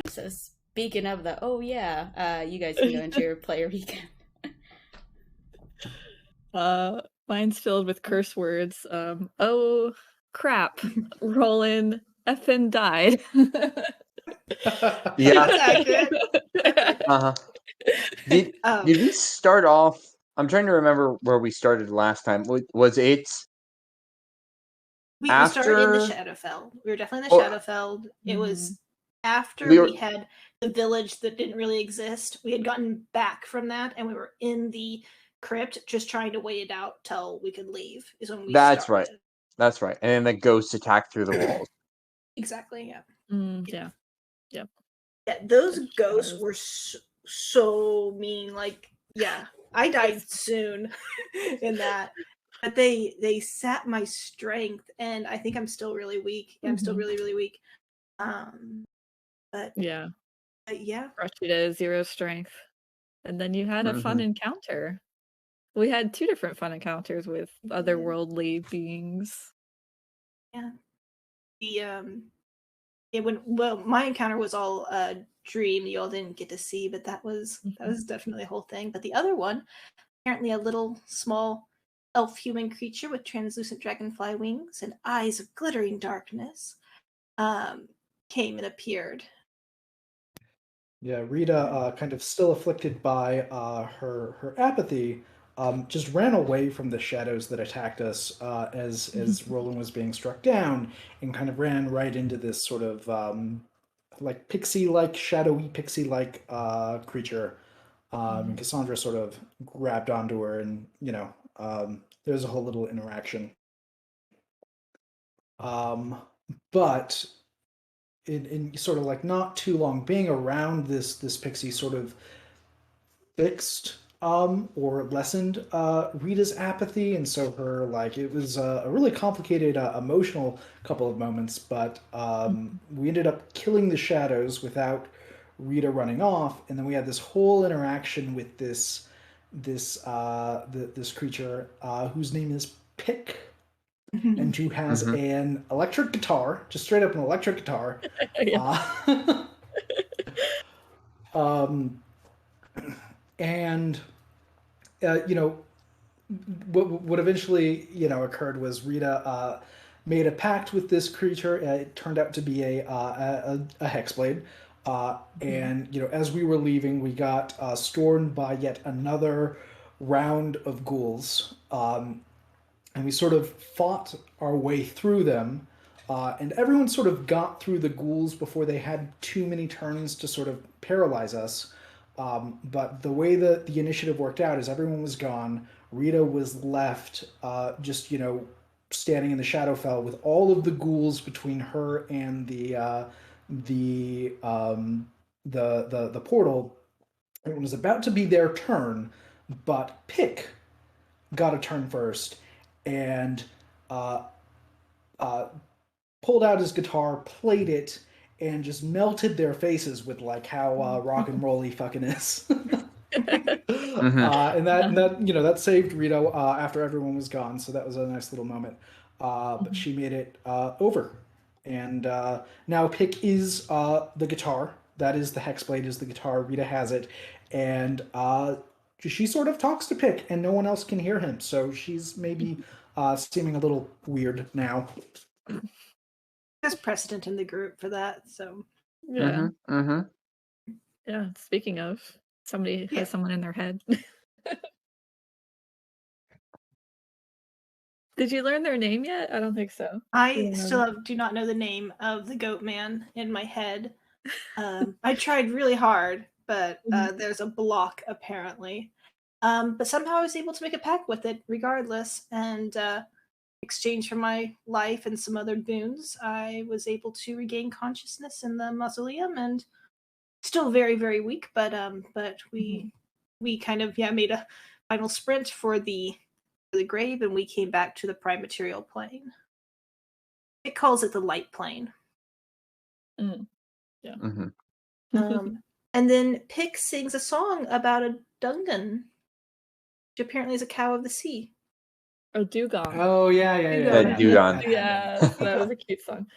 So speaking of the, oh yeah, you guys can go into your player weekend. Mine's filled with curse words. Oh crap, Roland effing died. Yeah. That's accurate. Uh-huh. Did we start off? I'm trying to remember where we started last time. Was it We started in the after? Shadowfell. We were definitely in the Shadowfell. It was after We were- we had the village that didn't really exist. We had gotten back from that, and we were in the crypt, just trying to wait it out till we could leave. Is when we That's started. right. That's right. And then the ghosts attacked through the walls. Exactly. Yeah. Yeah. Yep. Yeah. Those Those ghosts shadows. were so mean. Like, yeah, I died soon in that. But they sap my strength, and I think I'm still really weak. Yeah, I'm still really, really weak. But yeah, crushed you to 0 strength, and then you had a fun encounter. We had 2 different fun encounters with otherworldly beings. Yeah, my encounter was all a dream. You all didn't get to see, but that was definitely a whole thing. But the other one, apparently a little small elf human creature with translucent dragonfly wings and eyes of glittering darkness, came and appeared. Yeah, Rita, kind of still afflicted by her apathy, just ran away from the shadows that attacked us as Roland was being struck down, and kind of ran right into this sort of like pixie-like, shadowy pixie-like creature. And Cassandra sort of grabbed onto her, and there's a whole little interaction. But in sort of like not too long, being around this pixie sort of fixed or lessened Rita's apathy, and so her like it was a really complicated emotional couple of moments, but we ended up killing the shadows without Rita running off, and then we had this whole interaction with this creature whose name is Pick, and who has an electric guitar, just straight up an electric guitar. And what eventually occurred was Rita made a pact with this creature. It turned out to be a hexblade. And as we were leaving, we got stormed by yet another round of ghouls. And we sort of fought our way through them. And everyone sort of got through the ghouls before they had too many turns to sort of paralyze us. But the way that the initiative worked out is everyone was gone. Rita was left just, standing in the Shadowfell with all of the ghouls between her and the portal. It was about to be their turn, but Pick got a turn first and pulled out his guitar, played it, and just melted their faces with like how rock and roll-y fucking is. And that saved Rita after everyone was gone, so that was a nice little moment. But she made it over, and now Pick is the guitar. That is the hexblade is the guitar. Rita has it, and she sort of talks to Pick, and no one else can hear him. So she's maybe seeming a little weird now. There's precedent in the group for that, so yeah. Yeah. Speaking of, somebody has someone in their head. Did you learn their name yet? I don't think so. I still do not know the name of the goat man in my head. I tried really hard, but there's a block apparently. But somehow I was able to make a pact with it regardless, and exchange for my life and some other boons, I was able to regain consciousness in the mausoleum, and still very, very weak, but we kind of made a final sprint for the grave, and we came back to the prime material plane. It calls it the light plane. Yeah. And then Pick sings a song about a Dungan, which apparently is a cow of the sea. Oh, Dugong. Oh yeah. Dugong. Yeah, that was a cute song.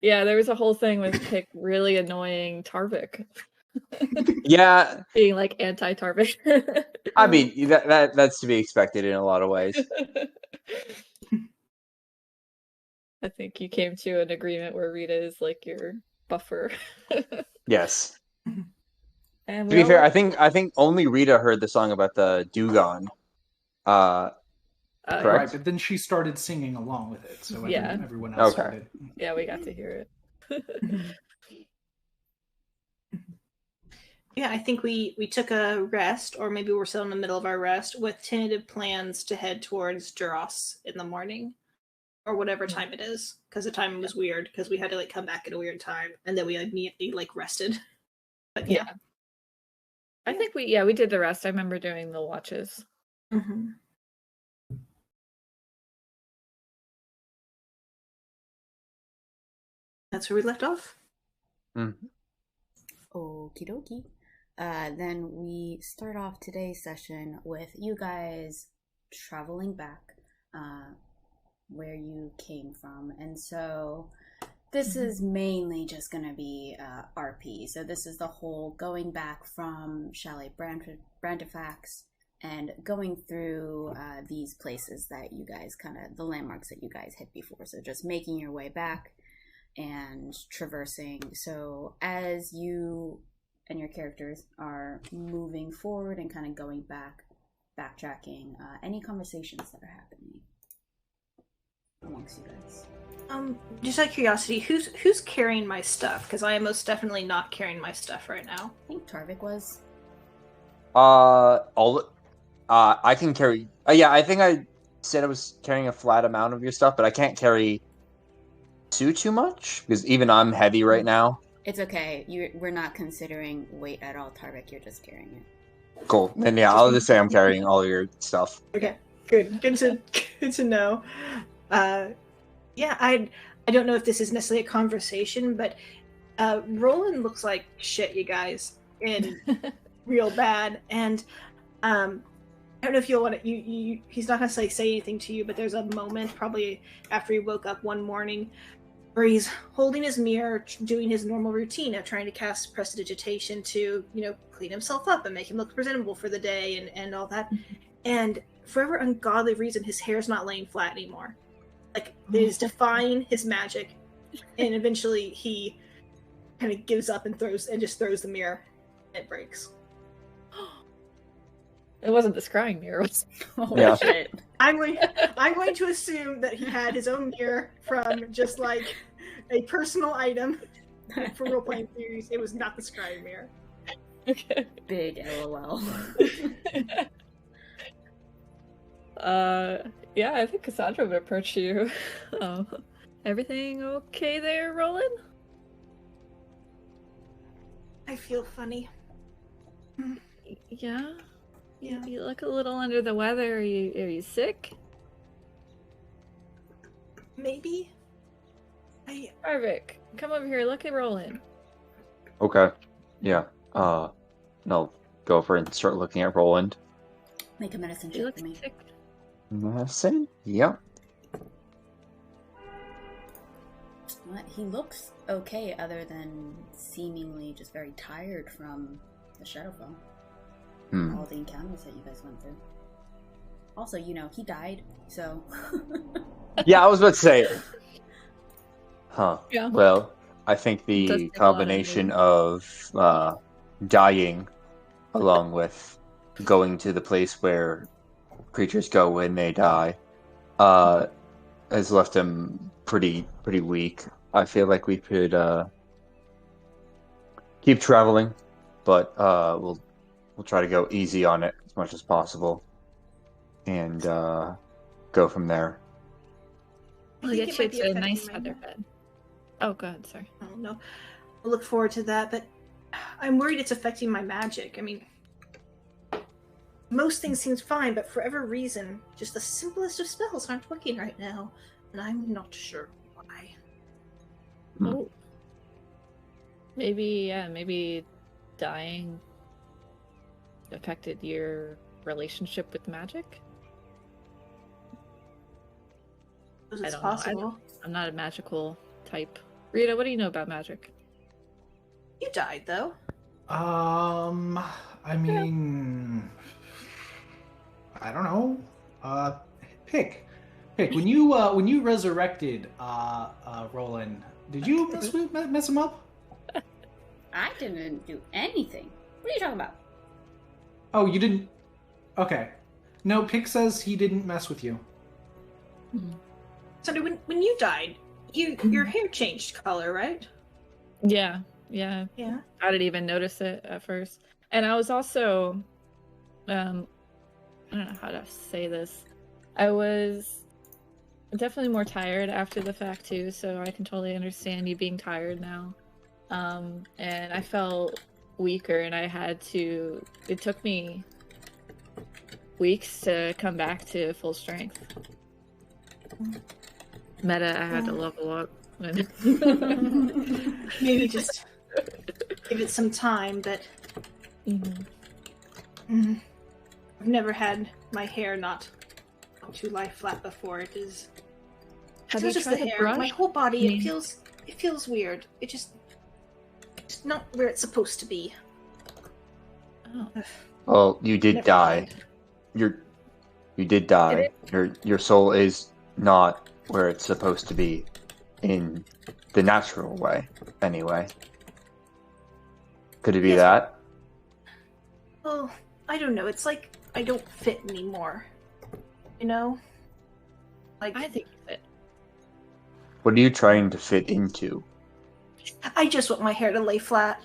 Yeah, there was a whole thing with Pick really annoying Tarvik. Yeah, being like anti-Tarvik. I mean that's to be expected in a lot of ways. I think you came to an agreement where Rita is like your buffer. Yes. And To be fair, I think only Rita heard the song about the dugong. Correct. Right, but then she started singing along with it, so everyone else heard it. Yeah, we got to hear it. Yeah, I think we took a rest, or maybe we're still in the middle of our rest, with tentative plans to head towards Duras in the morning, or whatever time it is, because the time was weird, because we had to like come back at a weird time, and then we immediately like rested. But yeah. I think we did the rest. I remember doing the watches. Mm-hmm. That's where we left off. Mm-hmm. Okie dokie. Then we start off today's session with you guys traveling back where you came from. And so this is mainly just going to be RP. So this is the whole going back from Chalet Brandifax and going through these places that you guys the landmarks that you guys hit before. So just making your way back and traversing. So as you and your characters are moving forward and kind of going backtracking, any conversations that are happening amongst you guys? Just out of curiosity, who's carrying my stuff? Because I am most definitely not carrying my stuff right now. I think Tarvik was. I can carry. Yeah, I think I said I was carrying a flat amount of your stuff, but I can't carry too much because even I'm heavy right now. It's okay. We're not considering weight at all, Tarvik. You're just carrying it. Cool. Then yeah, I'll just say I'm carrying all your stuff. Okay, good to know. Yeah, I don't know if this is necessarily a conversation, but Roland looks like shit, you guys, and real bad. And I don't know if you'll want to. He's not gonna say anything to you, but there's a moment probably after he woke up one morning where he's holding his mirror, doing his normal routine of trying to cast prestidigitation to, clean himself up and make him look presentable for the day and all that. And for whatever ungodly reason, his hair's not laying flat anymore. Like, it is defying his magic. And eventually he kind of gives up and just throws the mirror, and it breaks. It wasn't the scrying mirror. Yeah. Shit. I'm going to assume that he had his own mirror from just like a personal item for role-playing theories. It was not the scrying mirror. Okay. Big LOL. Yeah, I think Cassandra would approach you. Everything okay there, Roland? I feel funny. Yeah? Yeah. You look a little under the weather. Are you sick? Maybe. Harvick, come over here. Look at Roland. Okay. Yeah. No, go over and start looking at Roland. Make a medicine You check look for me. sick. Medicine? Yeah. He looks okay, other than seemingly just very tired from the Shadowfell. All the encounters that you guys went through. Also, he died, so... Yeah, I was about to say. Huh. Yeah. Well, I think It does the take a lot of combination of dying along with going to the place where creatures go when they die has left him pretty weak. I feel like we could keep traveling, but we'll try to go easy on it as much as possible and go from there. We'll get you to a nice feather bed. Oh, God, sorry. Oh, no. I look forward to that, but I'm worried it's affecting my magic. I mean, most things seem fine, but for whatever reason, just the simplest of spells aren't working right now, and I'm not sure why. Oh. Maybe dying affected your relationship with magic? It's I don't possible. know. I'm not a magical type. Rita, what do you know about magic? You died, though. I mean, I don't know. Pick. When you resurrected Roland, did you mess him up? I didn't do anything. What are you talking about? Oh, you didn't. Okay. No, Pick says he didn't mess with you. So when you died, your hair changed color, right? Yeah. Yeah. I didn't even notice it at first. And I was also, I don't know how to say this. I was definitely more tired after the fact too, so I can totally understand you being tired now. And I felt weaker, and it took me weeks to come back to full strength. Meta, I had to level up. Maybe just give it some time, but I've never had my hair not to lie flat before. It is. Have It's you not just tried the a hair. brush? My whole body. I mean- It feels weird. It's not where it's supposed to be. Oh. Well, you did Never die. mind. You did die. Your soul is not where it's supposed to be in the natural way, anyway. Could it be Yes. that? Well, I don't know. It's like I don't fit anymore. You know? Like I think you fit. What are you trying to fit into? I just want my hair to lay flat.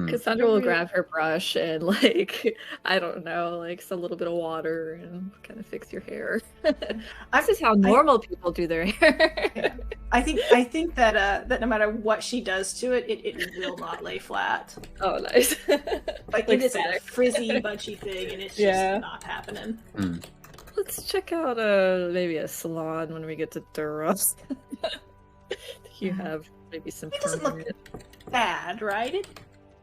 Cassandra will grab her brush and, like, I don't know, like a little bit of water and kind of fix your hair. This is how normal people do their hair. Yeah. I think that no matter what she does to it, it will not lay flat. Oh, nice. Like it is a frizzy, bunchy thing, and it's just not happening. Let's check out maybe a salon when we get to Duras. You have maybe some. It doesn't look bad, right?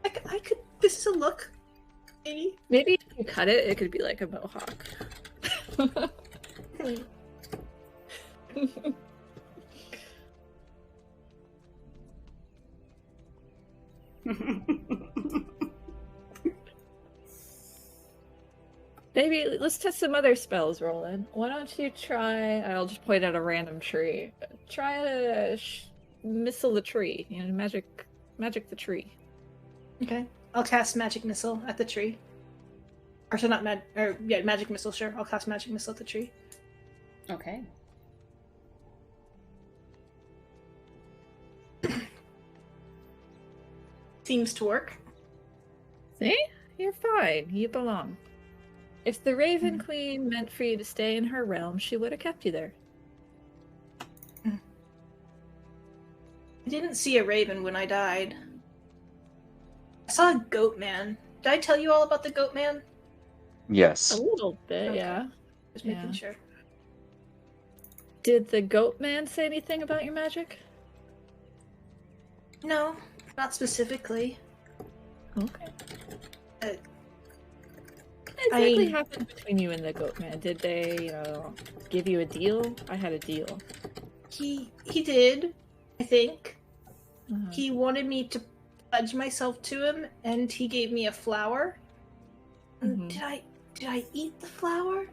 I could. This is a look. Maybe. Maybe if you cut it, it could be like a mohawk. Maybe let's test some other spells, Roland. Why don't you try? I'll just point at a random tree. Try to missile the tree. You know, magic the tree. Okay, I'll cast magic missile at the tree. Or so not magic missile. Sure, I'll cast magic missile at the tree. Okay. Seems to work. See? You're fine. You belong. If the Raven Queen meant for you to stay in her realm, she would have kept you there. I didn't see a raven when I died. I saw a goat man. Did I tell you all about the goat man? Yes. A little bit, Okay. yeah. Just making sure. Did the goat man say anything about your magic? No, not specifically. Okay. Uh, What exactly happened between you and the goat man? Did they, give you a deal? I had a deal. He did, I think. Uh-huh. He wanted me to pledge myself to him, and he gave me a flower. Mhm. Did I eat the flower?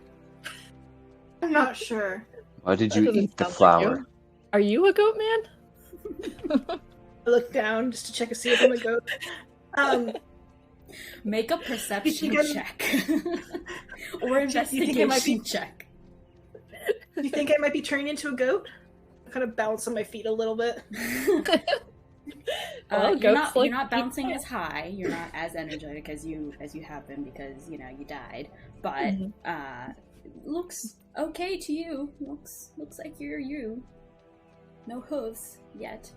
I'm not sure. Why did That you doesn't eat the sound like flower? you. Are you a goat man? I look down just to check to see if I'm a goat. Make a perception You think check. Or You think I might be- investigation check. Do you think I might be turning into a goat? I kind of bounce on my feet a little bit. You're not bouncing as high. You're not as energetic as you have been because you died. But looks okay to you. Looks like you're you. No hooves yet.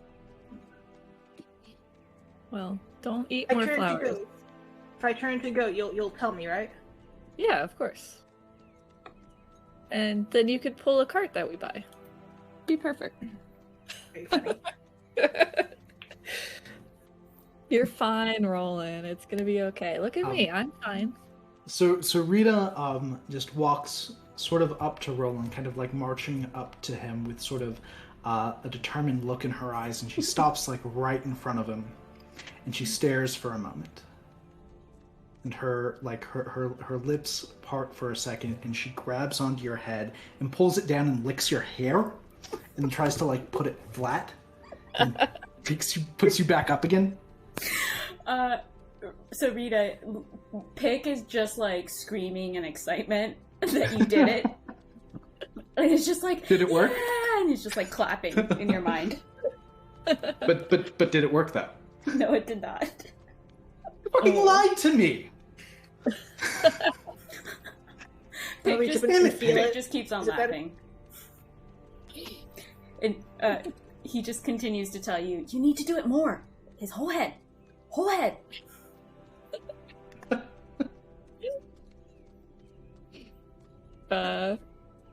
Well, don't eat I more turn into a flowers. goat. If I turn into a goat, you'll tell me, right? Yeah, of course. And then you could pull a cart that we buy. Be perfect. Very funny. You're fine, Roland. It's gonna be okay. Look at me. I'm fine. So Rita just walks sort of up to Roland, kind of like marching up to him with sort of a determined look in her eyes, and she stops like right in front of him, and she stares for a moment. And her lips part for a second, and she grabs onto your head and pulls it down and licks your hair, and tries to like put it flat, and puts you back up again. So Rita, Pick is just like screaming in excitement that you did it. And it's just like, did it work? Yeah, and he's just like clapping in your mind. But did it work though? No, it did not. You fucking lied to me. Pick just keeps on laughing. And he just continues to tell you, you need to do it more. His whole head.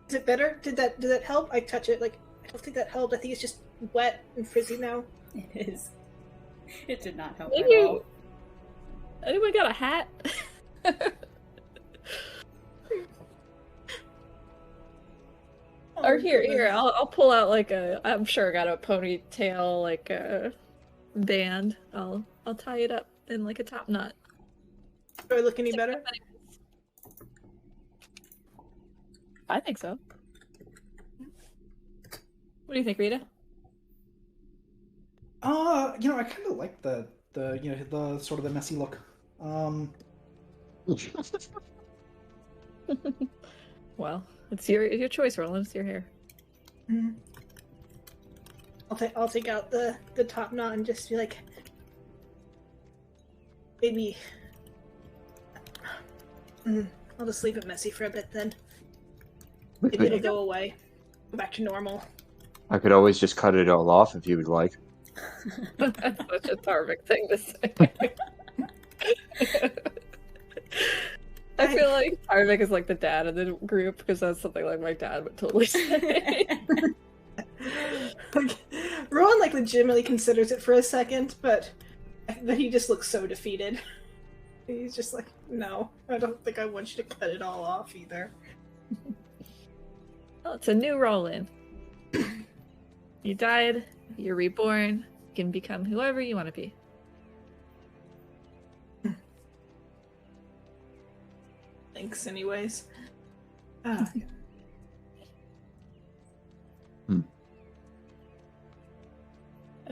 Is it better? Did that help? I touch it, like, I don't think that helped. I think it's just wet and frizzy now. It is. It did not help Maybe at all. Anyone got a hat? Or here, I'll pull out like I'm sure I got a ponytail, like a band. I'll tie it up in like a top knot. Do I look any better? I think so. What do you think, Rita? I kind of like the sort of the messy look. Well, it's your choice, Roland. It's your hair. Mm-hmm. I'll take out the top knot and just be like, maybe. I'll just leave it messy for a bit then. Maybe it'll go away. Go back to normal. I could always just cut it all off if you would like. That's such a Tarvik thing to say. I feel like Tarvik is like the dad of the group because that's something like my dad would totally say. Like, Rowan like legitimately considers it for a second, but he just looks so defeated. He's just like, no, I don't think I want you to cut it all off either. Well, it's a new Roland. You died, you're reborn, you can become whoever you want to be. Thanks, anyways. I'd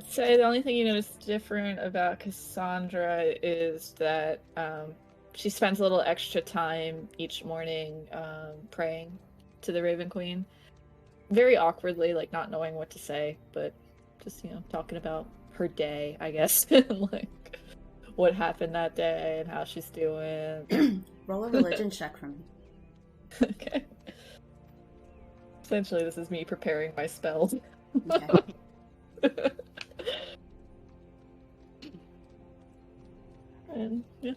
say the only thing you notice different about Cassandra is that she spends a little extra time each morning praying to the Raven Queen. Very awkwardly, like not knowing what to say, but just, talking about her day, I guess. Like what happened that day and how she's doing. Roll a religion check for me. Okay. Essentially, this is me preparing my spells. Okay. And yeah.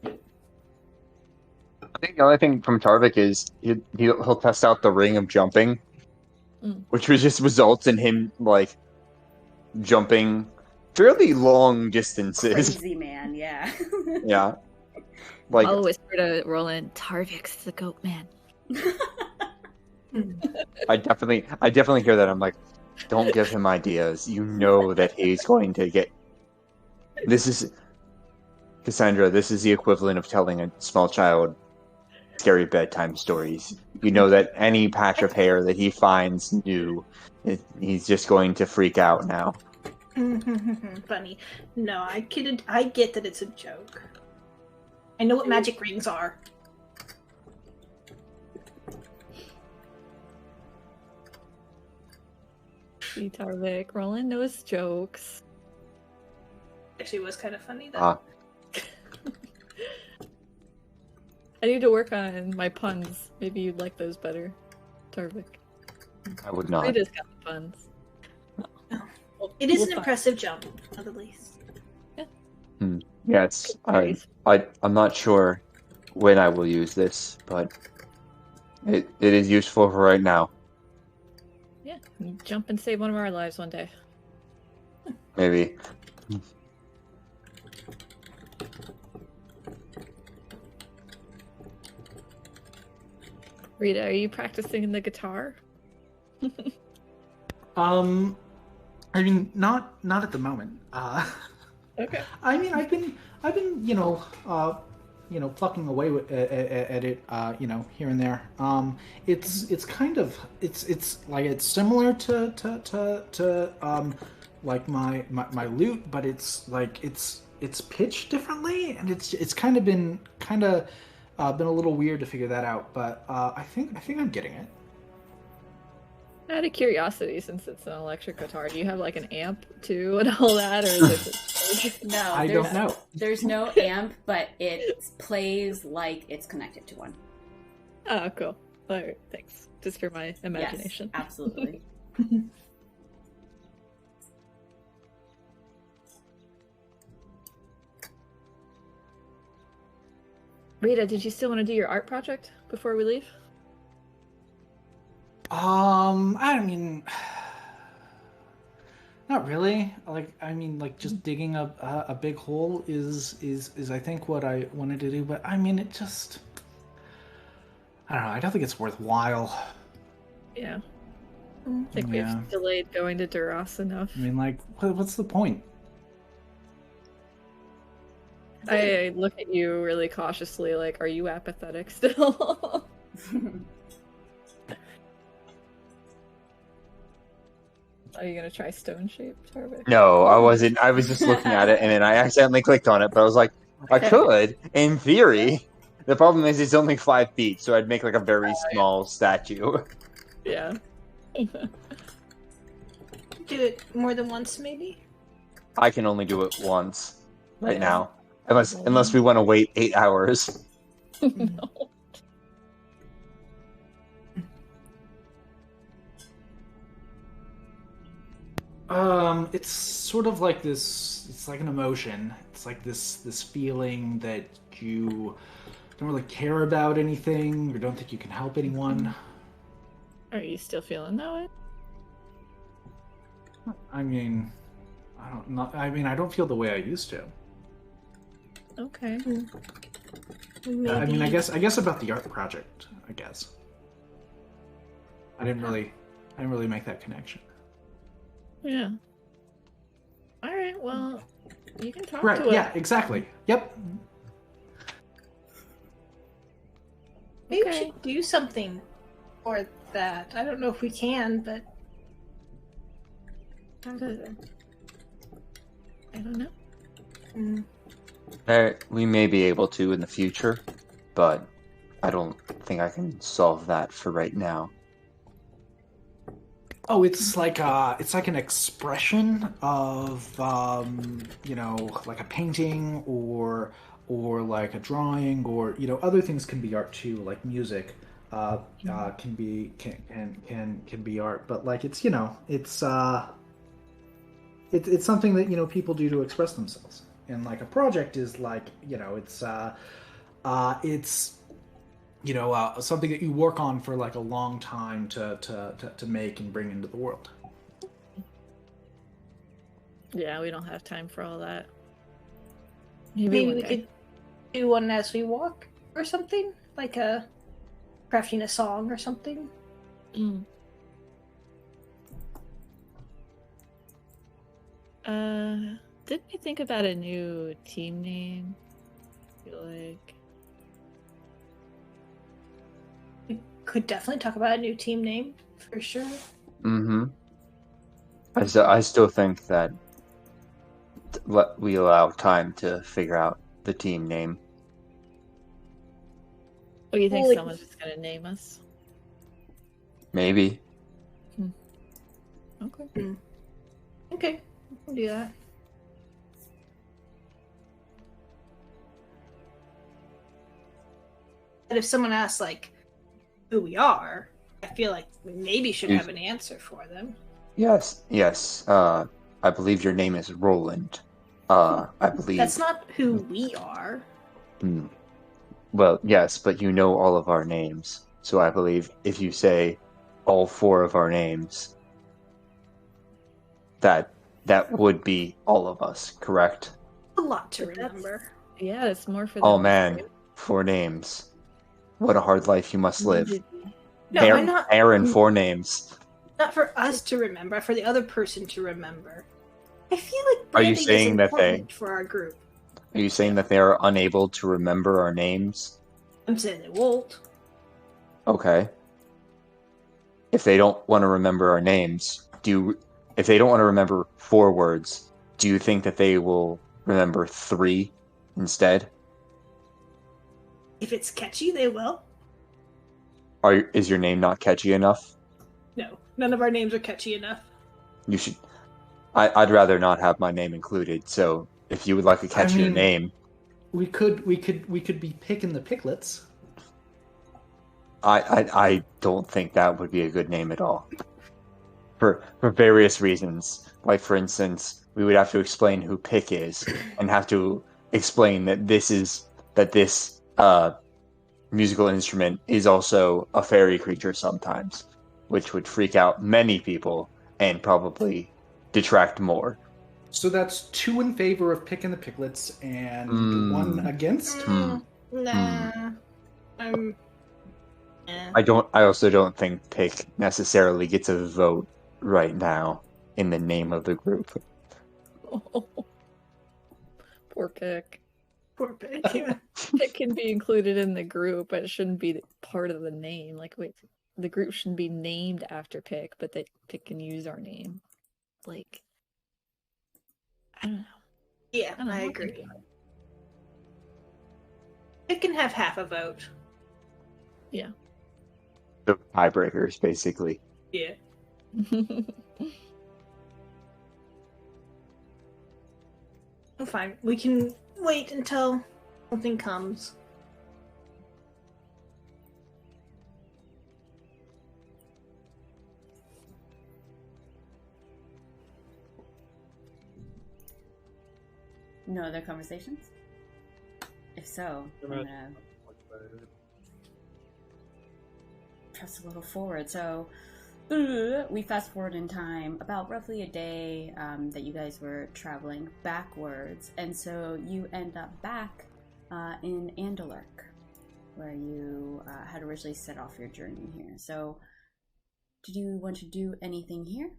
I think the only thing from Tarvik is he'll test out the ring of jumping, which just results in him like jumping fairly long distances. Crazy man, yeah. Yeah. Like I'll whisper to Roland, Tarvik's the goat man. I definitely hear that. I'm like, don't give him ideas. You know that he's going to get. This is Cassandra. This is the equivalent of telling a small child scary bedtime stories. You know that any patch of hair that he finds new, he's just going to freak out now. Funny. No, I kidded. I get that it's a joke. I know what magic rings are. Tarvik, Roland knows jokes. Actually, was kind of funny though. I need to work on my puns. Maybe you'd like those better, Tarvik. I would not. Rita's got the puns. It is an impressive jump, at the least. Yeah. Yeah, I'm not sure when I will use this, but it is useful for right now. Yeah, you jump and save one of our lives one day. Maybe. Rita, are you practicing the guitar? I mean, not at the moment. Okay. I mean, I've been, plucking away at it, here and there. It's kind of, it's like it's similar to like my lute, but it's like it's pitched differently, and it's kind of been a little weird to figure that out. But I think I'm getting it. Out of curiosity, since it's an electric guitar, do you have like an amp too and all that, or is it No, I don't know. There's no amp, but it plays like it's connected to one. Oh, cool. All right, thanks. Just for my imagination. Yes, absolutely. Rita, did you still want to do your art project before we leave? I mean, not really. Like just digging a big hole is I think what I wanted to do. But I mean, it just, I don't know. I don't think it's worthwhile. Yeah. I think we've delayed going to Duras enough. I mean, like, what's the point? I look at you really cautiously, like, are you apathetic still? Are you gonna try stone shaped Harvick? No, I wasn't. I was just looking at it, and then I accidentally clicked on it. But I was like, I could, in theory. The problem is it's only 5 feet, so I'd make like a very small statue. Yeah. Do it more than once, maybe? I can only do it once right now, unless we want to wait 8 hours. No. It's sort of like this. It's like an emotion. It's like this feeling that you don't really care about anything, or don't think you can help anyone. Are you still feeling that way? I mean, I don't feel the way I used to. Okay. Maybe. I mean, I guess about the art project. I guess I didn't really make that connection. Yeah. All right. Well, you can talk Right? to Yeah. Exactly. Yep. Maybe we Okay. should do something for that. I don't know if we can, but I don't know. We may be able to in the future, but I don't think I can solve that for right now. Oh, it's like an expression of like a painting or like a drawing, or other things can be art too, like music can be art, but like it's it's something that people do to express themselves, and like a project is like it's something that you work on for like a long time to make and bring into the world. Yeah, we don't have time for all that. maybe one we day. could do one as we walk or something, like crafting a song or something. Mm. Didn't we think about a new team name? I feel like We could definitely talk about a new team name for sure. Mm-hmm. I still think that we allow time to figure out the team name. Oh, you think Well, someone's just gonna name us? Maybe. Okay. Okay, we'll do that. But if someone asks like who we are, I feel like we maybe should have an answer for them. Yes. I believe your name is Roland. I believe That's not who we are. Well, yes, but you know all of our names. So I believe if you say all 4 of our names, that would be all of us, correct? A lot to But that's- remember. Yeah, it's more for. Oh them. man, 4 names. What a hard life you must live. No, I'm not. Aaron, 4 names. Not for us to remember, for the other person to remember. I feel like Are you branding saying is that they- important for our group. Are you saying that they are unable to remember our names? I'm saying they won't. Okay. If they don't want to remember our names, if they don't want to remember 4 words, do you think that they will remember 3 instead? If it's catchy, they will. Is your name not catchy enough? No, none of our names are catchy enough. You should. I'd rather not have my name included. So if you would like a catchier name, we could be picking the Picklets. I don't think that would be a good name at all. For various reasons. Like, for instance, we would have to explain who Pick is, and have to explain that this musical instrument is also a fairy creature sometimes, which would freak out many people and probably detract more. So that's 2 in favor of picking the Picklets and 1 against. Nah. I also don't think Pick necessarily gets a vote right now in the name of the group. Poor Pick. Poor Pick. Yeah. Pick can be included in the group, but it shouldn't be part of the name. Like, wait, the group shouldn't be named after Pick, but that Pick can use our name. Like, I don't know. Yeah, I don't know. I agree. It can have half a vote. Yeah. The tiebreakers, basically. Yeah. Oh, fine. We can wait until something comes. No other conversations? If so, I'm gonna press a little forward. So we fast forward in time about roughly a day that you guys were traveling backwards, and so you end up back in Andalurk, where you had originally set off your journey here. So did you want to do anything here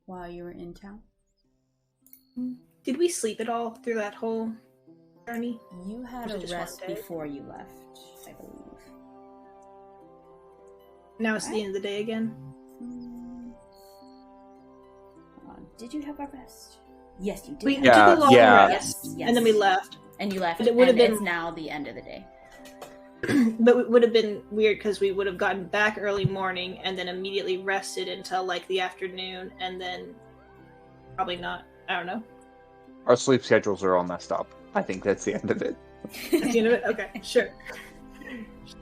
while you were in town? Did we sleep at all through that whole journey? You had a Was it just one rest day? before you left, I believe. Now it's the end of the day again. Hold on. Did you have a rest? Yes, you did. We have Yeah, took a long yeah. rest, Yes. and then we left. And you left, But it would have and been- it's now the end of the day. But it would have been weird because we would have gotten back early morning and then immediately rested until like the afternoon, and then probably not. I don't know. Our sleep schedules are all messed up. I think that's the end of it. At the end of it, okay, sure.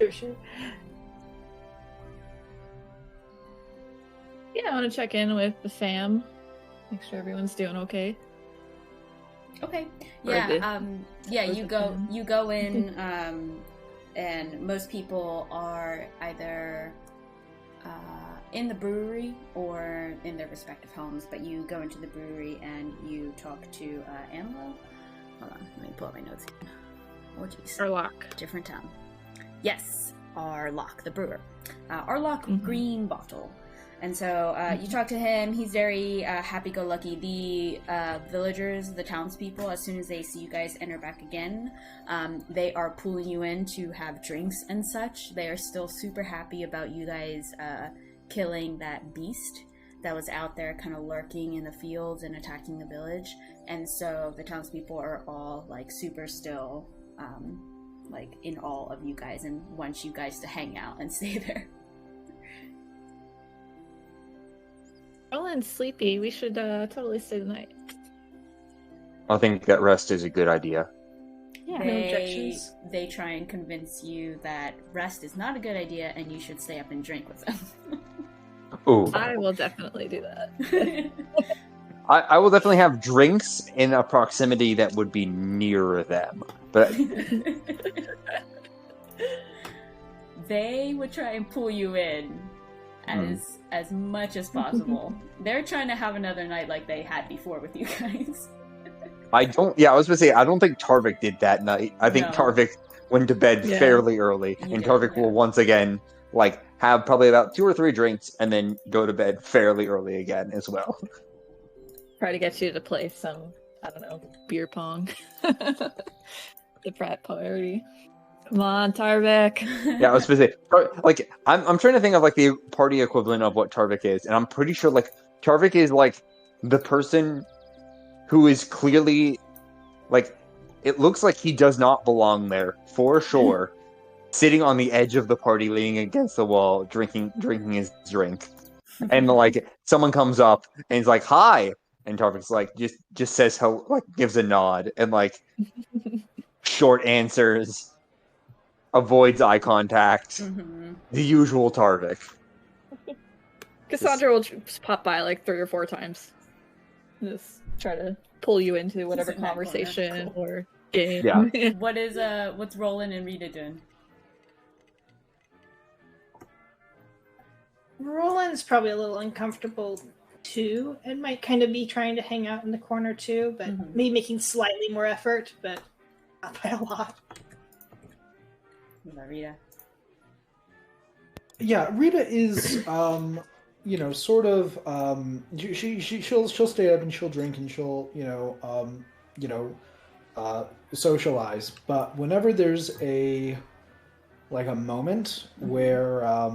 Sure. Yeah, I want to check in with the fam. Make sure everyone's doing okay. Okay. Or Yeah. the- Yeah. or You the go. fam. You go in, and most people are either in the brewery or in their respective homes. But you go into the brewery and you talk to Anlo. Hold on. Let me pull up my notes again. Oh, jeez. Arlock. Different town. Yes, Arlock, the brewer. Arlock Mhm. Green Bottle. And so you talk to him. He's very happy-go-lucky. The villagers, the townspeople, as soon as they see you guys enter back again, they are pulling you in to have drinks and such. They are still super happy about you guys killing that beast that was out there kind of lurking in the fields and attacking the village. And so the townspeople are all like super still like in awe of you guys and want you guys to hang out and stay there. Roland's sleepy. We should totally stay the night. I think that rest is a good idea. Yeah. No objections. They try and convince you that rest is not a good idea and you should stay up and drink with them. Ooh. I will definitely do that. I will definitely have drinks in a proximity that would be near them. But They would try and pull you in as much as possible. They're trying to have another night like they had before with you guys. I don't. Yeah, I was going to say, I don't think Tarvik did that night. I think No. Tarvik went to bed Yeah. fairly early, You and did, Tarvik yeah. will once again like have probably about 2 or 3 drinks and then go to bed fairly early again as well. Try to get you to play some, I don't know, beer pong. The frat party. Come on, Tarvik. Yeah, I was supposed to say, like, I'm trying to think of like the party equivalent of what Tarvik is, and I'm pretty sure like Tarvik is like the person who is clearly like, it looks like he does not belong there for sure, sitting on the edge of the party, leaning against the wall, drinking his drink, and like someone comes up and he's like, "Hi," and Tarvik's like just says how, like, gives a nod and like short answers. Avoids eye contact. Mm-hmm. The usual Tarvik. Cassandra will just pop by like 3 or 4 times. Just try to pull you into whatever Sit in that corner. conversation Cool. or game. Yeah. What's Roland and Rita doing? Roland's probably a little uncomfortable too, and might kind of be trying to hang out in the corner too, but maybe making slightly more effort, but not by a lot. What about Rita? Yeah, Rita is, sort of, she'll stay up and she'll drink and she'll, socialize. But whenever there's a moment where,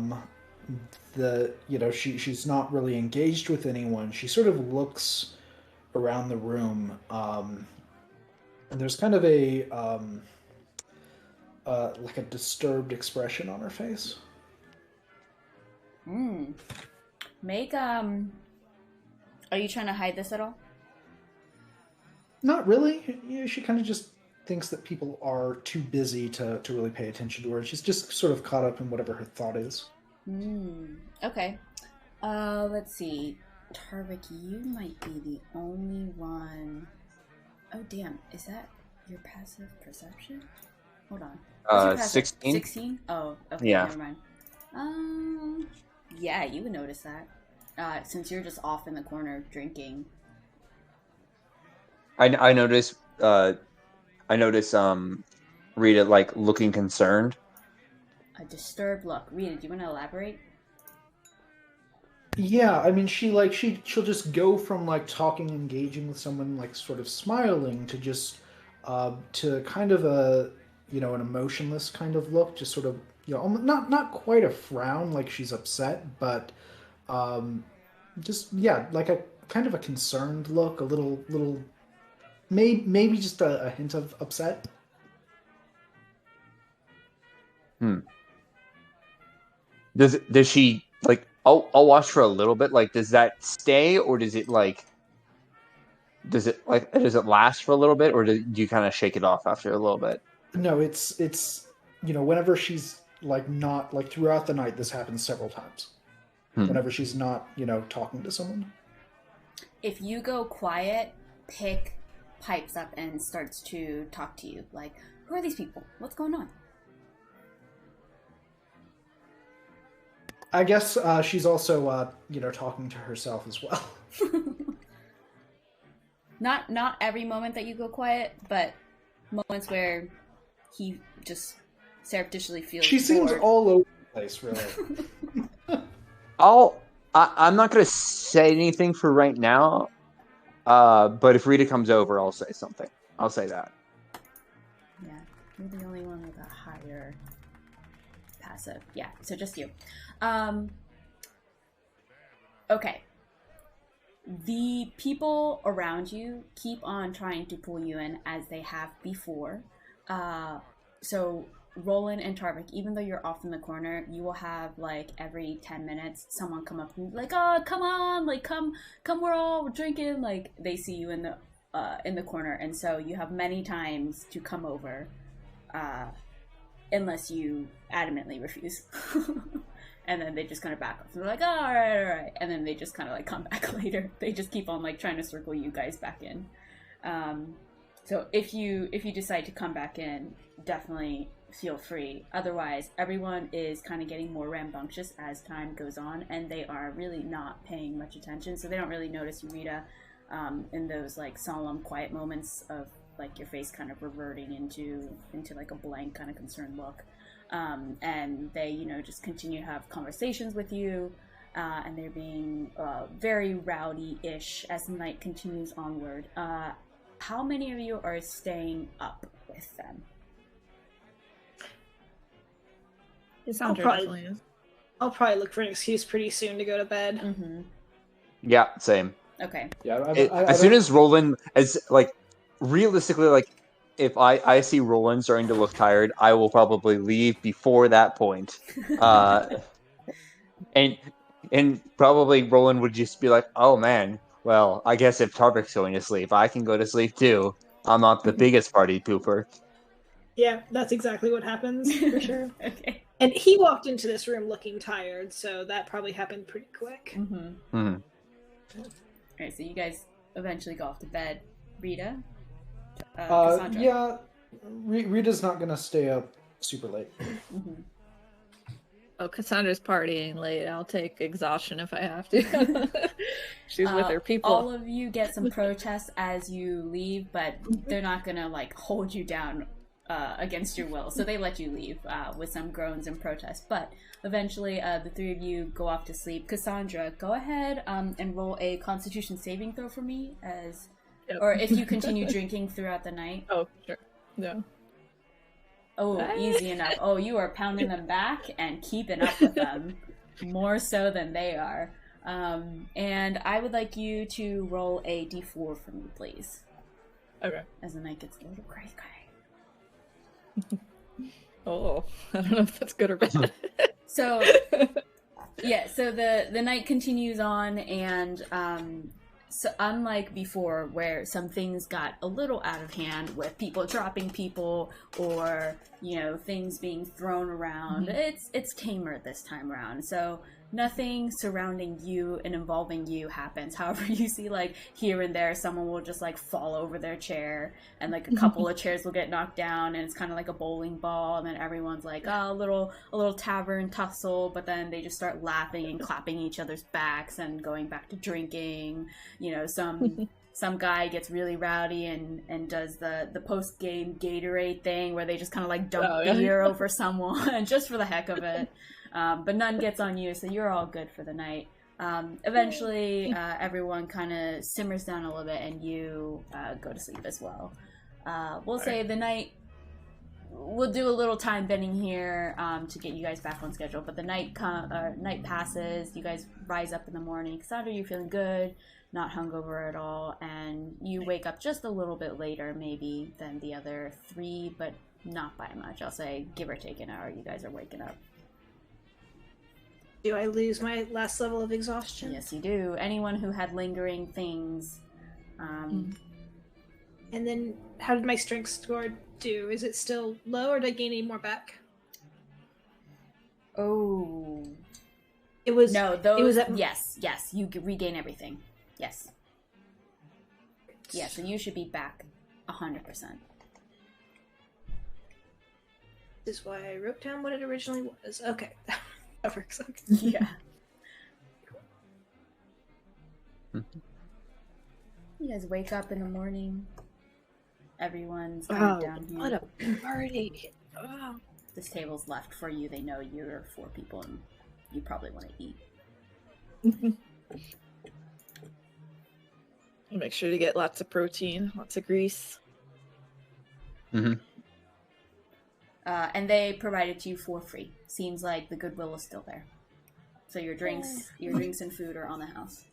she's not really engaged with anyone, she sort of looks around the room, and there's kind of like a disturbed expression on her face. Make are you trying to hide this at all? Not really. She kind of just thinks that people are too busy to really pay attention to her. She's just sort of caught up in whatever her thought is. Okay. Let's see. Tarvik, you might be the only one. Oh damn, is that your passive perception? Hold on. 16? 16? Oh, okay, yeah. Never mind. Yeah, you would notice that. Since you're just off in the corner drinking. I notice Rita like looking concerned. A disturbed look. Rita, do you want to elaborate? Yeah, I mean, she'll just go from like talking, engaging with someone, like sort of smiling, to just to kind of an emotionless kind of look, just sort of, not quite a frown, like she's upset, but just, yeah, like a kind of a concerned look, a little, maybe just a hint of upset. Does she like? I'll watch for a little bit. Like, does that stay, or does it last for a little bit, or do you kind of shake it off after a little bit? No, it's whenever she's like not like throughout the night, this happens several times. Whenever she's not talking to someone. If you go quiet, Pick pipes up and starts to talk to you. Like, who are these people? What's going on? I guess she's also, talking to herself as well. Not every moment that you go quiet, but moments where he just surreptitiously feels She seems bored. all over the place, really. I'm not going to say anything for right now, but if Rita comes over, I'll say something. I'll say that. Yeah, you're the only one with a higher passive. Yeah, so just you. Okay. The people around you keep on trying to pull you in as they have before. So Roland and Tarvik, even though you're off in the corner, you will have like every 10 minutes someone come up and be like, "Oh, come on, like come, we're all drinking." Like they see you in the corner, and so you have many times to come over, unless you adamantly refuse. And then they just kind of back off. And they're like, "Oh, all right. And then they just kind of like come back later. They just keep on like trying to circle you guys back in. So if you decide to come back in, definitely feel free. Otherwise, everyone is kind of getting more rambunctious as time goes on, and they are really not paying much attention. So they don't really notice you, Rita, in those like solemn, quiet moments of like your face kind of reverting into like a blank kind of concerned look. and they, just continue to have conversations with you, and they're being very rowdy-ish as the night continues onward. How many of you are staying up with them? Cassandra definitely is. I'll probably look for an excuse pretty soon to go to bed. Mm-hmm. Yeah, same. Okay. Yeah, As soon as Roland, realistically, if I see Roland starting to look tired, I will probably leave before that point. And probably Roland would just be like, "Oh man, well, I guess if Tarvik's going to sleep, I can go to sleep too. I'm not the biggest party pooper." Yeah, that's exactly what happens, for sure. Okay. And he walked into this room looking tired, so that probably happened pretty quick. Mm-hmm. Mm-hmm. Alright, so you guys eventually go off to bed. Rita? Cassandra? Yeah, Rita's not gonna stay up super late. Mm-hmm. Oh, Cassandra's partying late. I'll take exhaustion if I have to. She's with her people. All of you get some protests as you leave, but they're not gonna hold you down against your will. So they let you leave with some groans and protests. But eventually, the three of you go off to sleep. Cassandra, go ahead and roll a Constitution saving throw for me, or if you continue drinking throughout the night. Oh, sure. No. Oh, easy enough. Oh, you are pounding them back and keeping up with them more so than they are. And I would like you to roll a d4 for me, please. Okay. As the night gets a little crazy. Oh, I don't know if that's good or bad. So, yeah, so the night continues on, and so unlike before where some things got a little out of hand with people dropping people or, things being thrown around, it's tamer this time around. So nothing surrounding you and involving you happens. However, you see here and there someone will just fall over their chair, and a couple of chairs will get knocked down, and it's kind of like a bowling ball, and then everyone's a little tavern tussle, but then they just start laughing and clapping each other's backs and going back to drinking. Some guy gets really rowdy and does the post-game Gatorade thing where they just kind of dump beer over someone just for the heck of it. But none gets on you, so you're all good for the night. Eventually, everyone kind of simmers down a little bit, and you go to sleep as well. We'll say the night... We'll do a little time bending here to get you guys back on schedule, but the night passes, you guys rise up in the morning. Cassandra, you're feeling good, not hungover at all, and you wake up just a little bit later, maybe, than the other three, but not by much. I'll say, give or take an hour, you guys are waking up. Do I lose my last level of exhaustion? Yes, you do. Anyone who had lingering things. And then, how did my strength score do? Is it still low, or did I gain any more back? Oh. It was... No, those... It was at... Yes, you regain everything. Yes. Yeah, so you should be back 100%. This is why I wrote down what it originally was. Okay. That works. Okay. Yeah. You guys wake up in the morning. Everyone's down here. What a party! Oh. This table's left for you. They know you're 4 people and you probably want to eat. Make sure to get lots of protein, lots of grease. Mm-hmm. And they provide it to you for free. Seems like the goodwill is still there. So your drinks and food are on the house.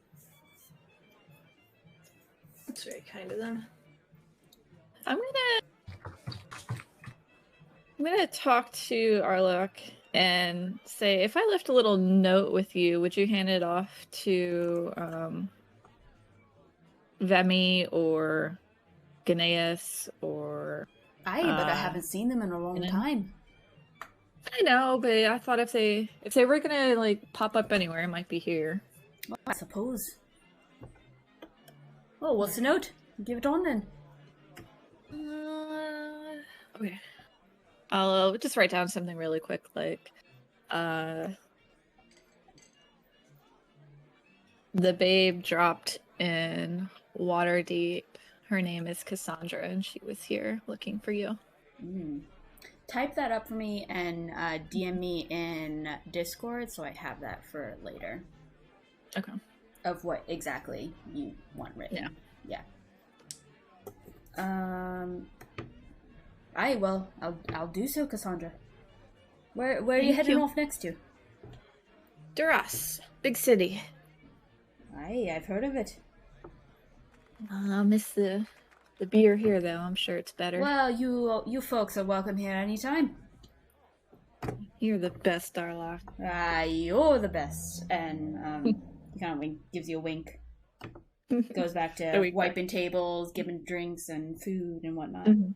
That's very kind of them. I'm gonna talk to Arlok and say, if I left a little note with you, would you hand it off to Vemi or Ganaeus or... but I haven't seen them in a long time. I know, but I thought if they were gonna pop up anywhere, it might be here. Well, I suppose. Oh, what's the note? Give it on then. Okay. I'll just write down something really quick, the babe dropped in Waterdeep. Her name is Cassandra, and she was here looking for you. type that up for me and DM me in Discord so I have that for later. Okay. Of what exactly you want written. Yeah. I'll do so, Cassandra. Where are you heading off next to? Duras, big city. Aye, I've heard of it. I'll miss the beer here, though. I'm sure it's better. Well, you folks are welcome here anytime. You're the best, Darlock. You're the best. And he kind of gives you a wink. Goes back to wiping tables, giving drinks and food and whatnot. Mm-hmm.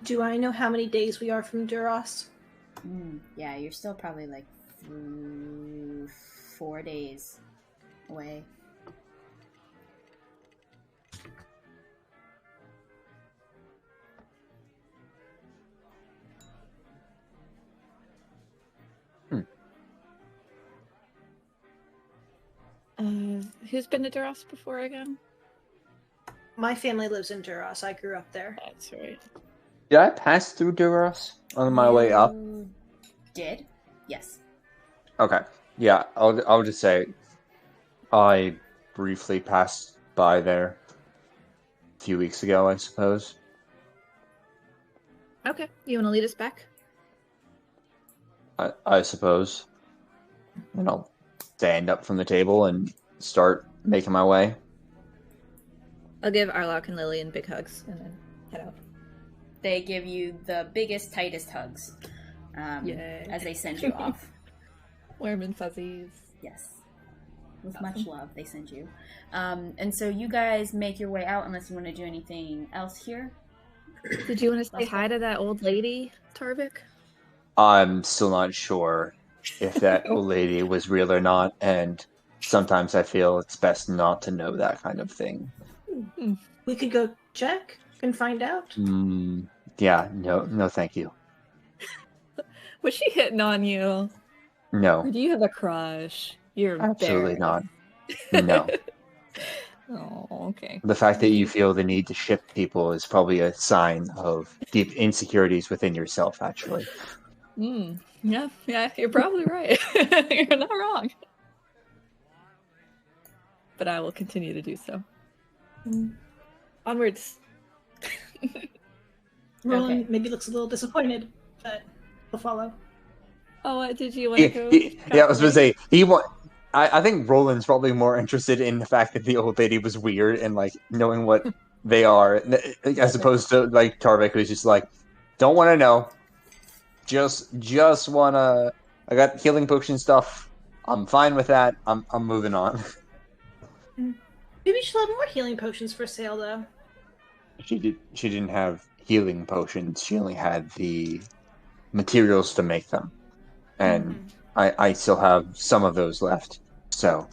Do I know how many days we are from Duras? Yeah, you're still probably like 4 days away. Who's been to Duras before again? My family lives in Duras. I grew up there. That's right. Did I pass through Duras on my way up? Did? Yes. Okay. Yeah, I'll just say I briefly passed by there a few weeks ago, I suppose. Okay. You want to lead us back? I suppose. And I'll stand up from the table and start making my way. I'll give Arlok and Lillian big hugs and then head out. They give you the biggest, tightest hugs as they send you off. Warm and fuzzies. Yes. With much love, they send you. And so you guys make your way out unless you want to do anything else here. Did you want to say hi to that old lady, Tarvik? I'm still not sure if that old lady was real or not, and sometimes I feel it's best not to know that kind of thing. We could go check and find out. Yeah, no, thank you. Was she hitting on you? No. Or do you have a crush? You're absolutely embarrassed. not. No. Oh, okay. The fact that you feel the need to ship people is probably a sign of deep insecurities within yourself, actually. Yeah, you're probably right. You're not wrong. But I will continue to do so. Onwards. Roland maybe looks a little disappointed, but he'll follow. Oh, what did you want to go? Yeah, I was going to say, I think Roland's probably more interested in the fact that the old lady was weird and, like, knowing what they are, as opposed to, like, Tarvik, who's just like, don't want to know. Just want to... I got healing potion stuff. I'm fine with that. I'm moving on. Maybe she'll have more healing potions for sale, though. She didn't have healing potions. She only had the materials to make them. And I still have some of those left. So.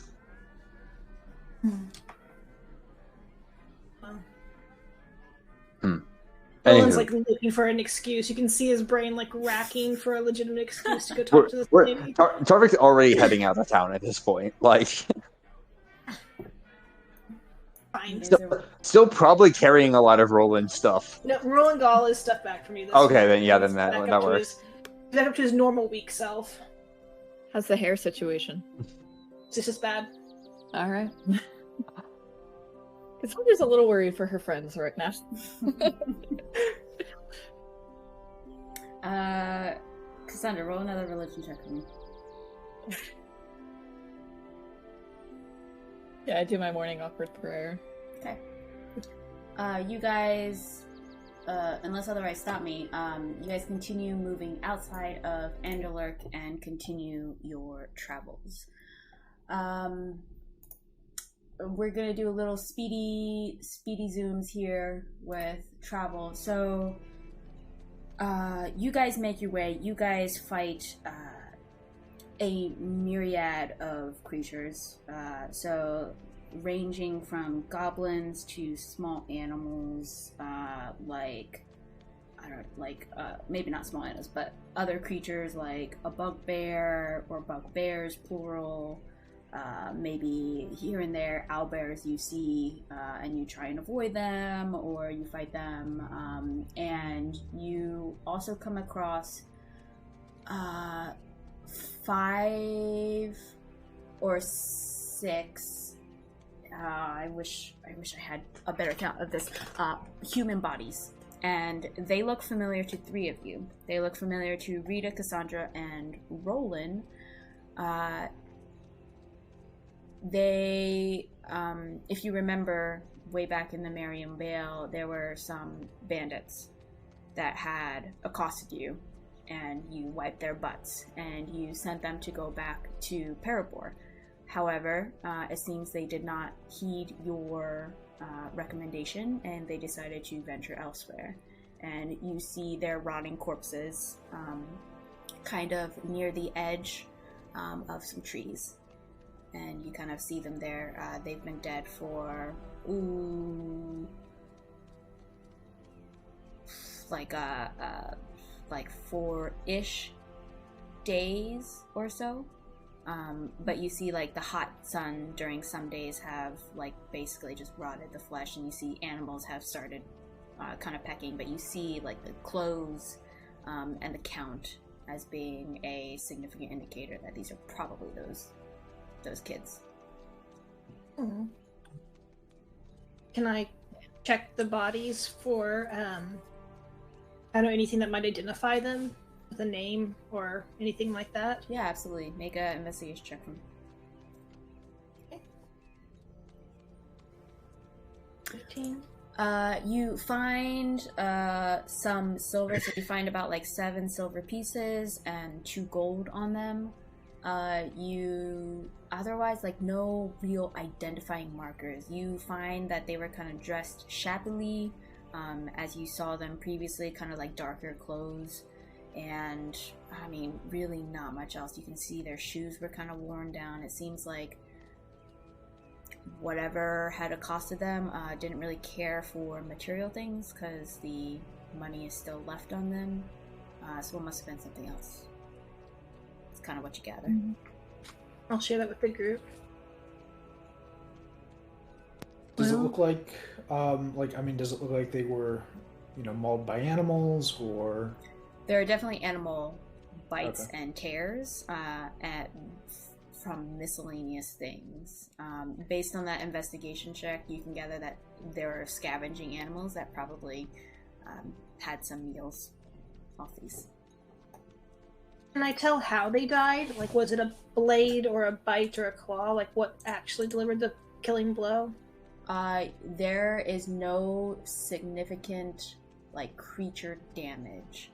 Roland's like looking for an excuse. You can see his brain like racking for a legitimate excuse to go talk to this lady. Tarvik's already heading out of town at this point. Like, fine. Still probably carrying a lot of Roland stuff. No, Roland got all his stuff back from you. Okay, then that works. He's back up to his normal weak self. How's the hair situation? It's just as bad. All right. Cassandra's a little worried for her friends right now. Cassandra, roll another religion check for me. Yeah, I do my morning awkward prayer. Okay. You guys, unless otherwise stop me, you guys continue moving outside of Anderlurk and continue your travels. We're gonna do a little speedy zooms here with travel. So, you guys make your way. You guys fight a myriad of creatures. So, ranging from goblins to small animals, maybe not small animals, but other creatures like a bugbear or bugbears plural. maybe here and there owlbears you see, and you try and avoid them, or you fight them. And you also come across 5 or 6. I wish I had a better count of this. Human bodies, and they look familiar to 3 of you. They look familiar to Rita, Cassandra, and Roland. They, if you remember, way back in the Mariam Vale, there were some bandits that had accosted you, and you wiped their butts, and you sent them to go back to Parabor. However, it seems they did not heed your recommendation, and they decided to venture elsewhere. And you see their rotting corpses kind of near the edge of some trees. And you kind of see them there. They've been dead for, like 4-ish days or so. But you see, like, the hot sun during some days have, like, basically just rotted the flesh, and you see animals have started kind of pecking, but you see, like, the clothes and the count as being a significant indicator that these are probably those kids. Mm-hmm. Can I check the bodies for, I don't know, anything that might identify them? The name or anything like that? Yeah, absolutely. Make an investigation check from. Okay. 15. You find some silver, so you find about like 7 silver pieces and 2 gold on them. You otherwise, like, no real identifying markers. You find that they were kind of dressed shabbily, as you saw them previously, kind of like darker clothes. And, I mean, really not much else. You can see their shoes were kind of worn down. It seems like whatever had accosted them didn't really care for material things, because the money is still left on them. So it must have been something else. It's kind of what you gather. Mm-hmm. I'll share that with the group. Does it look like, does it look like they were, mauled by animals, or... There are definitely animal bites Okay. and tears from miscellaneous things. Based on that investigation check, you can gather that there are scavenging animals that probably had some meals off these. Can I tell how they died? Like, was it a blade or a bite or a claw? Like, what actually delivered the killing blow? There is no significant, like, creature damage.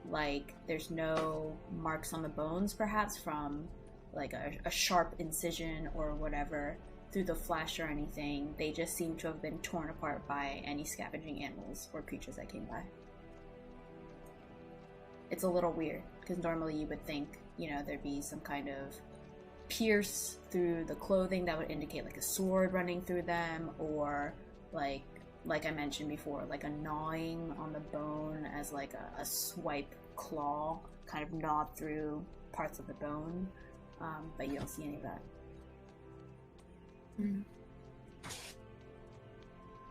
Like, there's no marks on the bones, perhaps, from, like, a sharp incision or whatever through the flesh or anything. They just seem to have been torn apart by any scavenging animals or creatures that came by. It's a little weird, because normally you would think, there'd be some kind of pierce through the clothing that would indicate, like, a sword running through them, or, like I mentioned before, like a gnawing on the bone as like a swipe claw kind of gnawed through parts of the bone, but you don't see any of that.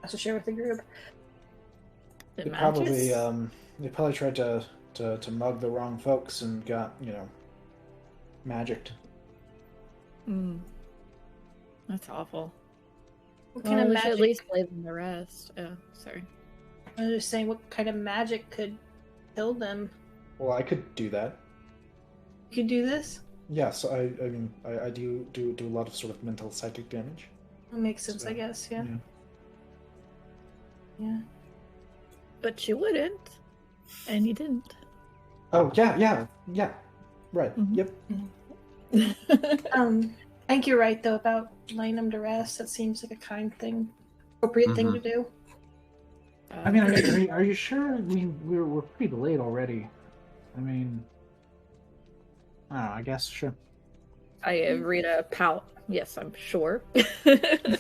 Also share with the group. They probably tried to mug the wrong folks and got, magicked. That's awful. What kind of we magic? should at least play them the rest. Oh, sorry. I was just saying, what kind of magic could kill them? Well, I could do that. You could do this? Yes, I do a lot of sort of mental psychic damage. That makes sense, So, I guess, yeah. But you wouldn't. And you didn't. Oh, yeah. Right, Mhm. Yep. I think you're right, though, about laying them to rest. That seems like a appropriate thing to do. I mean, are you sure? We're pretty late already. I mean, I don't know, I guess, sure. I read a pout. Yes, I'm sure. I'd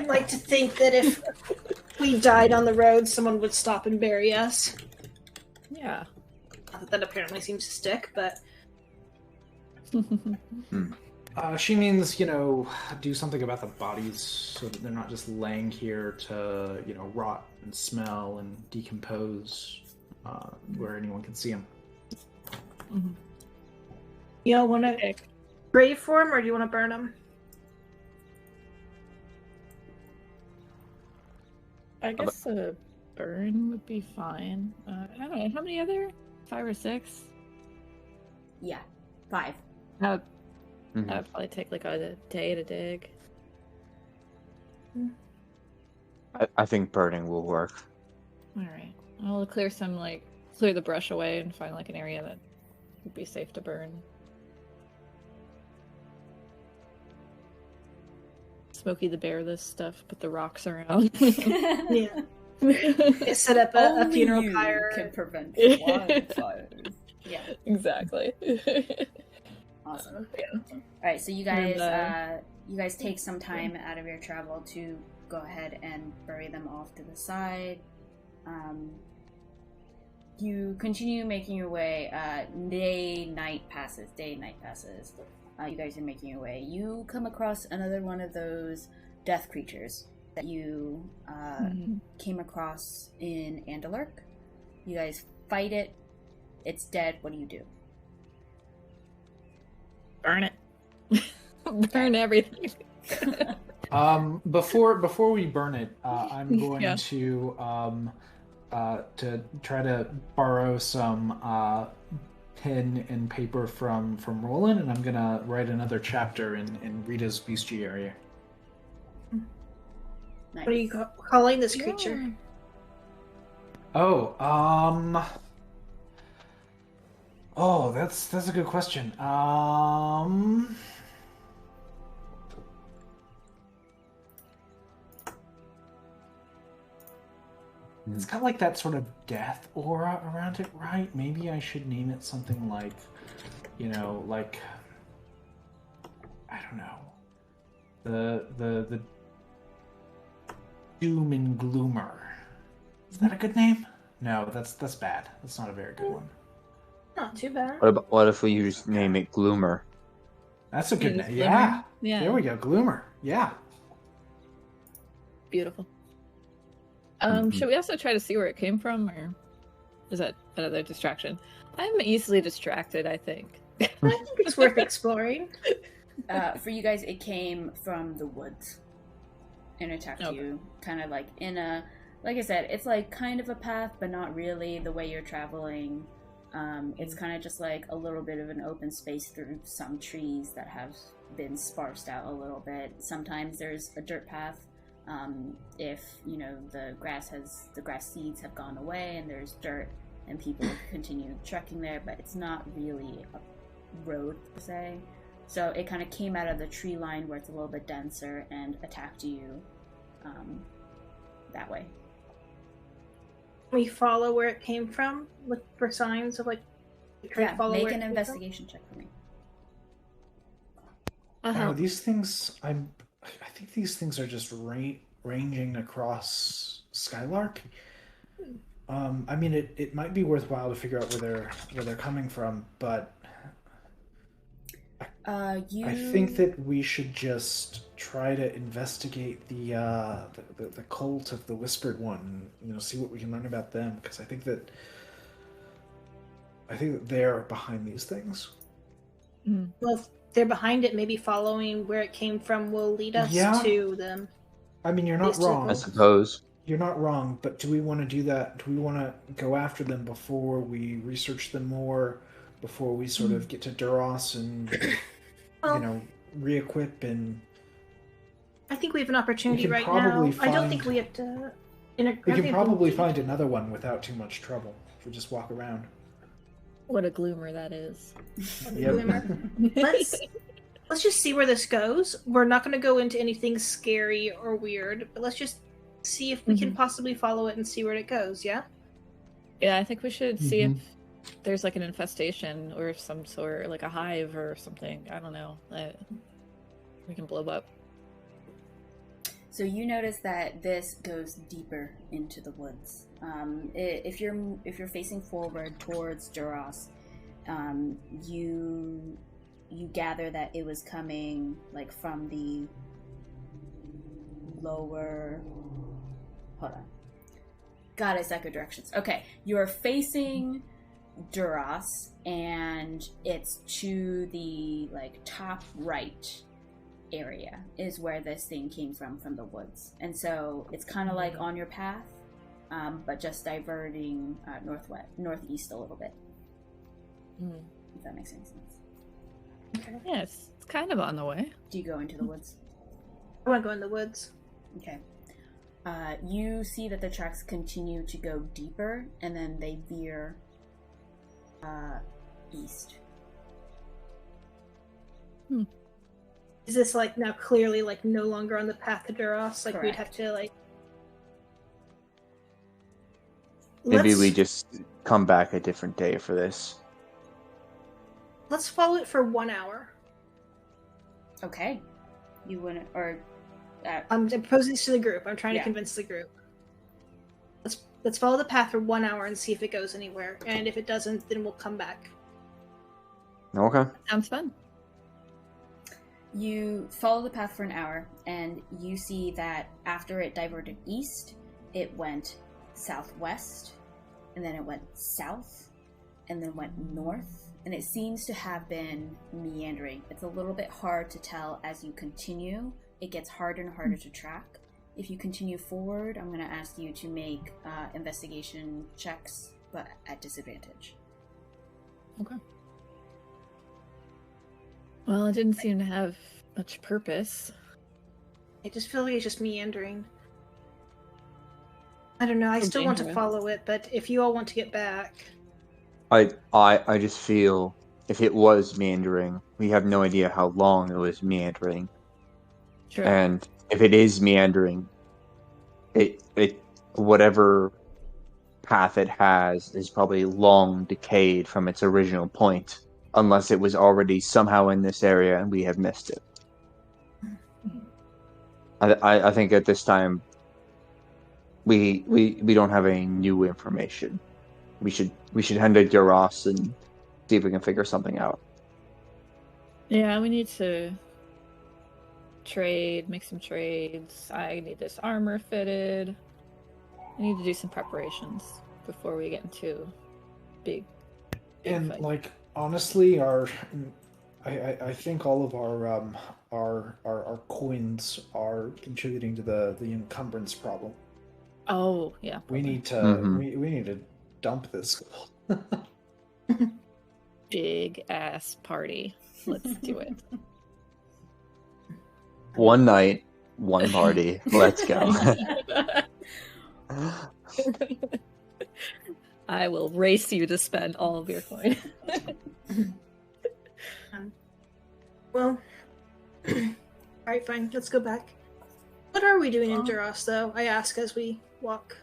like to think that if we died on the road, someone would stop and bury us. Yeah. Not that apparently seems to stick, but... She means, do something about the bodies so that they're not just laying here to, rot and smell and decompose where anyone can see them. Y'all want to grave for him, or do you want to burn him? I guess a burn would be fine. I don't know. How many other? 5 or 6? Yeah, 5. That would probably take like a day to dig. I think burning will work. All right. I'll clear the brush away and find like an area that would be safe to burn. Smokey the Bear this stuff, put the rocks around. Yeah. Set up a funeral pyre. Can prevent wildfires. Yeah, exactly. Awesome. Yeah. All right, so you guys take some time out of your travel to go ahead and bury them off to the side. You continue making your way. Day-night passes. You guys are making your way. You come across another one of those death creatures that you came across in Andalark. You guys fight it. It's dead. What do you do? Burn it. Burn everything. Before we burn it, I'm going to try to borrow some pen and paper from Roland, and I'm gonna write another chapter in Rita's bestiary. Nice. What are you calling this creature? That's a good question. It's got like that sort of death aura around it, right? Maybe I should name it something like, like I don't know, the Doom and Gloomer. Is that a good name? No, that's bad. That's not a very good one. Not too bad. What if we just name it Gloomer? That's a good Use name. Gloomer? Yeah. There we go. Gloomer. Yeah. Beautiful. Should we also try to see where it came from, or is that another distraction? I'm easily distracted, I think. I think it's worth exploring. For you guys, it came from the woods and attacked you. Kind of like in a, like I said, it's like kind of a path, but not really the way you're traveling. It's kind of just like a little bit of an open space through some trees that have been sparsed out a little bit. Sometimes there's a dirt path. If the grass seeds have gone away and there's dirt and people continue trekking there, but it's not really a road per se. So it kind of came out of the tree line where it's a little bit denser and attacked you that way. We follow where it came from, look for signs of Make an investigation check for me. These things, I think these things are just ranging across Skylark. I mean, it might be worthwhile to figure out where they're coming from, but I think that we should just try to investigate the cult of the Whispered One. See what we can learn about them, because I think that they're behind these things. Well, if they're behind it, maybe following where it came from will lead us to them. I mean, you're not wrong. I suppose. You're not wrong, but do we want to do that? Do we want to go after them before we research them more, before we sort of get to Duras and, re-equip and... I think we have an opportunity right now. I don't think we have to... We can probably find another one without too much trouble if we just walk around. What a gloomer that is. Let's just see where this goes. We're not going to go into anything scary or weird, but let's just see if we can possibly follow it and see where it goes, yeah? Yeah, I think we should see if there's like an infestation or some sort, like a hive or something. I don't know. We can blow up. So you notice that this goes deeper into the woods. If you're facing forward towards Duras, you you gather that it was coming like from the lower. Hold on. God, I suck at directions. Okay, you're facing Duras, and it's to the like top right area is where this thing came from the woods, and so it's kind of like on your path, but just diverting northeast a little bit. If that makes any sense. Okay. Yes, it's kind of on the way. Do you go into the woods? I want to go in the woods. Okay. You see that the tracks continue to go deeper, and then they veer east. Is this like now clearly like no longer on the path to Duras? Like we'd have to like. Maybe we just come back a different day for this. Let's follow it for 1 hour. Okay. You wouldn't, or... I'm proposing this to the group. I'm trying to convince the group. Let's follow the path for 1 hour and see if it goes anywhere. And if it doesn't, then we'll come back. Okay. Sounds fun. You follow the path for an hour, and you see that after it diverted east, it went southwest, and then it went south, and then went north, and it seems to have been meandering. It's a little bit hard to tell as you continue. It gets harder and harder to track. If you continue forward, I'm going to ask you to make investigation checks, but at disadvantage. Okay. Well, it didn't seem to have much purpose. I just feel like it's just meandering. I don't know, I still want to follow it, but if you all want to get back... I just feel if it was meandering, we have no idea how long it was meandering. True. And if it is meandering, it whatever path it has is probably long decayed from its original point, unless it was already somehow in this area and we have missed it. I think at this time we don't have any new information. We should head to Duras and see if we can figure something out. Yeah, we need to make some trades. I need this armor fitted. I need to do some preparations before we get into big And fight. like honestly, I think all of our coins are contributing to the encumbrance problem. Oh yeah. We need to we need to dump this gold. Big ass party. Let's do it. One night, one party. Let's go. I will race you to spend all of your coin. Well, alright, fine. Let's go back. What are we doing in Duras, though? I ask as we walk.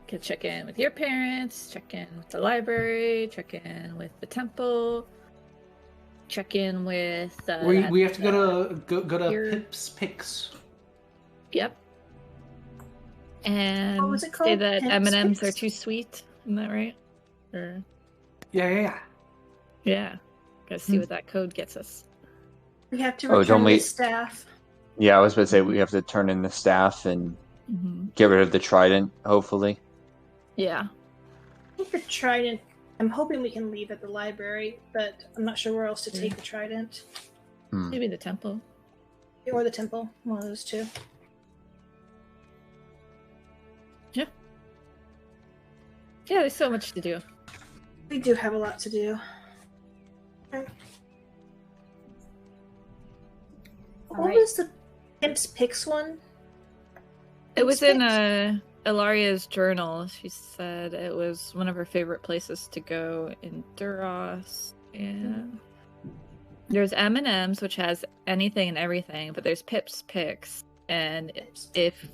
Could check in with your parents, check in with the library, check in with the temple, check in with. We have to go to your... Pip's Picks. Yep. And what was it say called? that Pip's M&Ms Picks? are too sweet. Isn't that right? Or Yeah. yeah. Gotta see what that code gets us. We have to Oh, it's return only- the staff. Yeah, I was about to say we have to turn in the staff and get rid of the trident, hopefully. Yeah. I think the trident, I'm hoping we can leave at the library, but I'm not sure where else to take the trident. Maybe the temple. Or the temple, one of those two. Yeah. Yeah, there's so much to do. We do have a lot to do. Okay. What Alright. was the Pimp's Picks one? It was Pimp's in Ilaria's journal. She said it was one of her favorite places to go in Duras. And there's M&M's, which has anything and everything, but there's Pip's Picks. And if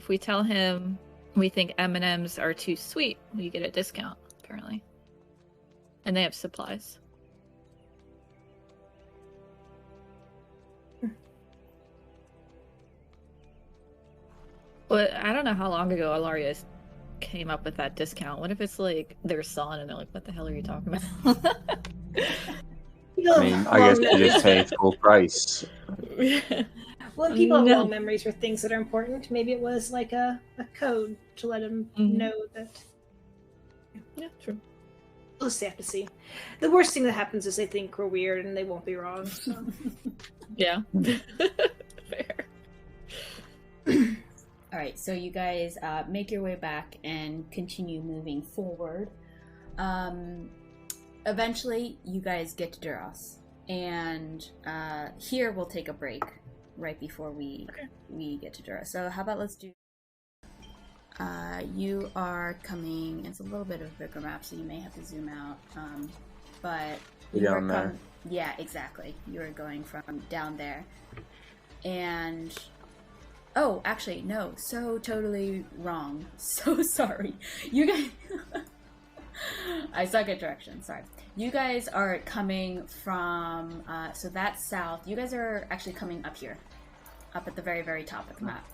we tell him we think M&M's are too sweet, we get a discount, apparently. And they have supplies. Well, I don't know how long ago Ilaria came up with that discount. What if it's like they're selling and they're like, what the hell are you talking about? I mean, I guess you just pay full price. Well, people have No. long memories for things that are important. Maybe it was like a code to let them know that. Yeah, true. We'll just have to see. The worst thing that happens is they think we're weird and they won't be wrong. So. Yeah. Fair. All right, so you guys make your way back and continue moving forward. Eventually, you guys get to Duras, and here we'll take a break right before we get to Duras. So how about let's do... you are coming... It's a little bit of a bigger map, so you may have to zoom out. But you Down there. Yeah, exactly. You are going from down there. And... Oh, actually, no. So totally wrong. So sorry. You guys... I suck at directions, sorry. You guys are coming from... so that's south. You guys are actually coming up here. Up at the very, very top of the map.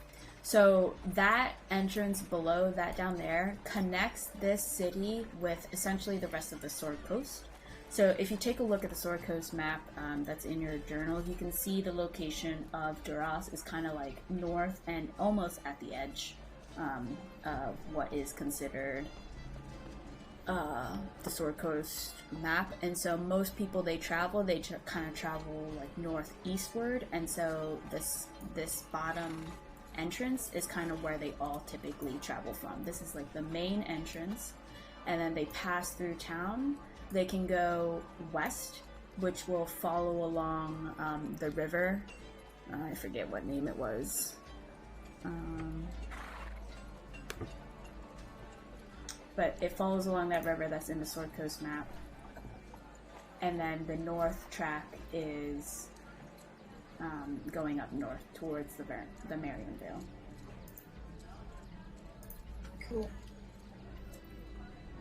So that entrance below that down there connects this city with essentially the rest of the Sword Coast. So if you take a look at the Sword Coast map that's in your journal, you can see the location of Duras is kind of like north and almost at the edge of what is considered the Sword Coast map. And so most people, they travel, kind of travel like northeastward, and so this bottom entrance is kind of where they all typically travel from. This is like the main entrance, and then they pass through town. They can go west, which will follow along the river. I forget what name it was. But it follows along that river that's in the Sword Coast map. And then the north track is going up north towards the Marion Vale. Cool.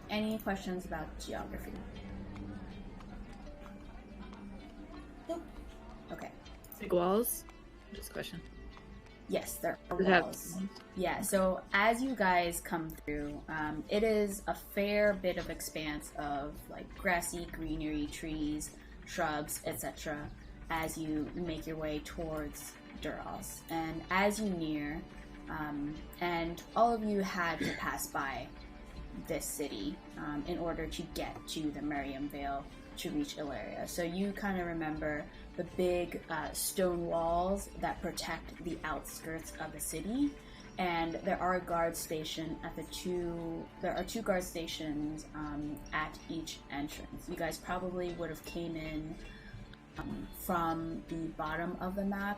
Any questions about geography? Nope. Okay. Big walls? Just a question. Yes, there are Does it have walls. Yeah, so as you guys come through, it is a fair bit of expanse of like grassy greenery, trees, shrubs, etc. as you make your way towards Duras. And as you near, and all of you had to pass by this city in order to get to the Mariam Vale to reach Ilaria. So you kind of remember the big stone walls that protect the outskirts of the city, and there are guard stations at there are two guard stations at each entrance. You guys probably would have came in from the bottom of the map,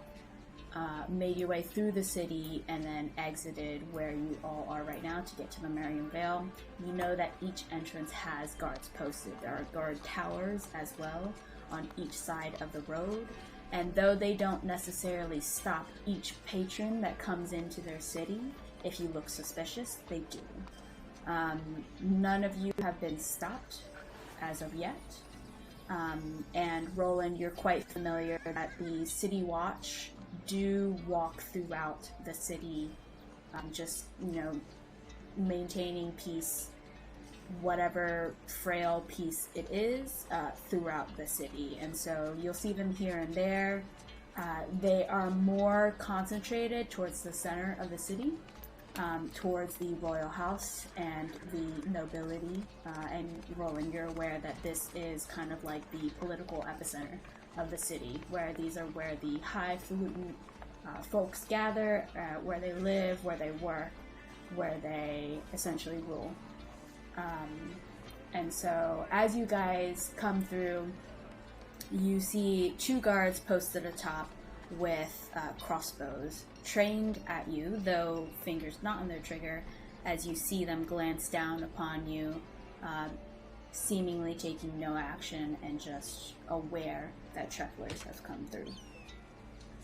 made your way through the city, and then exited where you all are right now to get to the Mariam Vale. You know that each entrance has guards posted. There are guard towers as well on each side of the road, and though they don't necessarily stop each patron that comes into their city, if you look suspicious, they do. None of you have been stopped as of yet. And Roland, you're quite familiar that the City Watch do walk throughout the city, just, maintaining peace, whatever frail peace it is, throughout the city. And so you'll see them here and there. They are more concentrated towards the center of the city, towards the royal house and the nobility. And Roland, you're aware that this is kind of like the political epicenter of the city, where these are where the highfalutin folks gather, where they live, where they work, where they essentially rule. And so as you guys come through, you see two guards posted atop with crossbows trained at you, though fingers not on their trigger, as you see them glance down upon you, seemingly taking no action and just aware that travelers have come through.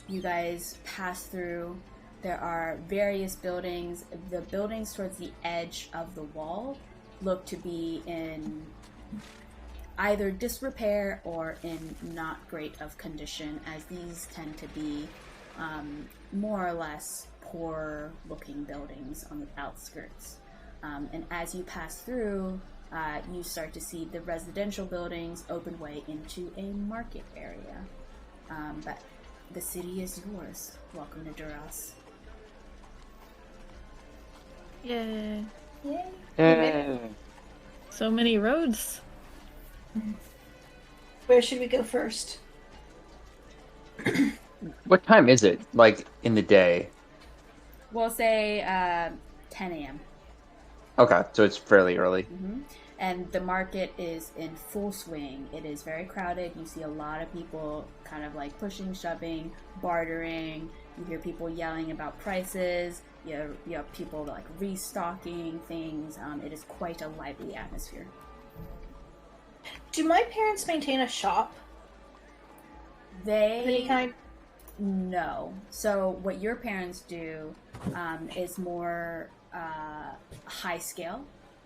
You guys pass through. There are various buildings. The buildings towards the edge of the wall look to be in either disrepair or in not great of condition, as these tend to be more or less poor looking buildings on the outskirts. And as you pass through, you start to see the residential buildings open way into a market area. But the city is yours. Welcome to Duras. Yay. Yay. Yay. So many roads. Where should we go first? What time is it? Like in the day? We'll say 10 a.m. Okay, so it's fairly early. And the market is in full swing. It is very crowded. You see a lot of people kind of like pushing, shoving, bartering. You hear people yelling about prices. You have people like restocking things. It is quite a lively atmosphere. Do my parents maintain a shop? Of any They kind? no. So what your parents do is more high scale,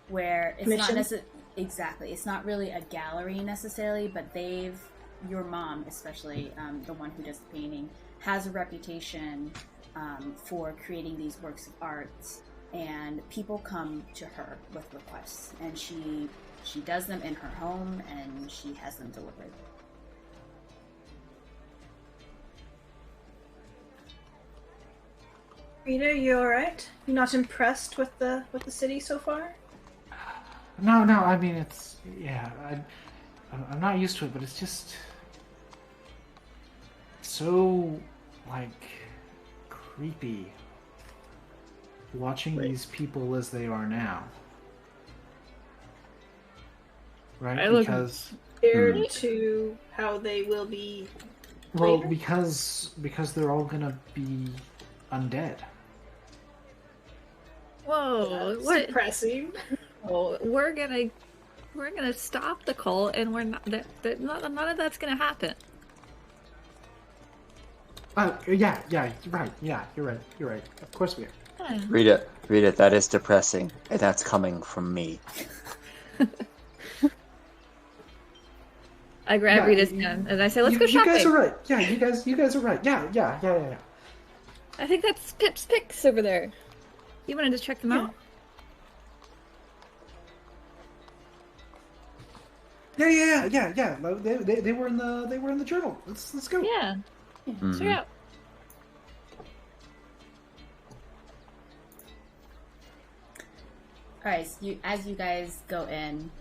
where it's not Commission? necessarily exactly. It's not really a gallery necessarily, but your mom especially, the one who does the painting, has a reputation for creating these works of art, and people come to her with requests, and she does them in her home, and she has them delivered. Rita, you alright? You not impressed with the city so far? No, I mean, it's, yeah, I'm not used to it, but it's just so, like, creepy watching these people as they are now. Right? I look- Because, Compared to how they will be well, later? because they're all gonna be undead. Whoa, what? Depressing. Oh, we're gonna stop the cult, and we're not. None of that's gonna happen. Yeah, you're right. Yeah, you're right. Of course we are. Yeah. Read it. That is depressing, and that's coming from me. I grab Yeah, Rita's hand and I say, "Let's go You shopping." guys are right. Yeah, you guys are right. Yeah. I think that's Pip's picks over there. You wanted to check them out? Yeah. They were in the journal. Let's go. Yeah. Mhm. Check it out. All right, so as you guys go in,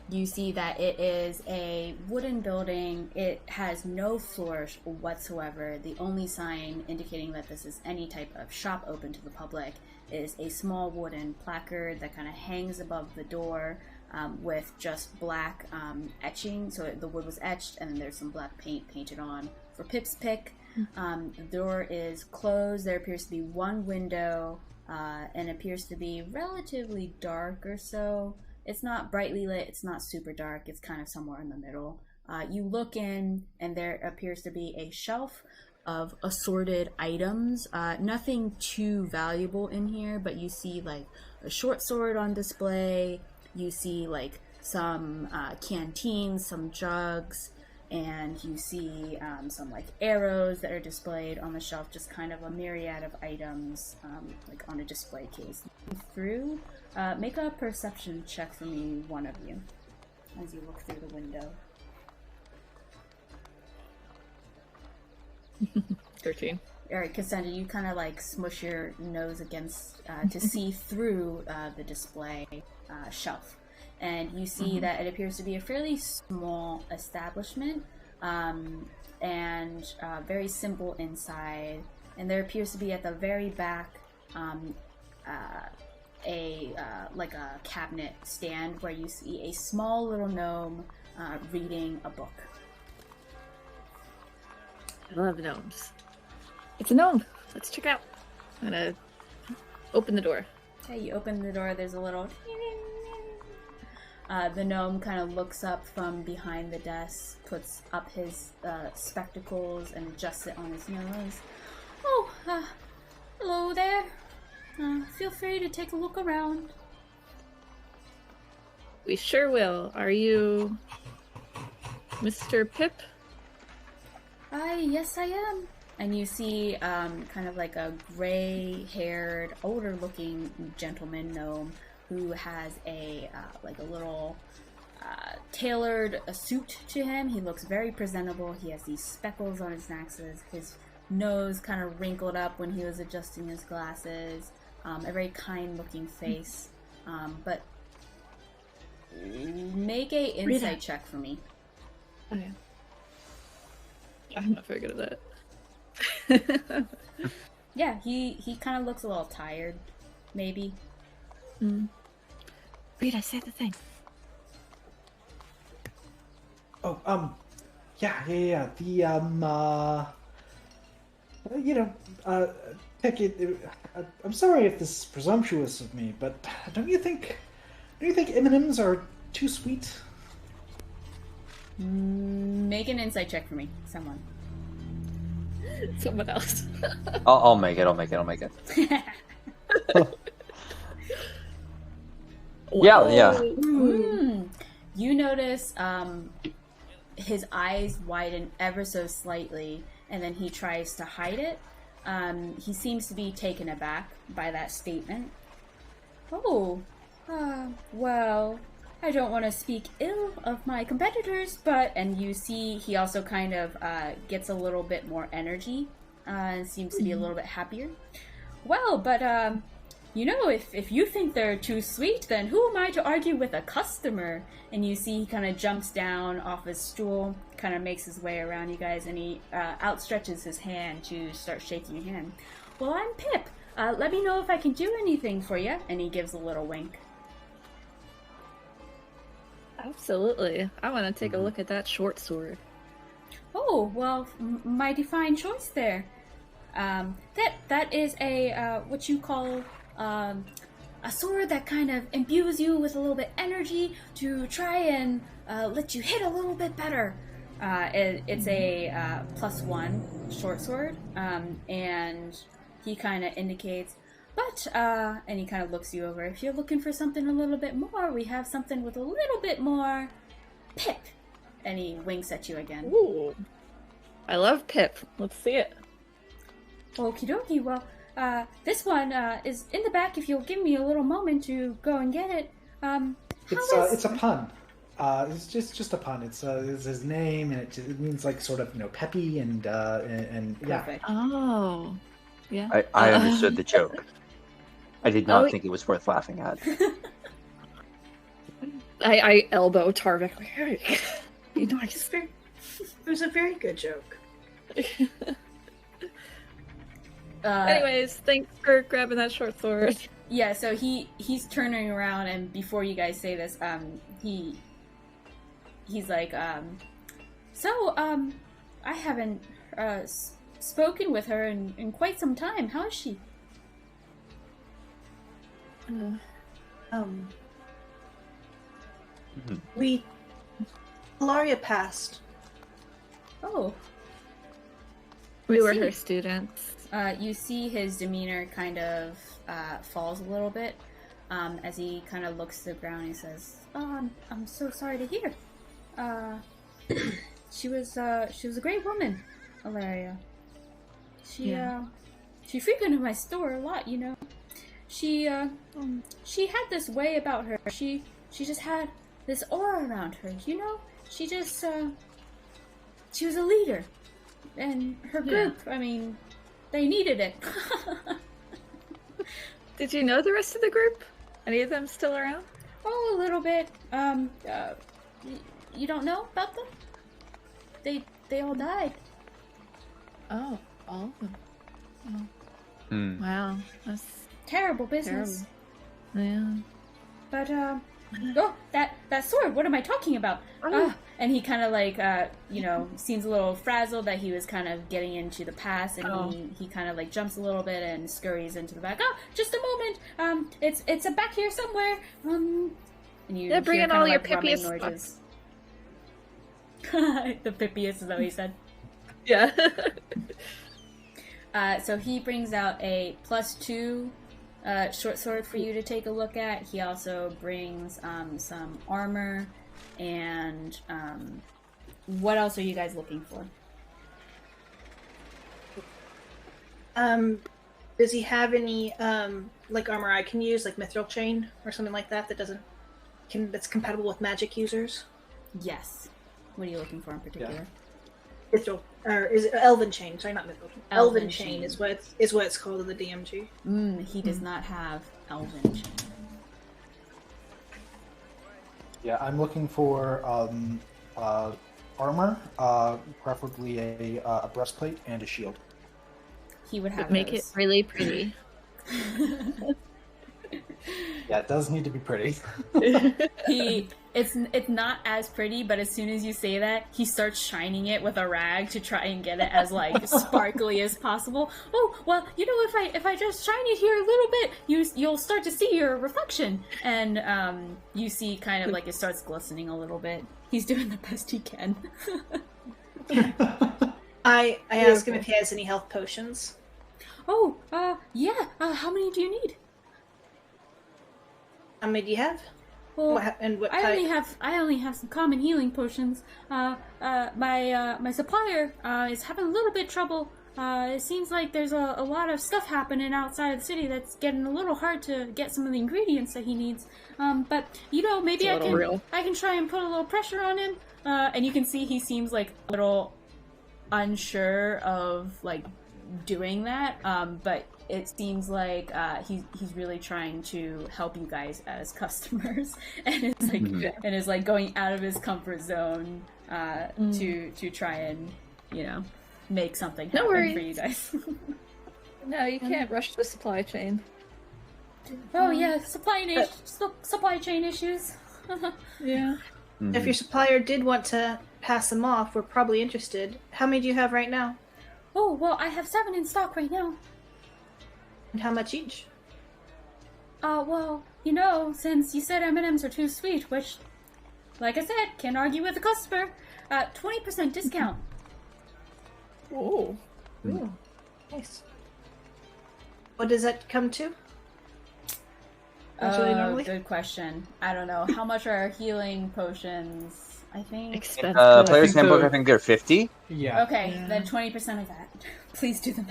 you see that it is a wooden building. It has no floors whatsoever. The only sign indicating that this is any type of shop open to the public is a small wooden placard that kind of hangs above the door with just black etching. So the wood was etched, and then there's some black paint painted on for Pip's Pick. The door is closed. There appears to be one window, and appears to be relatively dark or so. It's not brightly lit, it's not super dark, it's kind of somewhere in the middle. You look in, and there appears to be a shelf of assorted items. Nothing too valuable in here, but you see like a short sword on display, you see like some canteens, some jugs, and you see some like arrows that are displayed on the shelf, just kind of a myriad of items like on a display case. Through, make a perception check for me, one of you, as you look through the window. 13. All right, Cassandra, you kind of like smush your nose against to see through the display shelf, and you see that it appears to be a fairly small establishment, and very simple inside. And there appears to be at the very back like a cabinet stand where you see a small little gnome reading a book. I love gnomes. It's a gnome. Let's check it out. I'm gonna open the door. Okay, you open the door, there's a little... the gnome kind of looks up from behind the desk, puts up his spectacles and adjusts it on his nose. Oh, hello there. Feel free to take a look around. We sure will. Are you Mr. Pip? Yes, I am. And you see kind of like a gray-haired, older-looking gentleman gnome who has a like a little tailored suit to him. He looks very presentable. He has these speckles on his axes. His nose kind of wrinkled up when he was adjusting his glasses. A very kind-looking face. But make a insight check for me. Okay. I'm not very good at that. Yeah, he kind of looks a little tired, maybe. Rita, say the thing. Oh, yeah. The, Pick it. I'm sorry if this is presumptuous of me, but don't you think M&Ms are too sweet? Make an insight check for me, someone. Someone else. I'll make it. Yeah. You notice his eyes widen ever so slightly, and then he tries to hide it. He seems to be taken aback by that statement. Oh, well, I don't want to speak ill of my competitors, but... And you see he also kind of gets a little bit more energy and seems to be a little bit happier. Well, but, if you think they're too sweet, then who am I to argue with a customer? And you see he kind of jumps down off his stool, kind of makes his way around you guys, and he outstretches his hand to start shaking your hand. Well, I'm Pip. Let me know if I can do anything for you. And he gives a little wink. Absolutely. I want to take a look at that short sword. Oh, well, mighty fine choice there. That is a, what you call, a sword that kind of imbues you with a little bit energy to try and let you hit a little bit better. It's a +1 short sword, and he kind of indicates, but, and he kind of looks you over, if you're looking for something a little bit more, we have something with a little bit more pip. And he winks at you again. Ooh. I love Pip. Let's see it. Okie dokie, well, this one is in the back if you'll give me a little moment to go and get it. It's a pun. It's just a pun. It's his name, and it means like sort of peppy and yeah. Perfect. Oh. Yeah. I understood the joke. I did not think it was worth laughing at. I elbow Tarvik. You know, It was a very good joke. Anyways, thanks for grabbing that short sword. Yeah, so he's turning around, and before you guys say this, he's like, I haven't spoken with her in quite some time. How is she? Hilaria passed. Oh. We were her students. You see his demeanor kind of falls a little bit as he kind of looks to the ground and he says, "Oh, I'm so sorry to hear. She was a great woman, Hilaria. She frequented my store a lot, you know. She had this way about her. She just had this aura around her, you know. She just she was a leader, and her group. I mean, they needed it." Did you know the rest of the group? Any of them still around? Oh, a little bit. You don't know about them? They all died. Oh, all of them. Oh. Hmm. Wow, that's Terrible business. terrible. Yeah. But that sword. What am I talking about? And he kind of like seems a little frazzled that he was kind of getting into the past, and he kind of like jumps a little bit and scurries into the back. Oh, just a moment. It's back here somewhere. And you bring hear in kind all of, your like, pippiest rumming noises. The pippiest is that what he said. Yeah. So he brings out a +2 short sword for you to take a look at. He also brings some armor, and what else are you guys looking for? Does he have any like armor I can use, like mithril chain or something like that that's compatible with magic users? Yes. What are you looking for in particular? Mithril, or is it elven chain? Sorry, not mithril. Elven chain chain. is what it's called in the DMG. He does not have elven chain. Yeah, I'm looking for armor, preferably a breastplate and a shield. He would have Make those. it really pretty. Yeah, it does need to be pretty. It's not as pretty, but as soon as you say that, he starts shining it with a rag to try and get it as like sparkly as possible. Oh, well, you know, if I just shine it here a little bit, you'll start to see your reflection, and you see kind of like it starts glistening a little bit. He's doing the best he can. I ask him if he has any health potions. Oh, yeah. How many do you need? How many do you have? Well, What I type? only have some common healing potions. My supplier is having a little bit trouble. It seems like there's a lot of stuff happening outside of the city that's getting a little hard to get some of the ingredients that he needs. But you know, maybe I can try and put a little pressure on him. And you can see he seems like a little unsure of like doing that. But it seems like he's really trying to help you guys as customers, and is like going out of his comfort zone to try and, you know, make something happen for you guys. No, you can't rush the supply chain. Oh yeah, supply chain issues. Yeah. If your supplier did want to pass them off, we're probably interested. How many do you have right now? Oh well, I have 7 in stock right now. And how much each? Well, you know, since you said M&Ms are too sweet, which, like I said, can't argue with the customer, 20% discount. Oh. Ooh. Nice. What does that come to? Good question. I don't know. How much are healing potions? I think... Expensive. Player's Handbook, I think they're 50. Yeah. Okay, then 20% of that. Please do the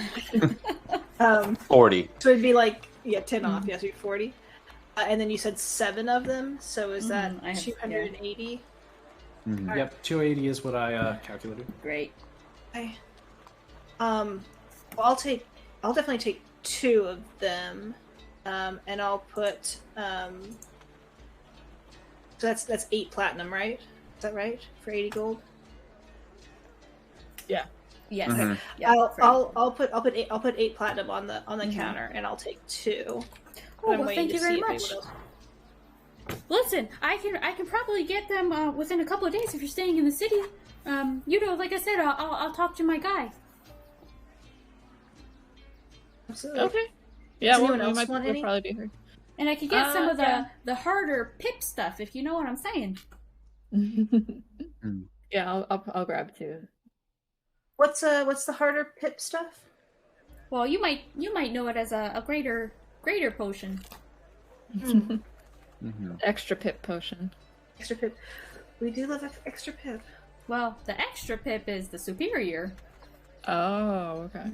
math. 40. So it'd be like 10 off. Yes, you're 40. And then you said 7 of them. So is that I have 280? Mhm. Yep, 280 is what I calculated. Great. Okay. Well, I'll definitely take 2 of them. And I'll put so that's 8 platinum, right? Is that right? For 80 gold? Yeah. Yes. Mhm. Yeah, I'll put 8 platinum on the counter, and I'll take 2. Oh, I'm well, waiting thank you to very see if much. anyone else- Listen, I can probably get them within a couple of days if you're staying in the city. You know, like I said, I'll talk to my guy. Absolutely. Okay. Yeah, Does anyone else we'll want any? probably be here. And I could get some of yeah. the harder pip stuff, if you know what I'm saying. Yeah, I'll grab 2. What's the harder pip stuff? Well, you might know it as a greater potion. Extra pip potion. Extra pip. We do love extra pip. Well, the extra pip is the superior. Oh, okay.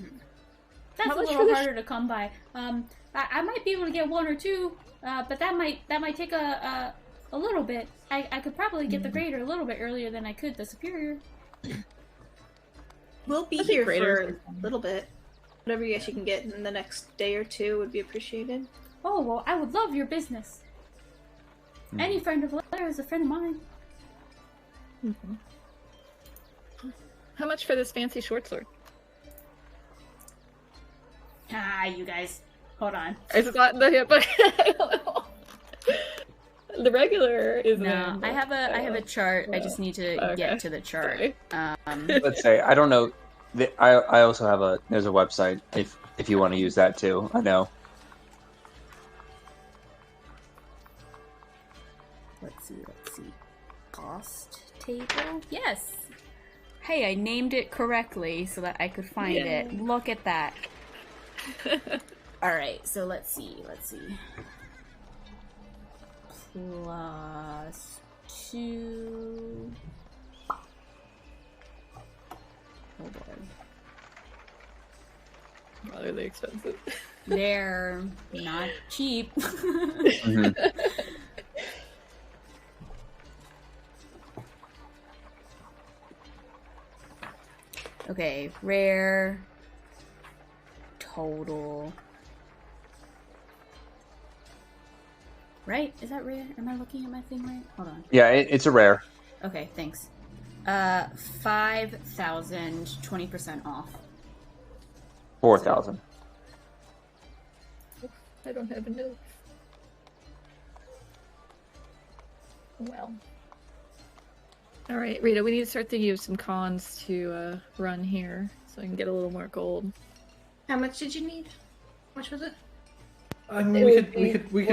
That's How a much little for the harder to come by. I might be able to get 1 or 2, but that might take a little bit. I could probably get the greater a little bit earlier than I could the superior. We'll be I think here greater for a little bit. Whatever you guys you can get in the next day or 2 would be appreciated. Oh well, I would love your business. Any friend of Blair is a friend of mine. How much for this fancy short sword? You guys, hold on. Is it not in the handbook? I don't know. The regular is No, I have a chart. I just need to Okay. get to the chart. Sorry. Let's say, I don't know. I also have there's a website if you want to use that too. I know. Let's see. Cost table? Yes! Hey, I named it correctly so that I could find it. Look at that. Alright, so let's see. Plus 2... Oh boy. Rather expensive. They're not cheap. Mhm. Okay, rare total. Right? Is that rare? Am I looking at my thing right? Hold on. Yeah, it's a rare. Okay, thanks. 5,000, 20% off. 4,000. I don't have a note. Well. Alright, Rita, we need to start thinking of some cons to run here so I can get a little more gold. How much did you need? How much was it? I mean, we could if we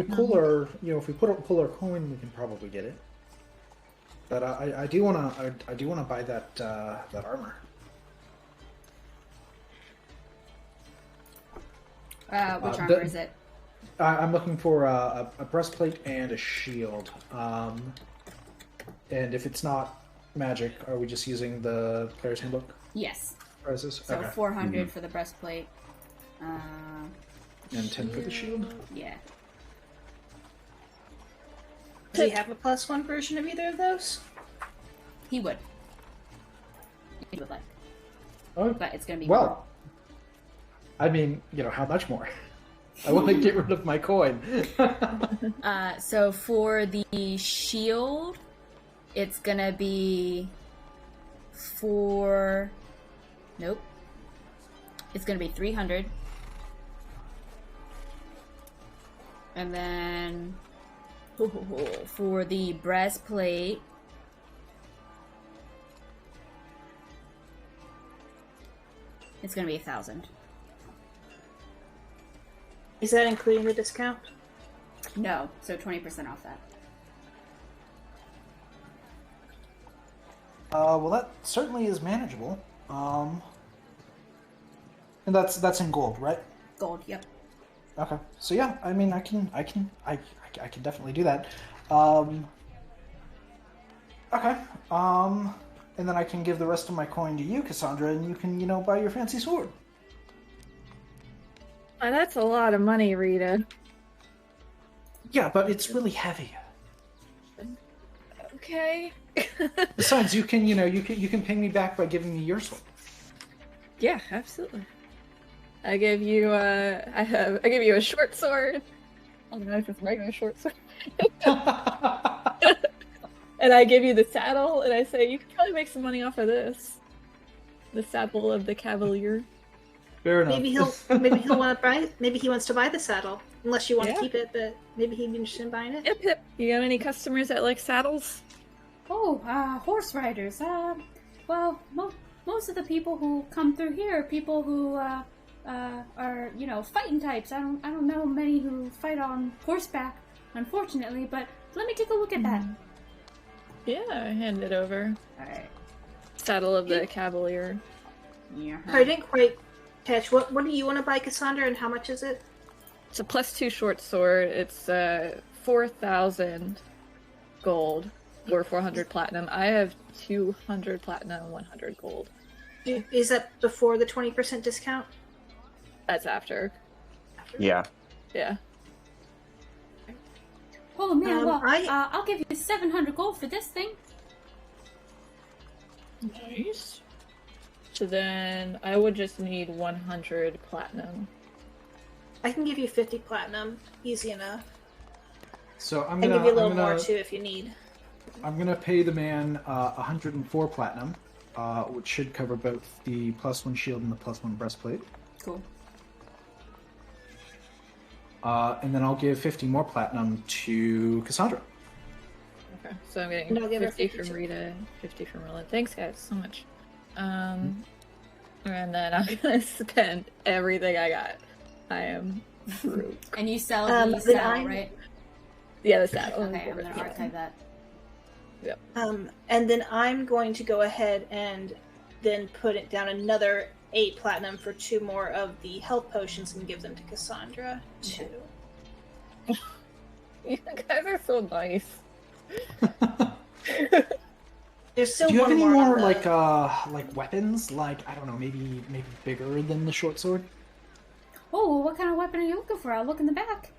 pull our pull our coin, we can probably get it. But I do wanna buy that that armor. Which armor is it? I'm looking for a breastplate and a shield. And if it's not magic, are we just using the player's handbook Yes. prices? So Okay. 400 for the breastplate. And 10 for the shield? Yeah. Does he have a +1 version of either of those? He would. He would like. Oh, But it's gonna be well. I mean, how much more? I want to get rid of my coin. So for the shield, it's gonna be Nope. It's gonna be 300. And then for the breastplate, it's gonna be 1,000. Is that including the discount? No, so 20% off that. Well, that certainly is manageable. And that's in gold, right? Gold, yep. Okay. So yeah, I mean, I can definitely do that. Okay. And then I can give the rest of my coin to you, Cassandra, and you can, buy your fancy sword. Oh, that's a lot of money, Rita. Yeah, but it's really heavy. Okay. Besides, you can pay me back by giving me your sword. Yeah, absolutely. I give you I give you a short sword. I don't know if it's a regular short sword. And I give you the saddle, and I say you could probably make some money off of this. The saddle of the cavalier. Fair enough. Maybe he'll want to buy. Maybe he wants to buy the saddle, unless you want to keep it. But maybe he'd be interested in buying it. Yep, yep. You got any customers that like saddles? Oh, horse riders. Well, most of the people who come through here are people who are, fighting types. I don't know many who fight on horseback, unfortunately. But let me take a look at that. Yeah, I hand it over. All right. Saddle of the cavalier. Yeah. I didn't quite catch. What do you want to buy, Cassandra, and how much is it? It's a +2 short sword. It's 4,000 gold or 400 platinum. I have 200 platinum, 100 gold. Is that before the 20% discount? That's after. Yeah. Yeah. Oh man, well, I- I'll give you 700 gold for this thing. Nice. So then I would just need 100 platinum. I can give you 50 platinum, easy enough. So I can give you a little more too if you need. I'm gonna pay the man 104 platinum, which should cover both the +1 shield and the +1 breastplate. Cool. And then I'll give 50 more platinum to Cassandra. Okay, so I'm And I'll getting give her 50 50 from too. Rita, 50 from Roland. Thanks, guys, so much. And then I'm gonna spend everything I got. I am broke. And you sell the then saddle, right? Yeah, the saddle. Okay, I'm gonna archive that. Yep. And then I'm going to go ahead and then put it down another 8 platinum for 2 more of the health potions and give them to Cassandra too. You guys are so nice. There's still Do you have one any more more on the- like weapons? Like, I don't know, maybe bigger than the short sword? Oh, what kind of weapon are you looking for? I'll look in the back.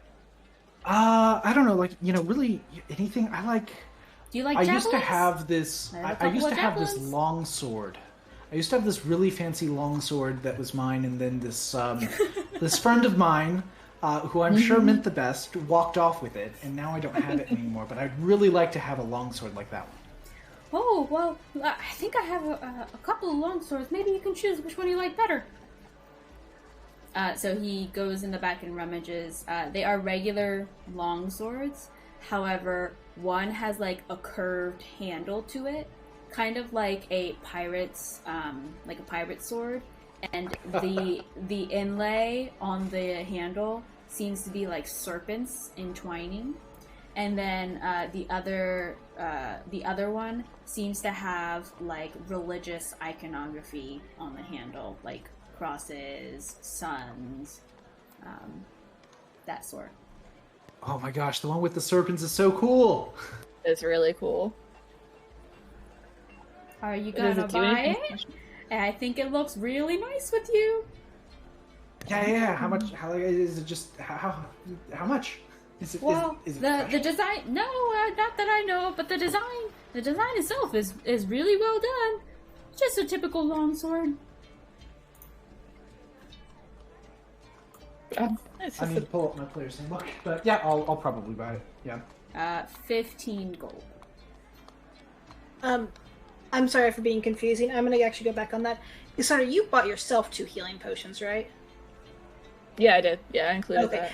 I don't know, like, really anything. Do you like I javelins? used to have this. I have a I couple used of to have this javelins. long sword. I used to have this really fancy long sword that was mine, and then this this friend of mine, who I'm sure meant the best, walked off with it, and now I don't have it anymore. But I'd really like to have a long sword like that one. Oh, well, I think I have a couple of long swords. Maybe you can choose which one you like better. So he goes in the back and rummages. They are regular long swords. However, one has like a curved handle to it, kind of like a pirate's sword, and the inlay on the handle seems to be like serpents entwining, and then the other one seems to have like religious iconography on the handle, like crosses, suns, that sort. Oh my gosh, the one with the serpents is so cool. It's really cool. Are you Does gonna it do buy anything it? special? I think it looks really nice with you. Yeah. How much? How is it? Just how much? Is it? Well, is it the special? design. No, not that I know of, but the design itself is really well done. Just a typical longsword. It's I just need to pull up my player's handbook, but yeah, I'll probably buy it. Yeah. 15 gold. I'm sorry for being confusing. I'm gonna actually go back on that. Isara, you bought yourself 2 healing potions, right? Yeah, I did. Yeah, I included Okay. that.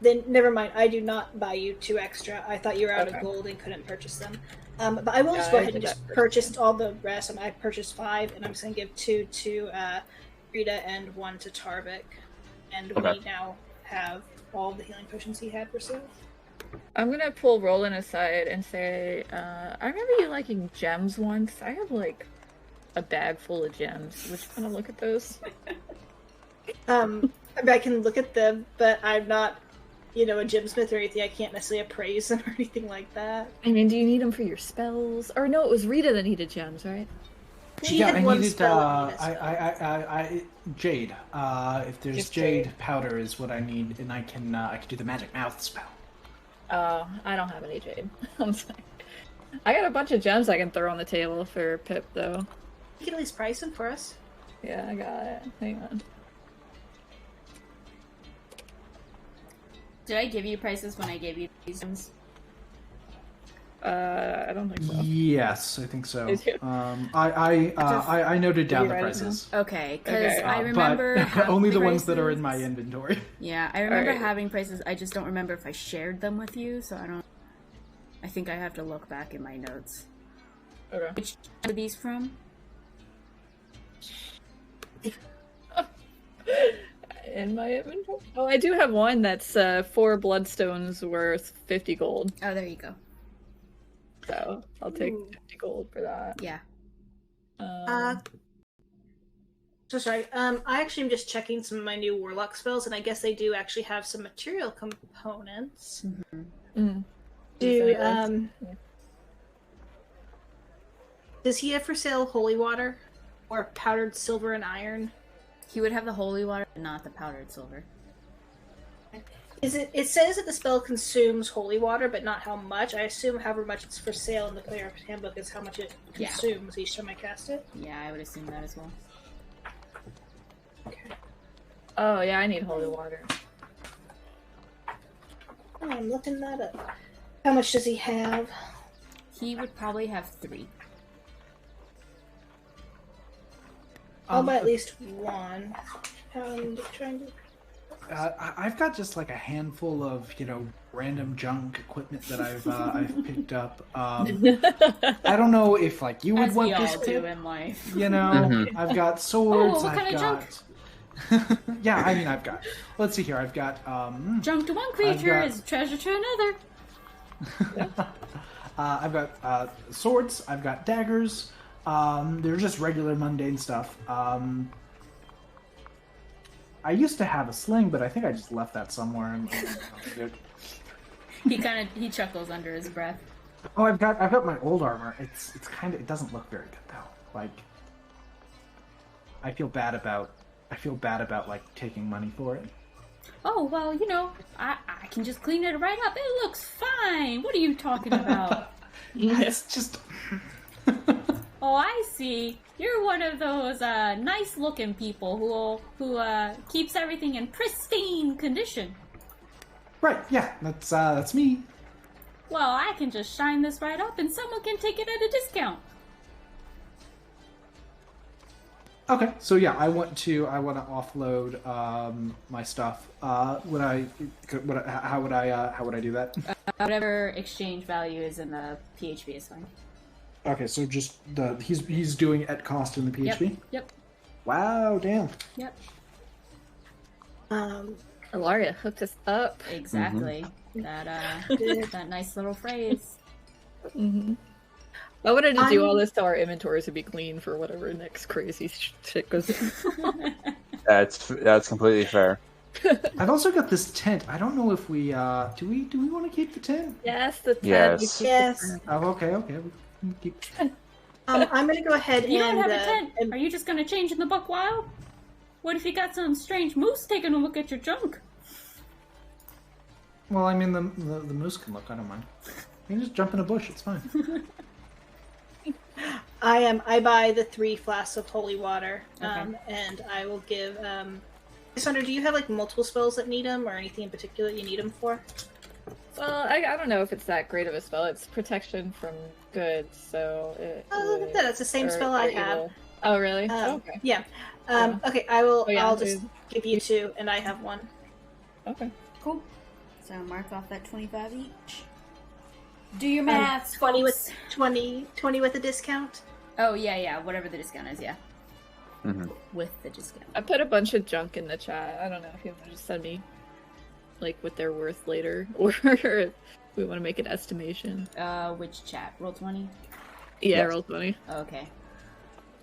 Then never mind. I do not buy you 2 extra. I thought you were out Okay. of gold and couldn't purchase them. But I will just Yeah, go I ahead and did just that purchase all the rest. I purchased 5, and I'm just gonna give 2 to Rita and 1 to Tarvik. And Okay. we now have all the healing potions he had for sale. I'm gonna pull Roland aside and say, I remember you liking gems once. I have like a bag full of gems. Would you want to look at those? I can look at them, but I'm not, a gemsmith or anything. I can't necessarily appraise them or anything like that. I mean, do you need them for your spells? Or no, it was Rita that needed gems, right? He Yeah, had I one needed spell and he had a spell. jade. If there's Just jade jade. powder is what I need, and I can do the magic mouth spell. Oh, I don't have any jade. I'm sorry. I got a bunch of gems I can throw on the table for Pip, though. You can at least price them for us. Yeah, I got it. Hang on. Did I give you prices when I gave you these gems? I don't think so. Yes, I think so. Did you? I noted down you the write it prices. Okay, because Okay. I remember but having only the ones that are in prices. my inventory. Yeah, I remember Alright. having prices. I just don't remember if I shared them with you, so I think I have to look back in my notes. Okay. Which are these from? In my inventory? Oh, I do have one that's 4 bloodstones worth 50 gold. Oh, there you go. So I'll take Ooh. 50 gold for that. Yeah. So sorry. I actually am just checking some of my new warlock spells, and I guess they do actually have some material components. Mm. Do Yeah. does he have for sale holy water or powdered silver and iron? He would have the holy water, but not the powdered silver. It says that the spell consumes holy water, but not how much. I assume however much it's for sale in the player handbook is how much it Yeah. consumes each time I cast it. Yeah, I would assume that as well. Okay. Oh, yeah, I need holy water. Oh, I'm looking that up. How much does he have? He would probably have 3. I'll buy at least one. I'm trying to. I've got just like a handful of random junk equipment that I've picked up. I don't know if like you would As we want this all do tip. in life. Mhm. I've got swords. what kind I've of got. Yeah, I mean I've got. Let's see here. I've got. Junk to one creature got- is treasure to another. I've got swords. I've got daggers. They're just regular mundane stuff. I used to have a sling, but I think I just left that somewhere. He chuckles under his breath. Oh, I've got my old armor. It doesn't look very good though. Like, I feel bad about like taking money for it. Oh, well, I can just clean it right up. It looks fine. What are you talking about? It's just... Oh, I see. You're one of those nice-looking people who keeps everything in pristine condition. Right, yeah, that's me. Well, I can just shine this right up and someone can take it at a discount. Okay, so yeah, I want to offload my stuff. How would I do that? Whatever exchange value is in the PHP is fine. Okay, so just he's doing at cost in the PHP. Yep. Wow, damn. Yep. Ilaria hooked us up. Exactly. That nice little phrase. Mm-hmm. I wanted to do all this so our inventories would be clean for whatever next crazy shit goes. That's completely fair. I've also got this tent. I don't know if we do we want to keep the tent? Yes, the tent. Yes. Yes. Oh, okay. We can keep. I'm gonna go ahead You and. don't have a tent. Are you just gonna change in the buck wild? What if you got some strange moose taking a look at your junk? Well, I mean the moose can look. I don't mind. You can just jump in a bush. It's fine. I buy the 3 flasks of holy water, Okay. and I will give. Cassandra, do you have like multiple spells that need them, or anything in particular you need them for? Well, I don't know if it's that great of a spell. It's protection from good, so it Oh, look at that! It's the same spell I have. evil. Oh, really? Okay. Yeah. Yeah. Okay, I will. Oh, yeah, I'll just give you 2, and I have 1. Okay. Cool. So mark off that 25 each. Do your maths. 20 folks. with 20 with a discount. Oh yeah, whatever the discount is, yeah. Mm-hmm. With the discount. I put a bunch of junk in the chat. I don't know if you want to just send me, like, what they're worth later, or if we want to make an estimation. Which chat? Roll20? Yeah, Yes. roll 20. Okay.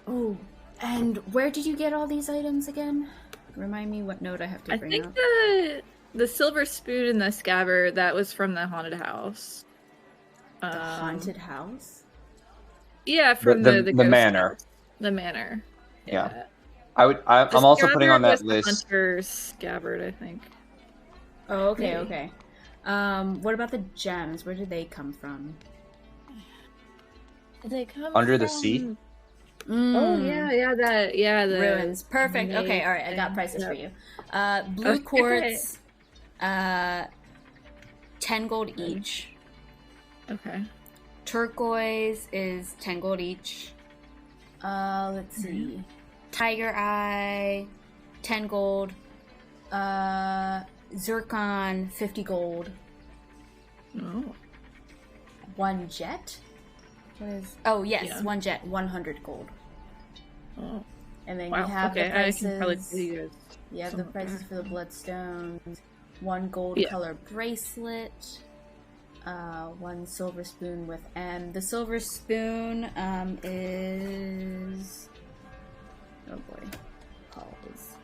Oh, and where did you get all these items again? Remind me what note I have to I bring think up. the silver spoon and the scabbard, that was from the haunted house. The haunted house? Yeah, from The ghost manor. house. The manor. Yeah. The I'm also putting on scabbard that was the list. hunter's scabbard, I think. Oh, okay, Maybe. okay. What about the gems? Where did they come from? Did they come Under the sea? Oh yeah, the Ruins. Perfect. maze Okay, alright, I got thing. prices Yep. for you. Blue Okay. quartz, 10 gold each. Okay. Turquoise is 10 gold each. Let's see. Tiger eye, 10 gold. Zircon, 50 gold. Oh. 1 jet? What is... Oh, yes, Yeah. 1 jet, 100 gold. Oh. And then Wow. you have Okay, the I prices... can probably see you guys. You have the some- prices for the bloodstones. 1 gold Yeah. color bracelet. 1 silver spoon with M. The silver spoon is... Oh boy. Pause.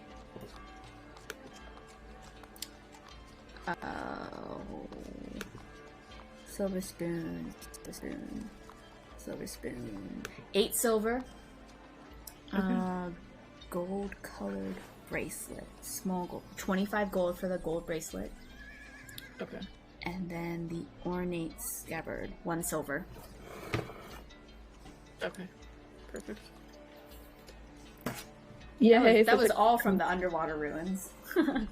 Silver spoon. Silver spoon. 8 silver. Gold colored bracelet. Small gold. 25 gold for the gold bracelet. Okay. And then the ornate scabbard. 1 silver. Okay. Perfect. Yeah, That was all from the underwater ruins.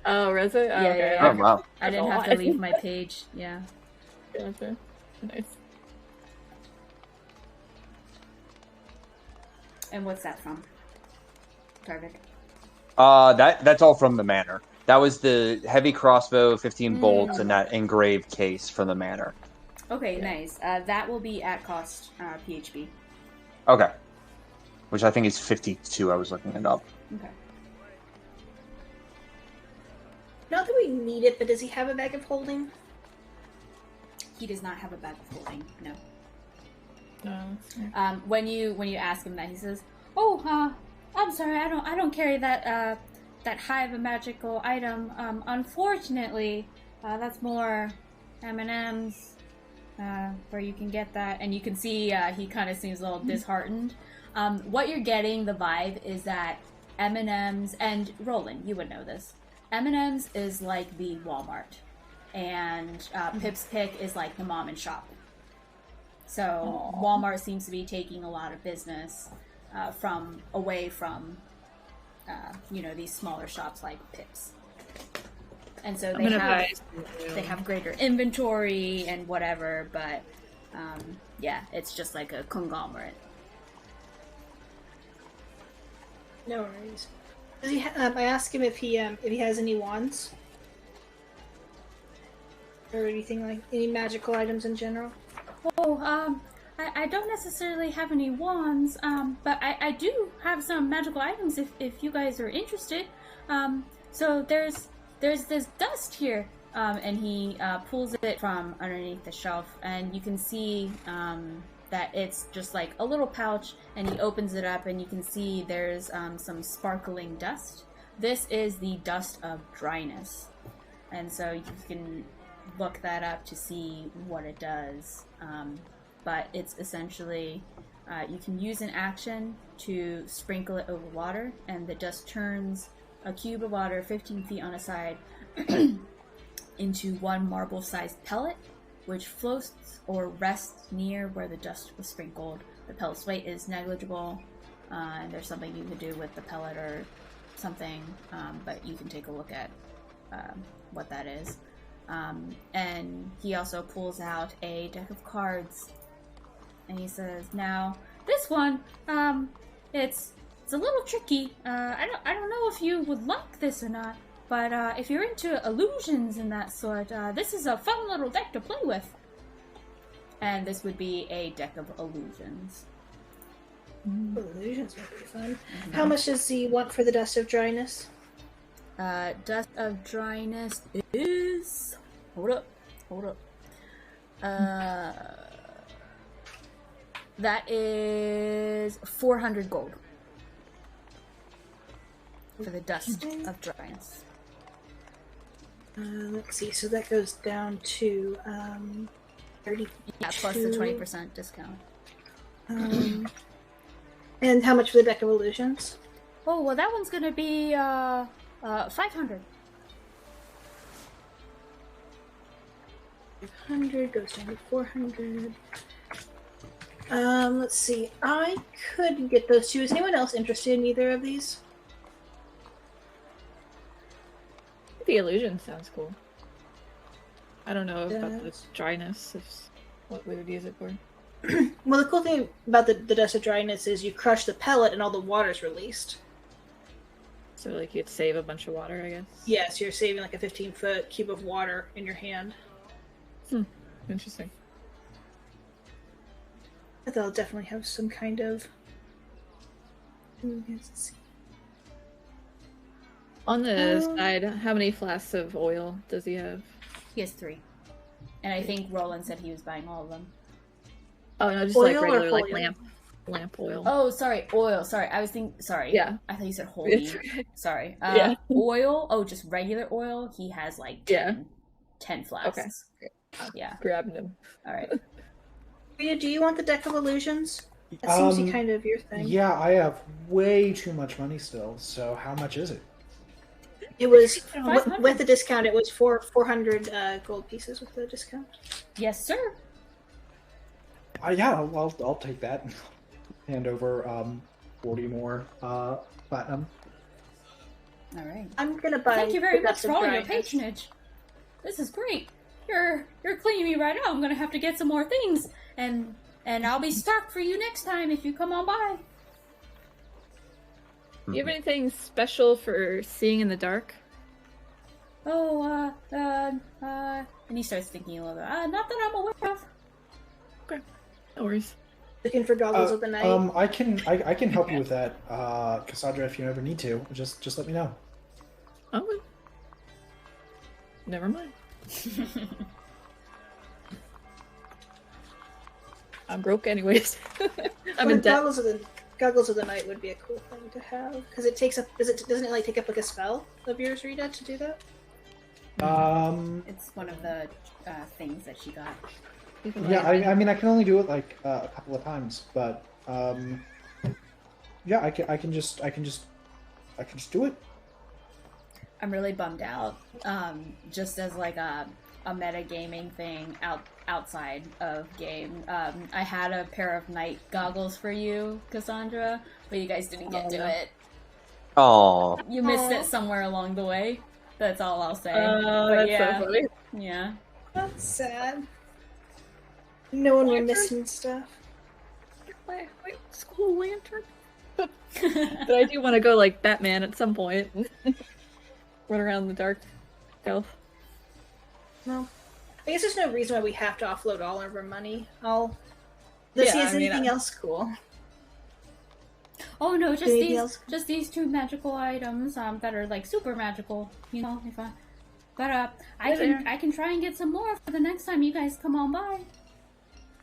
Oh, was it? Oh, Yeah, okay. yeah, Oh wow. I didn't have to leave my page. Yeah. Gotcha. Nice. And what's that from? Tarvik. That's all from the manor. That was the heavy crossbow, 15 bolts, and that engraved case from the manor. Okay, nice. That will be at cost PHP. Okay. Which I think is 52. I was looking it up. Okay. Not that we need it, but does he have a bag of holding? He does not have a bag of holding. No. No. When you ask him that, he says, "Oh, I'm sorry. I don't carry that that high of a magical item. Unfortunately, that's more M&Ms where you can get that." And you can see he kind of seems a little disheartened. What you're getting, the vibe is that M&Ms, and Roland, you would know this. M&M's is like the Walmart, and Pip's Pick is like the mom and shop. So Walmart seems to be taking a lot of business away from these smaller shops like Pip's, and so they have greater inventory and whatever. But it's just like a conglomerate. No worries. Does he I asked him if he has any wands or anything, like any magical items in general. Oh, I don't necessarily have any wands, but I do have some magical items if you guys are interested. So there's this dust here, and he pulls it from underneath the shelf, and you can see that it's just like a little pouch, and he opens it up, and you can see there's some sparkling dust. This is the dust of dryness, and so you can look that up to see what it does. But it's essentially, you can use an action to sprinkle it over water, and the dust turns a cube of water 15 feet on a side into one marble-sized pellet, which floats or rests near where the dust was sprinkled. The pellet's weight is negligible, and there's something you can do with the pellet or something, but you can take a look at what that is. And he also pulls out a deck of cards, and he says, "Now, this one, it's a little tricky. I don't know if you would like this or not, but if you're into illusions and that sort, this is a fun little deck to play with." And this would be a deck of illusions. Illusions would be fun. Mm-hmm. How much does he want for the dust of dryness? Dust of dryness is... Hold up. That is 400 gold. For the dust of dryness. Let's see, so that goes down to 30. Yeah, plus the 20% discount. And how much for the deck of illusions? Oh, well, that one's gonna be 500. 500 goes down to 400. Let's see. I could get those two. Is anyone else interested in either of these? The illusion sounds cool. I don't know about the dryness. What we would use it for. Well, the cool thing about the dust of dryness is you crush the pellet and all the water's released. So, like, you'd save a bunch of water, I guess? Yes, you're saving like a 15-foot cube of water in your hand. Interesting. But they'll definitely have some kind of... Let's see. On the side, how many flasks of oil does he have? He has 3. And I think Roland said he was buying all of them. Oh, no, just oil like regular, like oil? lamp oil. Oh, sorry, oil. Sorry, I was thinking. Sorry. Yeah. I thought you said holy. Okay. Sorry. Yeah. Oil. Oh, just regular oil. He has like 10 flasks. Okay. Yeah. Grabbing them. All right. Rita, do you want the deck of illusions? That seems to be kind of your thing. Yeah, I have way too much money still, so how much is it? It was, with the discount, it was 400 gold pieces with the discount. Yes, sir. Yeah, I'll take that. Hand over 40 more platinum. All right. I'm gonna buy. Thank you very the much dust for of all your dryness. patronage. This is great. You're cleaning me right out. I'm gonna have to get some more things, and I'll be stocked for you next time if you come on by. Do you have anything special for seeing in the dark? Oh, and he starts thinking a little bit. Not that I'm aware of. Okay, no worries. Looking for goggles of the night. I can help you with that, Cassandra, if you ever need to. Just let me know. Oh, well. Never mind. I'm broke anyways. I'm in debt. Goggles of the night would be a cool thing to have because it takes up. Doesn't it like take up like a spell of yours, Rita, to do that? It's one of the things that she got. Yeah, I mean, I can only do it like a couple of times, but yeah, I can just do it. I'm really bummed out. Just as like a metagaming thing outside of game. I had a pair of night goggles for you, Cassandra, but you guys didn't get to it. Oh, You missed it somewhere along the way. That's all I'll say. Oh, But that's yeah, so funny. yeah. That's sad. No one were missing stuff. Wait, school lantern. But I do want to go like Batman at some point. Run around the dark stealth. No. I guess there's no reason why we have to offload all of our money. Does he have anything else cool? Oh no, Anything else? just these 2 magical items that are like super magical. You know, I can try and get some more for the next time you guys come on by.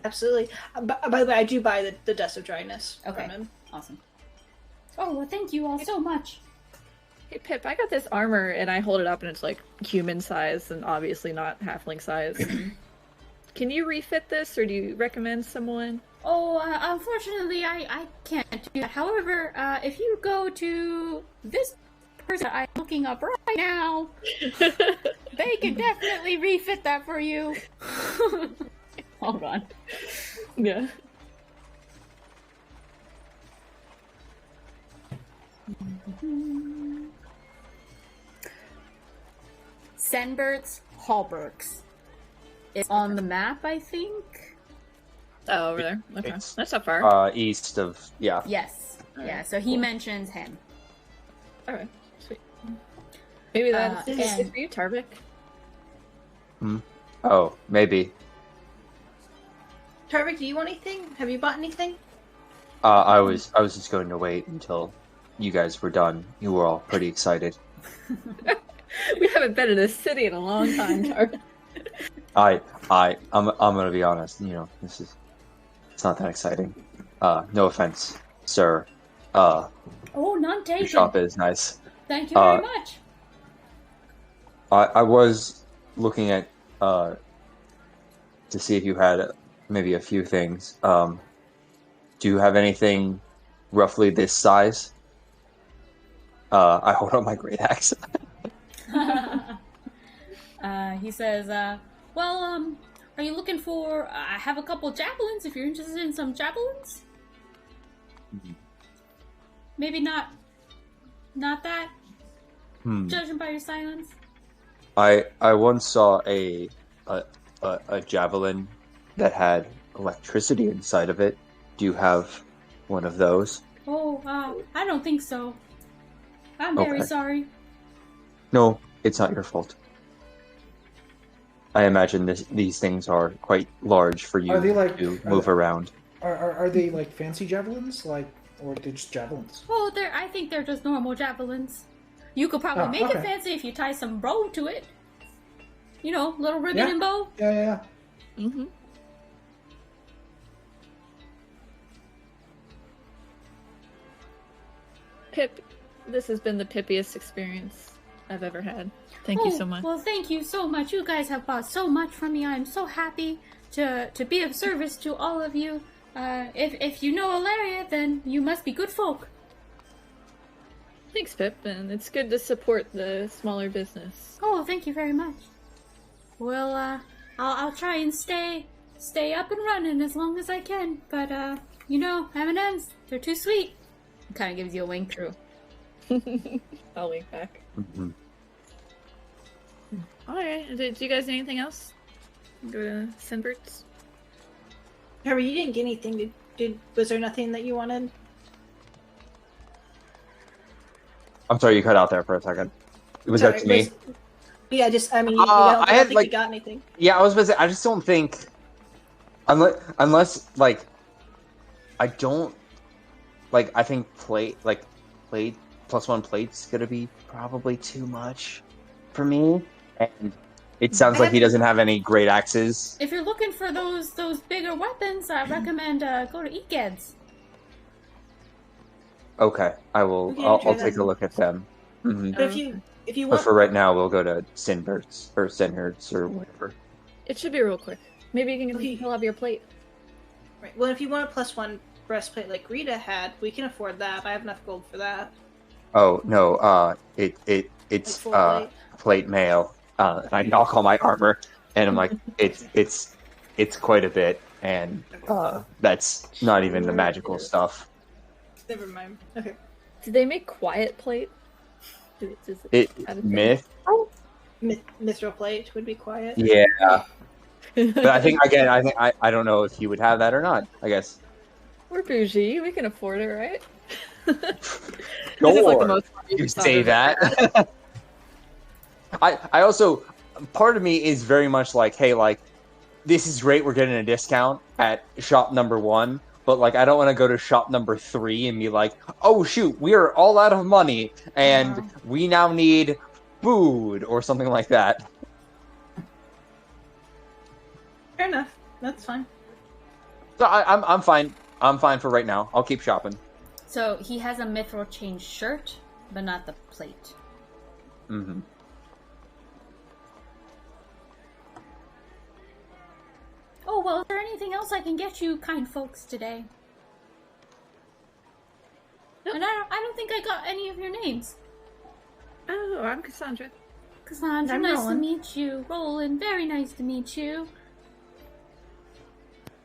Absolutely. By the way, I do buy the Dust of Dryness from him. Awesome. Oh, well, thank you all so much. Hey Pip, I got this armor and I hold it up and it's like human size and obviously not halfling size. Can you refit this or do you recommend someone? Oh, unfortunately, I can't do that. However, if you go to this person I'm looking up right now, they can definitely refit that for you. Hold on. Yeah. Senbert's Hallbergs. It's on the map, I think. Oh, over there. Okay, It's, that's not far. east of, yeah. Yes. Alright, Yeah, so he cool. mentions him. Alright, sweet. Maybe that's and- good for you, Tarvik. Oh, maybe. Tarvik, do you want anything? Have you bought anything? I was just going to wait until you guys were done. You were all pretty excited. We haven't been in a city in a long time, Tarvik. I'm gonna be honest. You know, it's not that exciting. No offense, sir. Oh, none Your taken. shop is nice. Thank you very much. I was looking at to see if you had maybe a few things. Do you have anything roughly this size? I hold up my great axe. He says, well, are you looking for... I have a couple javelins if you're interested in some javelins. Maybe not that, judging by your silence. I once saw a javelin that had electricity inside of it. Do you have one of those? Oh, I don't think so. I'm very Okay. sorry. No, it's not your fault. I imagine these things are quite large for you Are they like- to are move they- around. Are they like fancy javelins, or are they just javelins? Oh, I think they're just normal javelins. You could probably Oh, make it okay. fancy if you tie some bow to it. You know, little ribbon Yeah. and bow. Yeah. Mm-hmm. Pip, this has been the pippiest experience I've ever had. Thank you so much. Well, thank you so much. You guys have bought so much from me. I'm so happy to be of service to all of you. If you know Alaria, then you must be good folk. Thanks, Pip, and it's good to support the smaller business. Oh, thank you very much. Well, I'll try and stay up and running as long as I can. But you know, M&Ms, they're too sweet. Kind of gives you a wink. True. I'll link back. Mhm. Alright, do you guys need anything else? Go to Sinbert's? Tarvik, you didn't get anything. Was there nothing that you wanted? I'm sorry, you cut out there for a second. Was that to me? Yeah, I don't I had, think like- you got anything. Yeah, I was about to say, I just don't think, unless like, I don't, like, I think plate +1 plate's gonna be probably too much for me, and it sounds like he doesn't have any great axes. If you're looking for those bigger weapons, I recommend go to Eged's. Okay, I'll try take that. a look at them. Hmm But if you But want, for right now, we'll go to Sinbert's or Sinherds or whatever. It should be real quick. Maybe you can Okay. fill up your plate. right, well, if you want a +1 breastplate like Rita had, we can afford that. I have enough gold for that. Oh no, it's full plate? plate mail. And I knock on my armor, and I'm like, it's quite a bit, and that's not even the magical stuff. Never mind. Okay. Do they make quiet plate? Myth. Mithril plate would be quiet. Yeah, but I think again, I don't know if you would have that or not. I guess. We're bougie. We can afford it, right? Sure. This is like the most You say that. I also, part of me is very much like, hey, like, this is great. We're getting a discount at shop number 1, but like, I don't want to go to shop number 3 and be like, oh shoot, we are all out of money and we now need food or something like that. Fair enough. That's fine. So I'm fine. I'm fine for right now. I'll keep shopping. So he has a mithril chain shirt, but not the plate. Mm-hmm. Oh, well, is there anything else I can get you, kind folks, today? Nope. And I don't think I got any of your names. Oh, I'm Cassandra. Cassandra, I'm nice Roland. to meet you. Roland, very nice to meet you.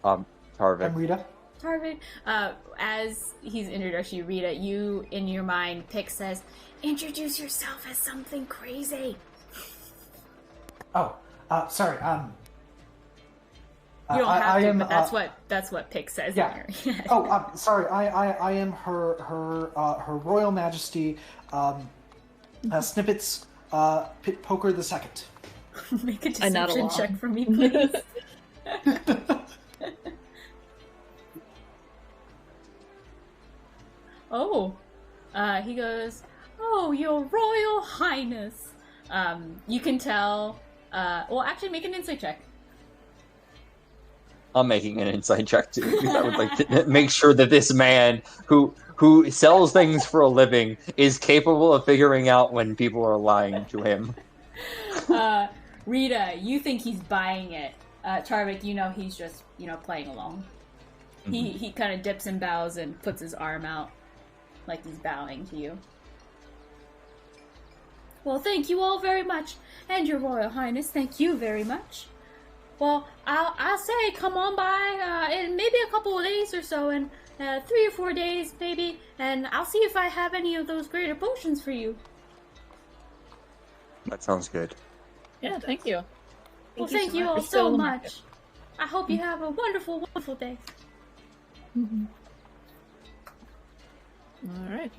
Tarvin. I'm Rita. Tarvin, as he's introduced you, Rita, you, in your mind, Pick says, introduce yourself as something crazy. Oh, sorry. You don't have I to, am, but that's what Pick says. yeah. In your head. Oh, sorry. I am her Royal Majesty, Snippets, Pit Poker the Second. Make a I'm not deception alone. check for me, please. Oh, he goes, oh, your Royal Highness. You can tell, well, actually make an insight check. I'm making an insight check too. I would like to make sure that this man who sells things for a living is capable of figuring out when people are lying to him. Rita, you think he's buying it. Charvik, you know he's just, playing along. Mm-hmm. He kind of dips and bows and puts his arm out like he's bowing to you. Well, thank you all very much. And your Royal Highness, thank you very much. Well, I'll say come on by in maybe a couple of days or so, and 3 or 4 days maybe, and I'll see if I have any of those greater potions for you. That sounds good. Yeah, thank you. Well, thank you all Still so in the much. market. I hope you have a wonderful, wonderful day. Mm-hmm. All right.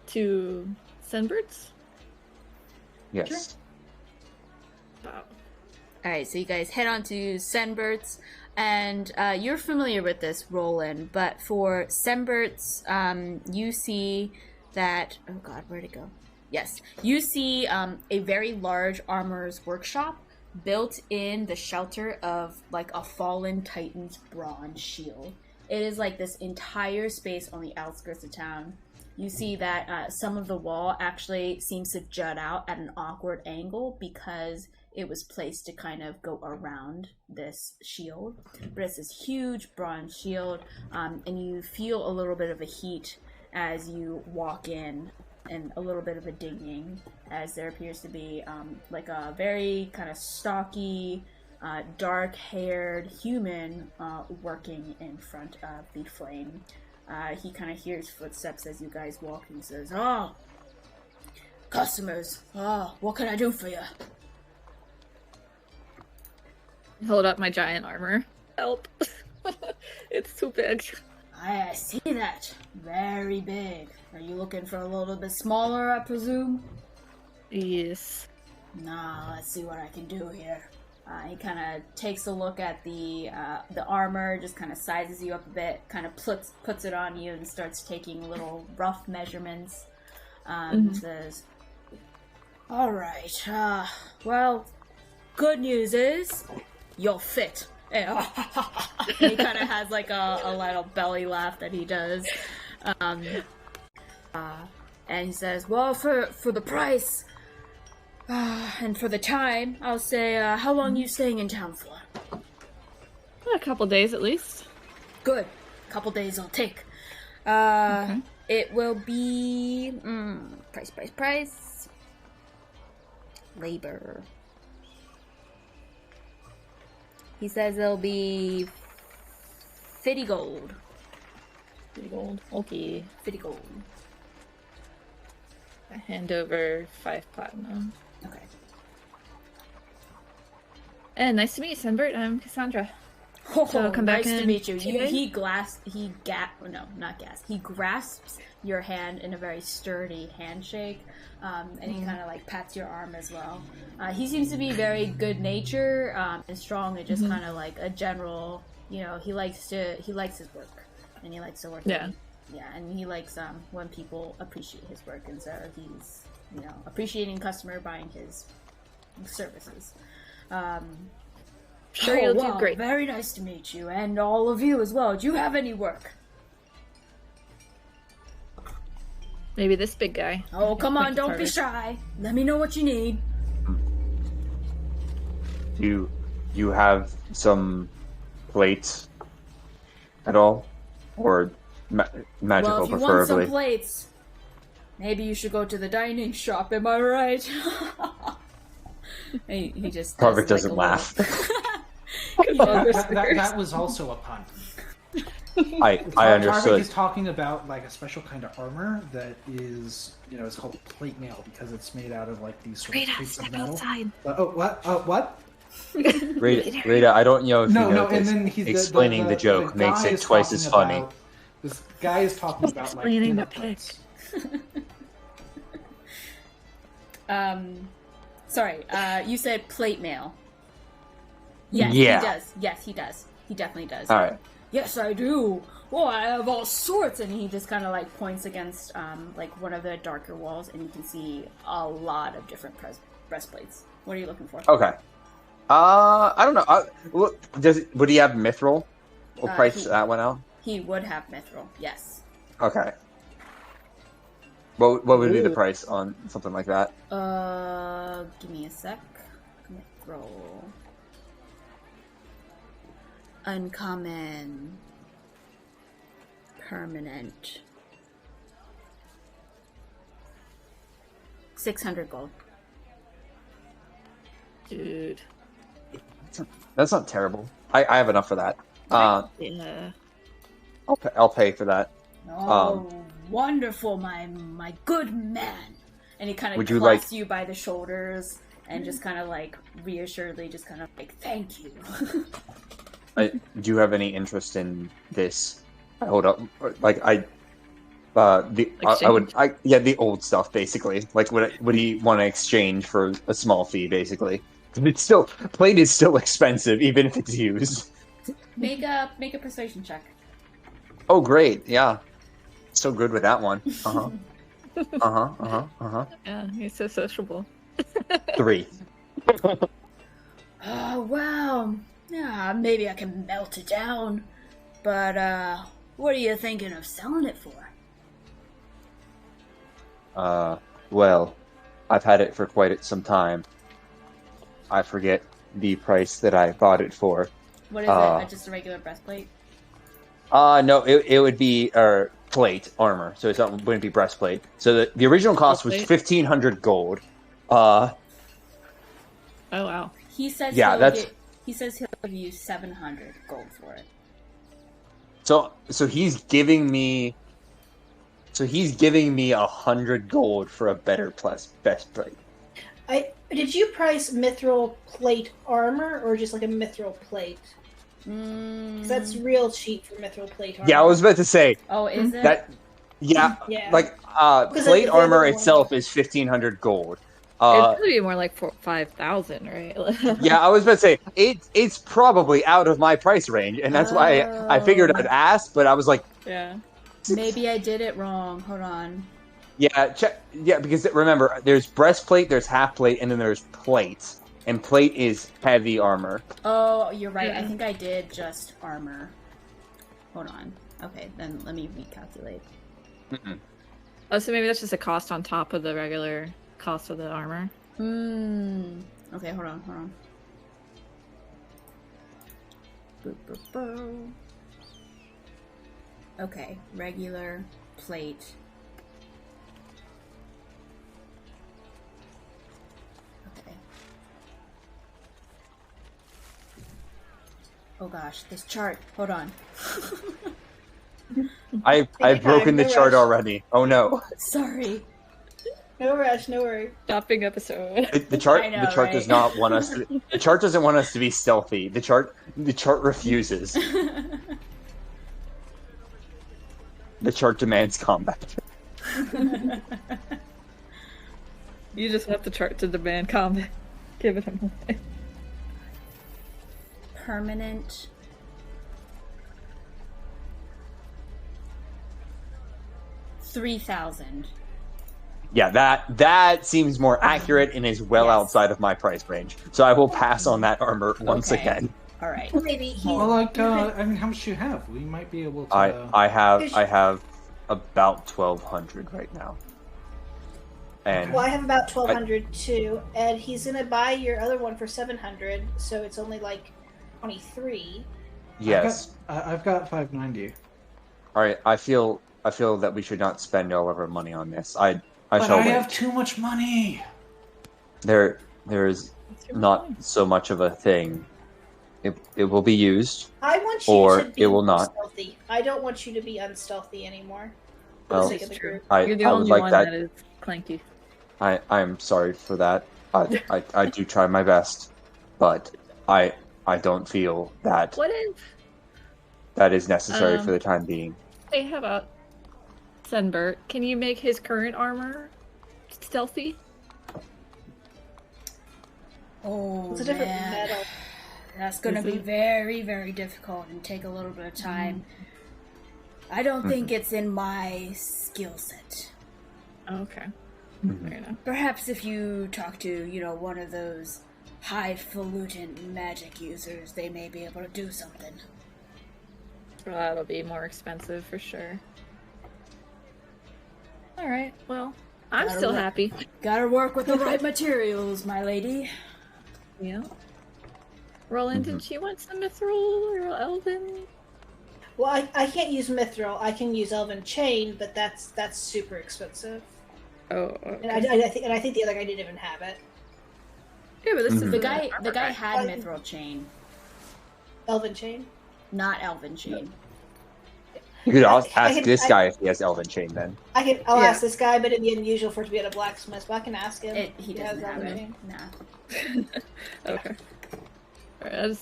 To Sunbirds? Yes. Wow. Alright, so you guys head on to Senbert's, and you're familiar with this, Roland, but for Senbert's, you see that... Oh god, where'd it go? Yes. You see a very large armorer's workshop built in the shelter of, like, a fallen titan's bronze shield. It is like this entire space on the outskirts of town. You see that some of the wall actually seems to jut out at an awkward angle because it was placed to kind of go around this shield. But it's this huge bronze shield, and you feel a little bit of a heat as you walk in, and a little bit of a dinging, as there appears to be like a very kind of stocky, dark-haired human working in front of the flame. He kind of hears footsteps as you guys walk, and says, "Oh, customers, what can I do for you?" Hold up my giant armor. Help. It's too big. I see that. Very big. Are you looking for a little bit smaller, I presume? Yes. Nah, let's see what I can do here. He kind of takes a look at the armor, just kind of sizes you up a bit, kind of puts it on you, and starts taking little rough measurements. Says, "All right. Well, good news is you'll fit." And he kind of has like a little belly laugh that he does, and he says, "Well, for the price." And for the time, I'll say, how long you staying in town for? A couple days at least. Good. A couple days I'll take. Okay. It will be... price. labor. He says it'll be 50 gold. 50 gold. Okay. 50 gold. I hand over 5 platinum. Okay. And nice to meet you, Sunbird. I'm Cassandra. Oh, So come back nice to in meet you. 2 days? He grasps your hand in a very sturdy handshake, and he kind of like pats your arm as well. He seems to be very good natured and strong, and just kind of like a general. He likes his work, and he likes to work. Yeah. And he likes when people appreciate his work, and so he's appreciating customer buying his services. Sure, you'll do great. Very nice to meet you, and all of you as well. Do you have any work? Maybe this big guy. Oh, come on, don't be shy. Let me know what you need. Do you have some plates at all? Or magical, Well, if you want preferably? some plates, maybe you should go to the dining shop, am I right? he just Harvick does, doesn't like, laugh. That was also a pun. I Tarvik understood. is talking about like a special kind of armor that is, it's called plate mail because it's made out of like these sort of plates of metal. outside. What? Rita, I don't know if you No, know and this. then he's Explaining the joke makes guy it is twice as talking funny. about- This guy is talking about like Explaining dinner the plates. Sorry, you said plate mail. Yes, Yeah. he does. Yes, he does. He definitely does. All right. Yes, I do. Oh, I have all sorts, and he just kind of like points against like one of the darker walls, and you can see a lot of different breastplates. What are you looking for? Okay. I don't know. Would he have mithril? We'll price that one out. He would have mithril. Yes. Okay. What would be the price on something like that? Give me a sec. Mithril. Uncommon. Permanent. 600 gold. Dude. That's not terrible. I have enough for that. Yeah. I'll pay for that. Oh, wonderful, my good man. And he kind of Would you claps like- you by the shoulders and just kind of like reassuredly just kind of like, thank you. Do you have any interest in this? I hold up. The old stuff basically. Like would he want to exchange for a small fee basically? Plate is still expensive even if it's used. Make a persuasion check. Oh great, yeah. So good with that one. Yeah, he's so sociable. 3. Oh, well, yeah, maybe I can melt it down. But, what are you thinking of selling it for? Well, I've had it for quite some time. I forget the price that I bought it for. What is it? Just a regular breastplate? No, it would be plate armor, so it wouldn't be breastplate. So the original cost was Breastplate? 1,500 gold. Oh wow. He says he says he'll give you 700 gold for it. So he's giving me 100 gold for a better breastplate. Did you price mithril plate armor or just like a mithril plate? 'Cause that's real cheap for mithril plate armor. Yeah, I was about to say Oh, is it? that. Yeah, Yeah. like Because plate the armor other one- itself is 1,500 gold. It'd probably be more like 5,000, right? Yeah, I was about to say it's probably out of my price range, and that's why I figured I'd ask. But I was like, Yeah. Maybe I did it wrong. Hold on. yeah, check. Yeah, because remember, there's breastplate, there's half plate, and then there's plate, and plate is heavy armor. Oh, you're right. I Yeah. think I did just armor. Hold on. Okay, then let me recalculate. Oh, so maybe that's just a cost on top of the regular cost of the armor. Okay, hold on. Boop, boop, boop. Okay, regular plate. Okay. Oh gosh, this chart. Hold on. I've broken the chart already. Oh no. Sorry. No rush, no worry. Stopping episode. The chart I know, the chart does right? not want us to, the chart doesn't want us to be stealthy. The chart refuses. The chart demands combat. You just want the chart to demand combat. Give it away. Permanent. $3,000. Yeah, that seems more accurate and is well Yes. outside of my price range. So I will pass on that armor once Okay. again. All right. Maybe Well, like, I mean, how much do you have? We might be able to. I have about 1,200 right now. And Well, I have about 1,200 too, and he's gonna buy your other one for 700, so it's only like 23. yes. I've got 590. All right, I feel that we should not spend all of our money on this. I But shall I wait. have too much money. There is not so much of a thing. It will be used. I want you Or to be it will not. stealthy. I don't want you to be unstealthy anymore. For Well, the sake of the group. You're the I would only like one that. that is clanky. I'm sorry for that. I do try my best, but I don't feel that What if? that is necessary for the time being. Hey, how about Sunbert? Can you make his current armor stealthy? Oh, It's a different man. metal. That's going to Is be it? very, very difficult and take a little bit of time. I don't think it's in my skill set. Okay. Fair enough. Perhaps if you talk to, one of those highfalutin magic users, they may be able to do something. Well, that'll be more expensive for sure. Alright, well, I'm Gotta still work. happy. Gotta work with the right materials, my lady. Yeah. Roland, did you want some mithril or elven? Well, I can't use mithril. I can use elven chain, but that's super expensive. Oh, And okay. I think the other guy didn't even have it. Yeah, but this is The guy guy. had mithril chain, Elven chain. not elven chain. You could ask I can- this guy if he has elven chain. Then I'll Yeah. ask this guy, but it'd be unusual for it to be at a blacksmith. But I can ask him. He if has doesn't have elven it. chain. Nah. Okay. Alright,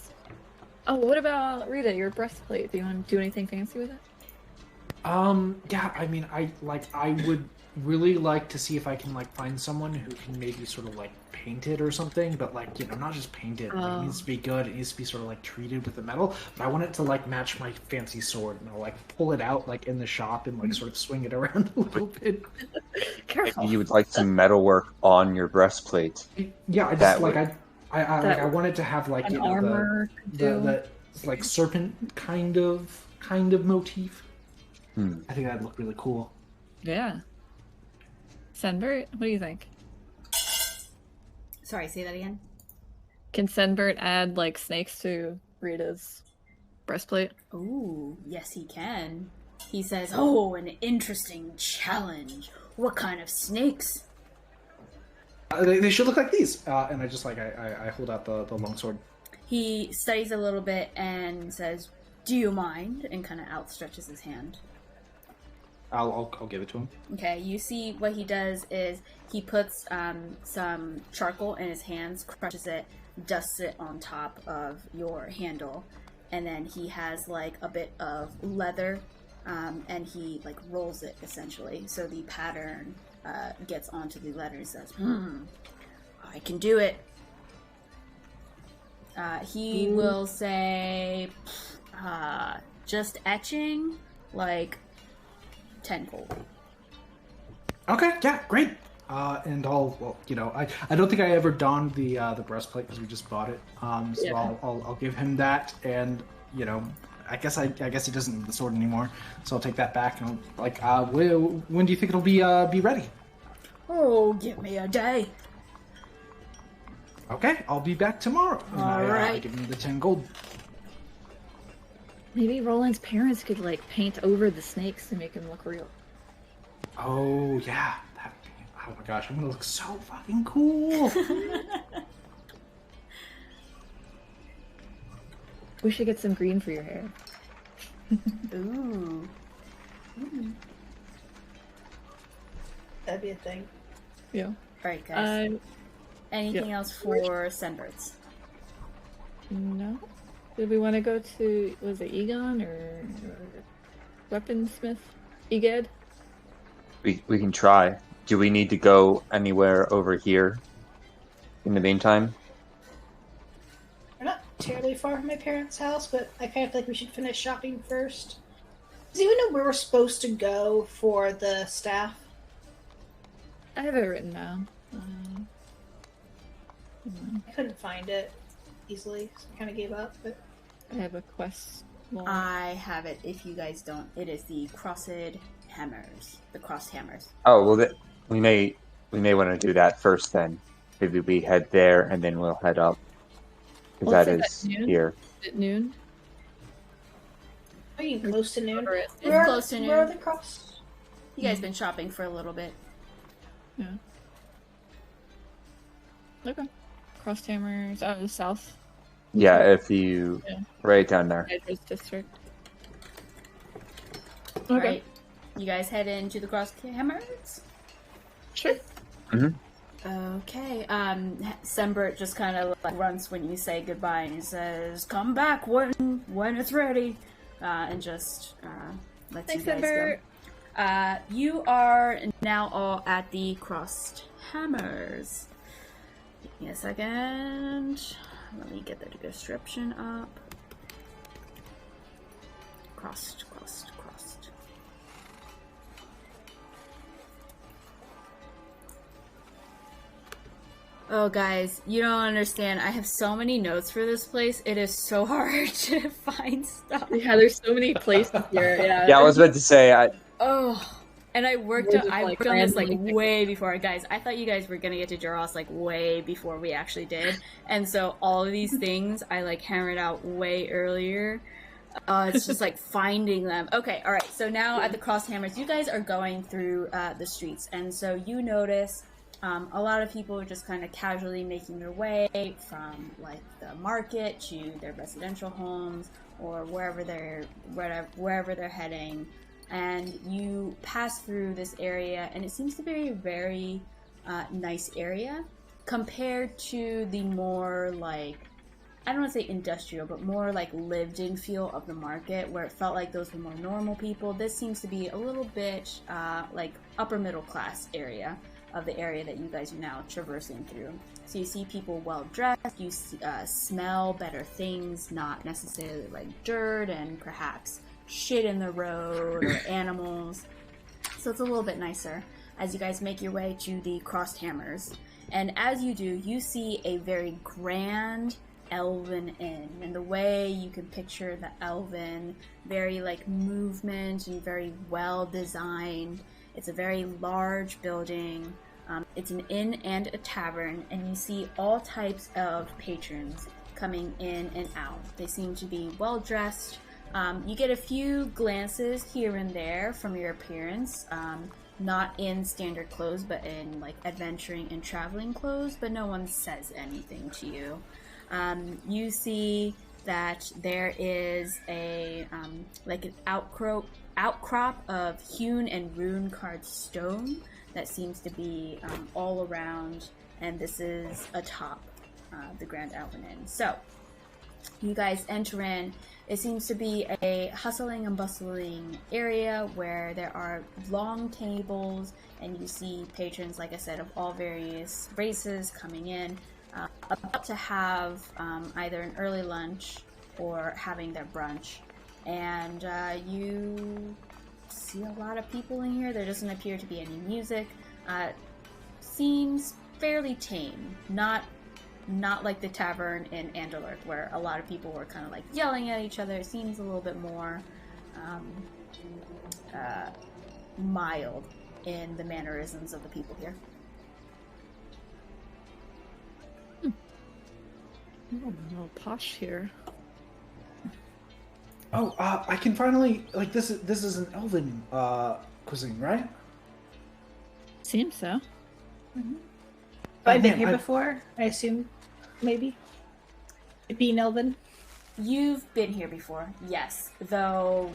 Oh, what about Rita, your breastplate? Do you want to do anything fancy with it? Yeah, I mean, I would really like to see if I can find someone who can maybe sort of paint it or something, but not just paint it. It needs to be good. It needs to be sort of treated with the metal. But I want it to match my fancy sword, and I'll pull it out in the shop and sort of swing it around a little bit. Careful. you would like some metalwork on your breastplate. Yeah, I That just would- I want it to have An armor could do. the serpent kind of motif. Hmm. I think that'd look really cool. Yeah. Sunbert, what do you think? Sorry, say that again. Can Sunbert add snakes to Rita's breastplate? Ooh, yes, he can. He says, "Oh, an interesting challenge. What kind of snakes?" They should look like these. And I just I hold out the longsword. He studies a little bit and says, "Do you mind?" and kind of outstretches his hand. I'll give it to him. Okay, you see what he does is he puts some charcoal in his hands, crushes it, dusts it on top of your handle, and then he has a bit of leather, and he rolls it essentially, so the pattern gets onto the leather and says, I can do it. He will say, just etching, 10 gold. Okay, yeah, great. And I don't think I ever donned the breastplate because we just bought it. So Yeah. I'll give him that, and I guess he doesn't need the sword anymore. So I'll take that back, and when do you think it'll be ready? Oh, give me a day. Okay, I'll be back tomorrow. And All I right. give him the 10 gold. Maybe Roland's parents could paint over the snakes to make him look real. Oh yeah, oh my gosh, I'm gonna look so fucking cool. We should get some green for your hair. Ooh. That'd be a thing. Yeah. All right, guys. Anything yeah. else for Sunbirds? No. Did we want to go to, was it Egon or Weaponsmith? Eged? We can try. Do we need to go anywhere over here in the meantime? We're not terribly far from my parents' house, but I kind of feel like we should finish shopping first. Does anyone know where we're supposed to go for the staff? I have it written down. I couldn't find it easily, so I kind of gave up. But I have a quest log. I have it. If you guys don't, it is the crossed hammers. The crossed hammers. Oh well, we may want to do that first. Then maybe we head there and then we'll head up. Because Well, that is is it at noon? here. At noon? are you close to noon? Or is- It's close to Where are noon. the cross? You guys been shopping for a little bit. Yeah. Okay. Crossed hammers. The south. Yeah, if you Yeah. right down there. Edge's district. All right. You guys head into the crossed hammers. Sure. Okay. Sunbird just kind of like runs when you say goodbye, and he says, "Come back when it's ready," and just lets Thanks, you guys Sunbird. go. You are now all at the crossed hammers. Give me a second. Let me get the description up. Crossed. Oh, guys, you don't understand. I have so many notes for this place. It is so hard to find stuff. Yeah, there's so many places here. Yeah. Yeah, I was about to say. Oh, and I worked We're on, just, I like, worked on this like randomly way before, guys. I thought you guys were gonna get to Duras like way before we actually did, and so all of these things I like hammered out way earlier. It's just like finding them. Okay, all right. So now at the cross hammers, you guys are going through the streets, and so you notice a lot of people are just kind of casually making their way from like the market to their residential homes or wherever they're heading. And you pass through this area, and it seems to be a very nice area compared to the more like, I don't want to say industrial, but more like lived-in feel of the market, where it felt like those were more normal people. This seems to be a little bit like upper middle class area of the area that you guys are now traversing through. So you see people well dressed, you smell better things, not necessarily like dirt and perhaps shit in the road or animals. So it's a little bit nicer as you guys make your way to the crossed hammers. And as you do, you see a very grand elven inn, and the way you can picture the elven, very like movement and very well designed. It's a very large building. It's an inn and a tavern, and you see all types of patrons coming in and out. They seem to be well dressed. You get a few glances here and there from your appearance, not in standard clothes, but in like adventuring and traveling clothes, but no one says anything to you. You see that there is a like an outcrop of hewn and rune-carved stone that seems to be all around, and this is atop the Grand Elven Inn. So you guys enter in. It seems to be a hustling and bustling area where there are long tables, and you see patrons, like I said, of all various races coming in, about to have either an early lunch or having their brunch. And you see a lot of people in here. There doesn't appear to be any music. Seems fairly tame. Not like the tavern in Andalurk, where a lot of people were kind of like yelling at each other. It seems a little bit more mild in the mannerisms of the people here. Oh, a little posh here. Oh, I can finally like this is an elven cuisine, right? Seems so. I've been man, here before, I assume, maybe. Being Elven. You've been here before, yes, though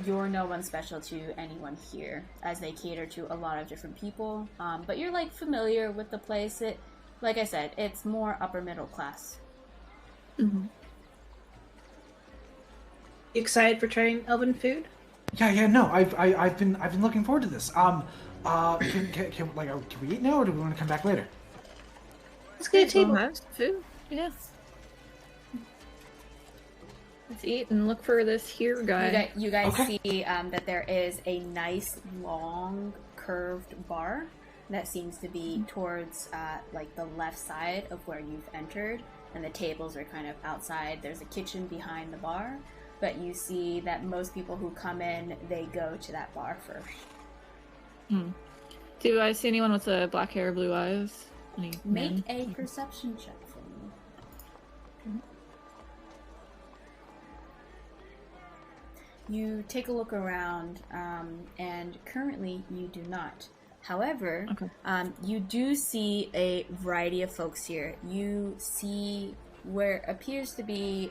you're no one special to anyone here, as they cater to a lot of different people. But you're like familiar with the place. Like I said, it's more upper middle class. Mm-hmm. You excited for trying elven food? Yeah, no, I've been looking forward to this. Can we eat now, or do we want to come back later? Let's get a table. Have some food. Yeah. Let's eat and look for this here guy. You guys Okay. see that there is a nice, long, curved bar that seems to be towards like the left side of where you've entered, and the tables are kind of outside. There's a kitchen behind the bar, but you see that most people who come in, they go to that bar first. Do I see anyone with black hair, blue eyes? Any Make men? a perception check for me. You take a look around, and currently you do not. However, Okay. you do see a variety of folks here. You see where appears to be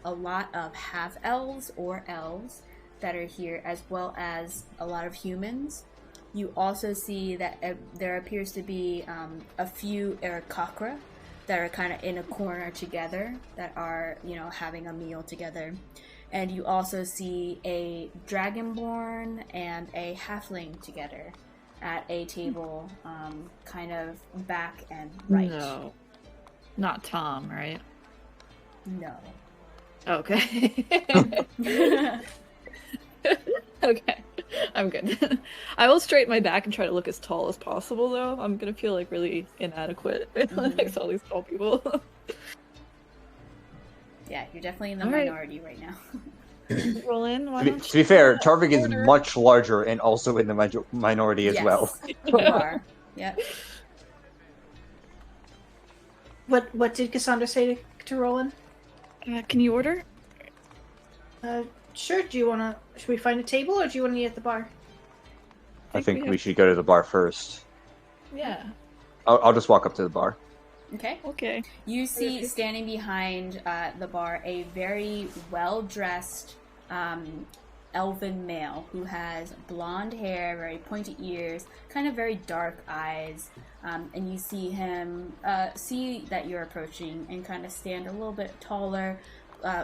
a lot of half-elves or elves that are here, as well as a lot of humans. You also see that there appears to be a few Aarakocra that are kind of in a corner together, that are, having a meal together. And you also see a dragonborn and a halfling together at a table, kind of back and right. No. Not Tom, right? No. Okay. Okay. I'm good. I will straighten my back and try to look as tall as possible, though. I'm gonna feel like really inadequate next to all these tall people. Yeah, you're definitely in the All right. minority right now. Roll in. Why To be, don't to be fair, Tarvik is order? much larger and also in the minority as well. You are. Yep. What did Cassandra say to Roland? Can you order? Sure. Should we find a table, or do you want to eat at the bar? I think we we should go to the bar first. Yeah. I'll just walk up to the bar. Okay. Okay. You see standing behind the bar a very well-dressed elven male who has blonde hair, very pointy ears, kind of very dark eyes, and you see him see that you're approaching and kind of stand a little bit taller,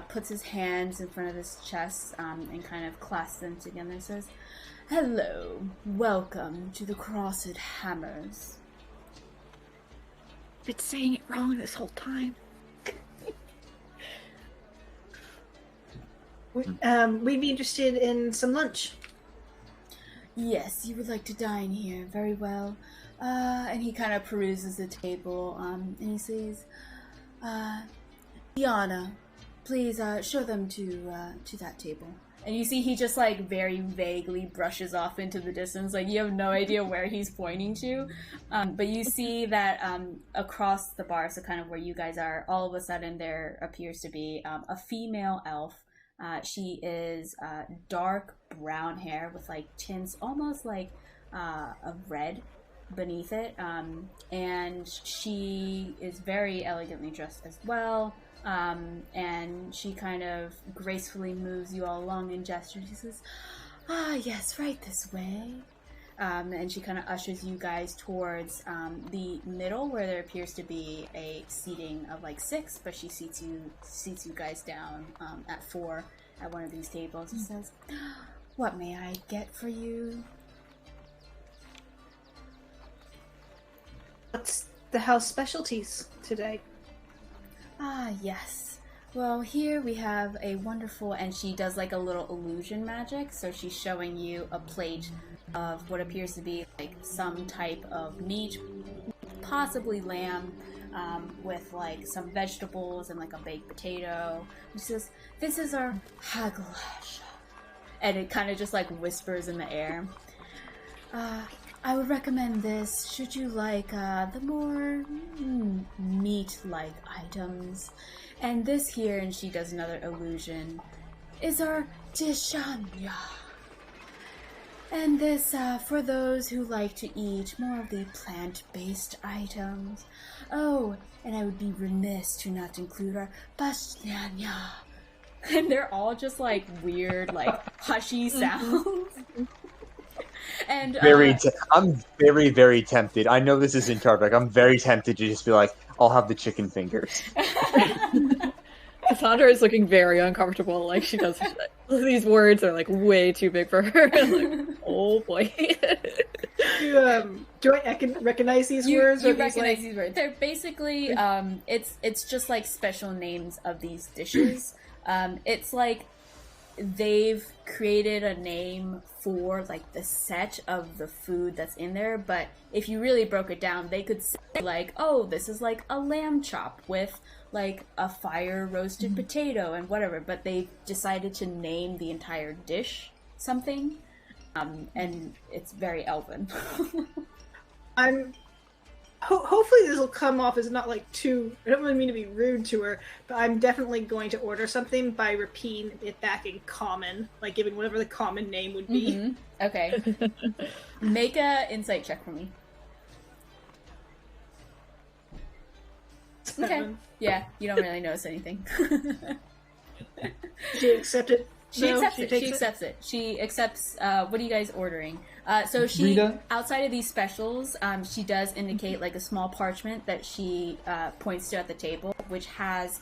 puts his hands in front of his chest and kind of clasps them together and says, "Hello, welcome to the Crossed Hammers." Been saying it wrong this whole time. We'd be interested in some lunch. Yes, you would like to dine here. Very well. And he kind of peruses the table, and he says, Diana, please show them to that table. And you see he just like very vaguely brushes off into the distance, like you have no idea where he's pointing to. But you see that across the bar, so kind of where you guys are, all of a sudden there appears to be a female elf. She is dark brown hair with like tints almost like of red beneath it. And she is very elegantly dressed as well. And she kind of gracefully moves you all along and gestures. She says, yes, right this way. And she kind of ushers you guys towards the middle, where there appears to be a seating of like 6, but she seats you guys down at 4 at one of these tables. She says, "What may I get for you?" What's the house specialties today? Yes. Well, here we have a wonderful, and she does like a little illusion magic, so she's showing you a plate of what appears to be like some type of meat, possibly lamb, with like some vegetables and like a baked potato. She says, "This is our haglash," and it kind of just like whispers in the air. I would recommend this should you like the more meat-like items. And this here, and she does another illusion, is our dishanya. And this for those who like to eat more of the plant-based items. Oh, and I would be remiss to not include our bashnanya, and they're all just like weird, like hushy sounds. And I'm very, very tempted. I know this isn't Tarvik. I'm very tempted to just be like, I'll have the chicken fingers. Cassandra is looking very uncomfortable. Like she does. These words are like way too big for her. Like, oh boy. Do I recognize these words? You recognize these words. They're basically it's just like special names of these dishes. It's like they've created a name for like the set of the food that's in there, but if you really broke it down, they could say like, oh, this is like a lamb chop with like a fire roasted potato and whatever, but they decided to name the entire dish something, and it's very elven. Hopefully this will come off as not like too, I don't really mean to be rude to her, but I'm definitely going to order something by repeating it back in common, like giving whatever the common name would be. Mm-hmm. Okay. Make a insight check for me. Okay. Yeah, you don't really notice anything. Did you accept it? She accepts it. She accepts. What are you guys ordering? So she, Rita? outside of these specials, she does indicate like a small parchment that she points to at the table, which has,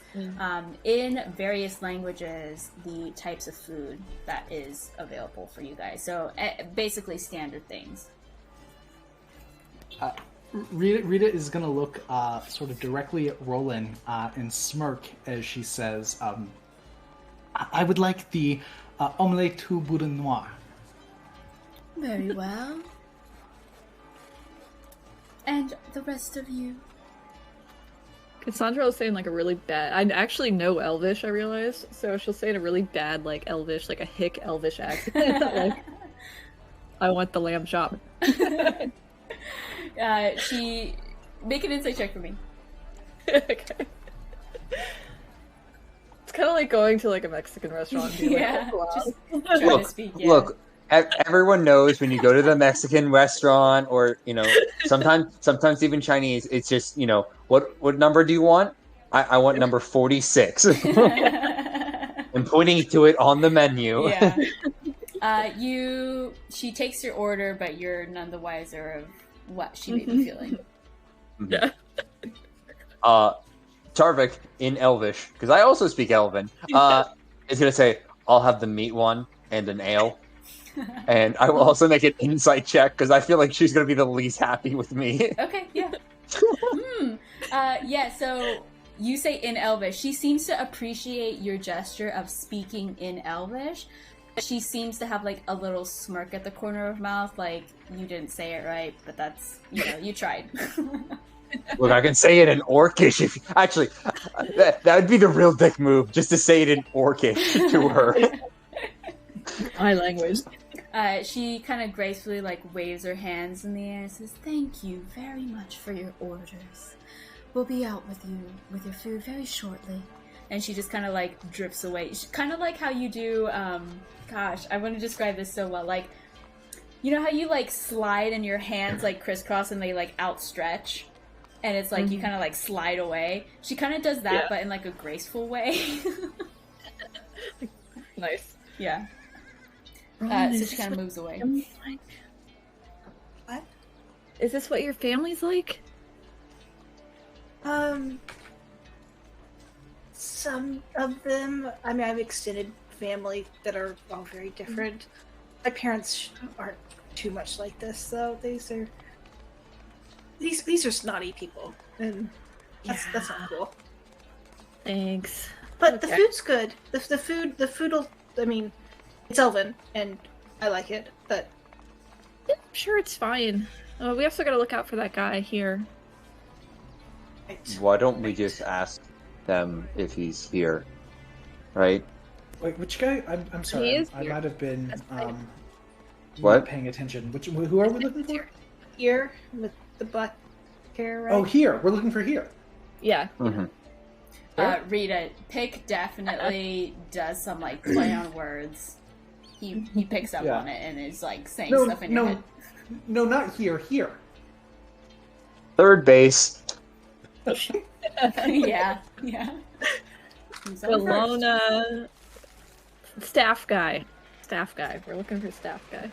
in various languages, the types of food that is available for you guys. So basically standard things. Rita is going to look sort of directly at Roland and smirk as she says, I would like the omelette au boudin noir. Very well. And the rest of you? Cassandra was saying like a really bad. I actually know Elvish. I realized, so she'll say in a really bad like Elvish, like a hick Elvish accent. Like, I want the lamb chop. She make an insight check for me. Okay. It's kind of like going to like a Mexican restaurant. And Yeah, like, oh, just wow. trying to speak. Yeah. Look, everyone knows when you go to the Mexican restaurant, or sometimes even Chinese. It's just what number do you want? I want number 46. I'm pointing to it on the menu. Yeah. She takes your order, but you're none the wiser of what she may be feeling. Yeah. Tarvik in Elvish, because I also speak Elven, is gonna say, "I'll have the meat one and an ale." And I will also make an insight check because I feel like she's gonna be the least happy with me. Okay, yeah. Yeah, so you say in Elvish. She seems to appreciate your gesture of speaking in Elvish. She seems to have like a little smirk at the corner of her mouth, like you didn't say it right, but that's you tried. Look, I can say it in Orcish. Actually, that would be the real dick move, just to say it in Orcish to her. My language. She kind of gracefully like waves her hands in the air and says, "Thank you very much for your orders. We'll be out with you with your food very shortly." And she just kind of like drifts away. Kind of like how you do, gosh, I want to describe this so well. Like, you know how you like slide and your hands like crisscross and they like outstretch? And it's like you kind of like slide away. She kind of does that, but in like a graceful way. Nice. Yeah. So she kind of moves away. What? Is this what your family's like? Some of them. I mean, I have extended family that are all very different. My parents aren't too much like this, though. These are snotty people, and that's not cool. Thanks. But the food's good. The food'll. I mean, it's Elven, and I like it. But I'm sure it's fine. We also got to look out for that guy here. Why don't we just ask them if he's here, right? Wait, which guy? I'm sorry. He is I here. might have been What? not paying attention. Who are we looking for? here with the black hair, right? Oh, here. We're looking for here. Yeah. Mm-hmm. Rita, Pick definitely does some like play on words. He picks up on it and is like saying stuff in your head. No, not here. Here. Third base. Yeah. Bologna. Staff guy. Staff guy. We're looking for staff guy.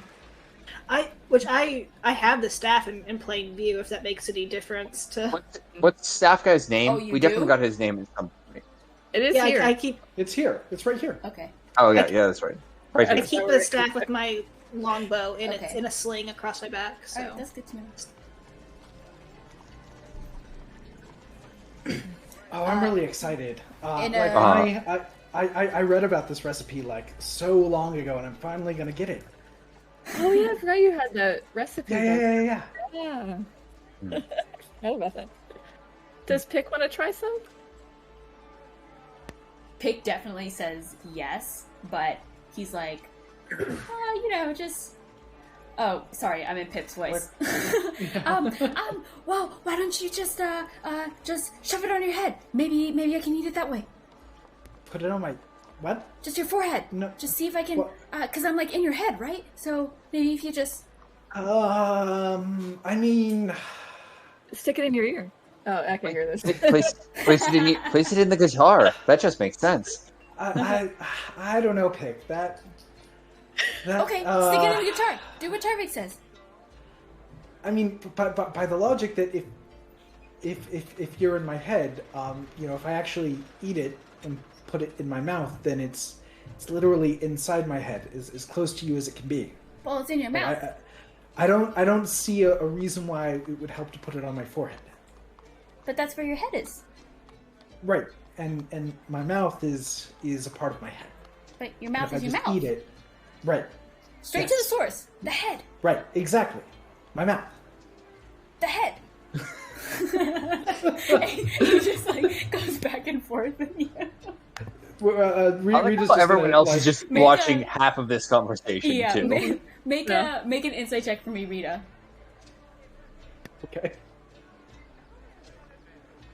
I have the staff in plain view. If that makes any difference to. What's staff guy's name? Oh, you we do? definitely got his name in some. It is Yeah, here. I keep It's here. It's right here. Okay. Oh yeah, yeah, that's right. Right I here. keep the staff with my longbow in Okay. in a sling across my back. So. Alright, that's good to know. Oh, I'm really excited. in Like a- I read about this recipe like so long ago, and I'm finally gonna get it. Oh yeah, I forgot you had that recipe. Yeah. Yeah. Forgot about that. Does Pick want to try some? Pick definitely says yes, but he's like, just. Oh, sorry, I'm in Pip's voice. Well, why don't you just shove it on your head? Maybe I can eat it that way. Put it on my what? Just your forehead. No. Just see if I can, What? cause I'm like in your head, right? So maybe if you just. I mean, Stick it in your ear. Oh, I can hear this. Place it in the guitar. That just makes sense. I don't know, Pick. That Okay, stick it in the guitar. Do what Tarvik says. I mean, by the logic that if you're in my head, if I actually eat it and put it in my mouth, then it's literally inside my head, as close to you as it can be. Well, it's in your mouth. I don't see a reason why it would help to put it on my forehead. But that's where your head is. Right, and my mouth is a part of my head. But your mouth And is if your I just mouth. eat it, right? Straight Yes. to the source. The head. Right, exactly. My mouth. The head. He just like goes back and forth with you. I like Rita's how just everyone gonna, else like, is just Make watching a- half of this conversation Yeah, too. make an insight check for me, Rita. Okay.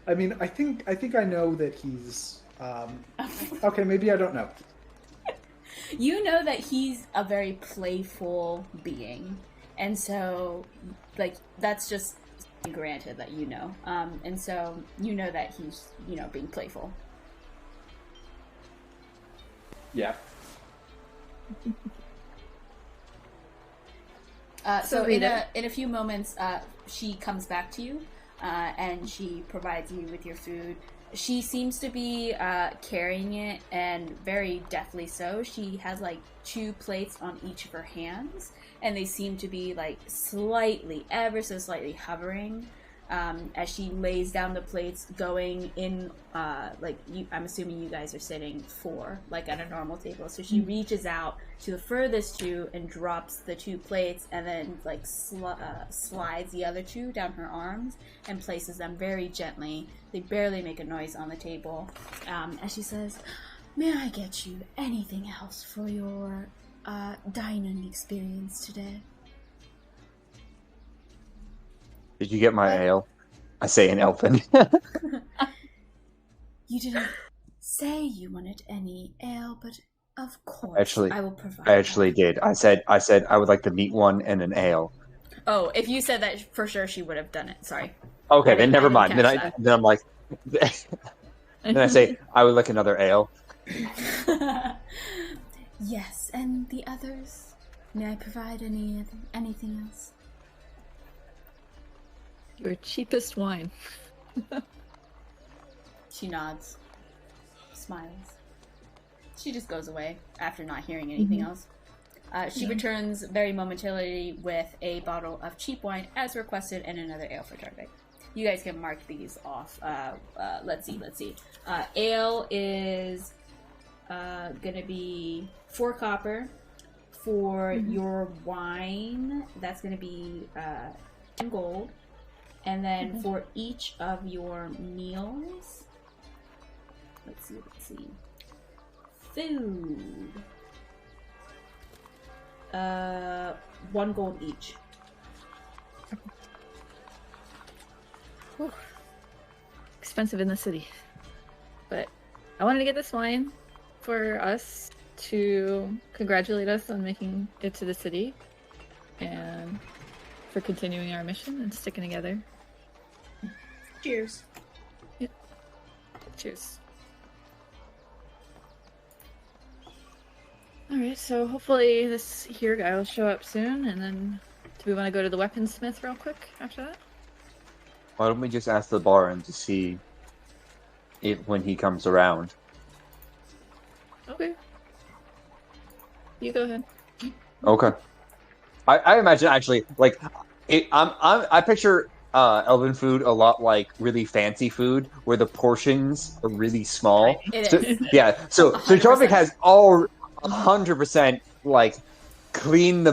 I mean, I think I know that he's. Okay, maybe I don't know. You know that he's a very playful being, and so like that's just granted that you know. And so you know that he's being playful. Yeah. So Rita. in a few moments, she comes back to you, and she provides you with your food. She seems to be carrying it, and very deftly so. She has like 2 plates on each of her hands, and they seem to be like slightly, ever so slightly hovering as she lays down the plates, going in. I'm assuming you guys are sitting 4, like at a normal table. So she reaches out to the furthest 2 and drops the 2 plates, and then like slides the other 2 down her arms and places them very gently. They barely make a noise on the table. As she says, "May I get you anything else for your dining experience today?" Did you get my ale? I say in Elfin. You didn't say you wanted any ale, but of course Actually, I will provide. I actually did. I said I would like the meat one and an ale. Oh, if you said that, for sure she would have done it. Sorry. Okay, I then didn't- never I didn't mind. catch Then I'm like, then I say I would like another ale. Yes, and the others? May I provide anything else? Your cheapest wine. She nods, smiles. She just goes away after not hearing anything else. She returns very momentarily with a bottle of cheap wine as requested and another ale for Tarvik. You guys can mark these off. Let's see. Ale is gonna be 4 copper. For your wine, that's gonna be 10 gold. And then for each of your meals, let's see. Food. 1 gold each. Expensive in the city. But I wanted to get this wine for us to congratulate us on making it to the city and for continuing our mission and sticking together. Cheers. Cheers. Alright, so hopefully this here guy will show up soon, and then do we want to go to the weaponsmith real quick after that? Why don't we just ask the Baron to see if when he comes around? Okay. You go ahead. Okay. I imagine actually like I picture elven food a lot like really fancy food where the portions are really small. It So, is. yeah. So 100%. Torvik has all 100% like clean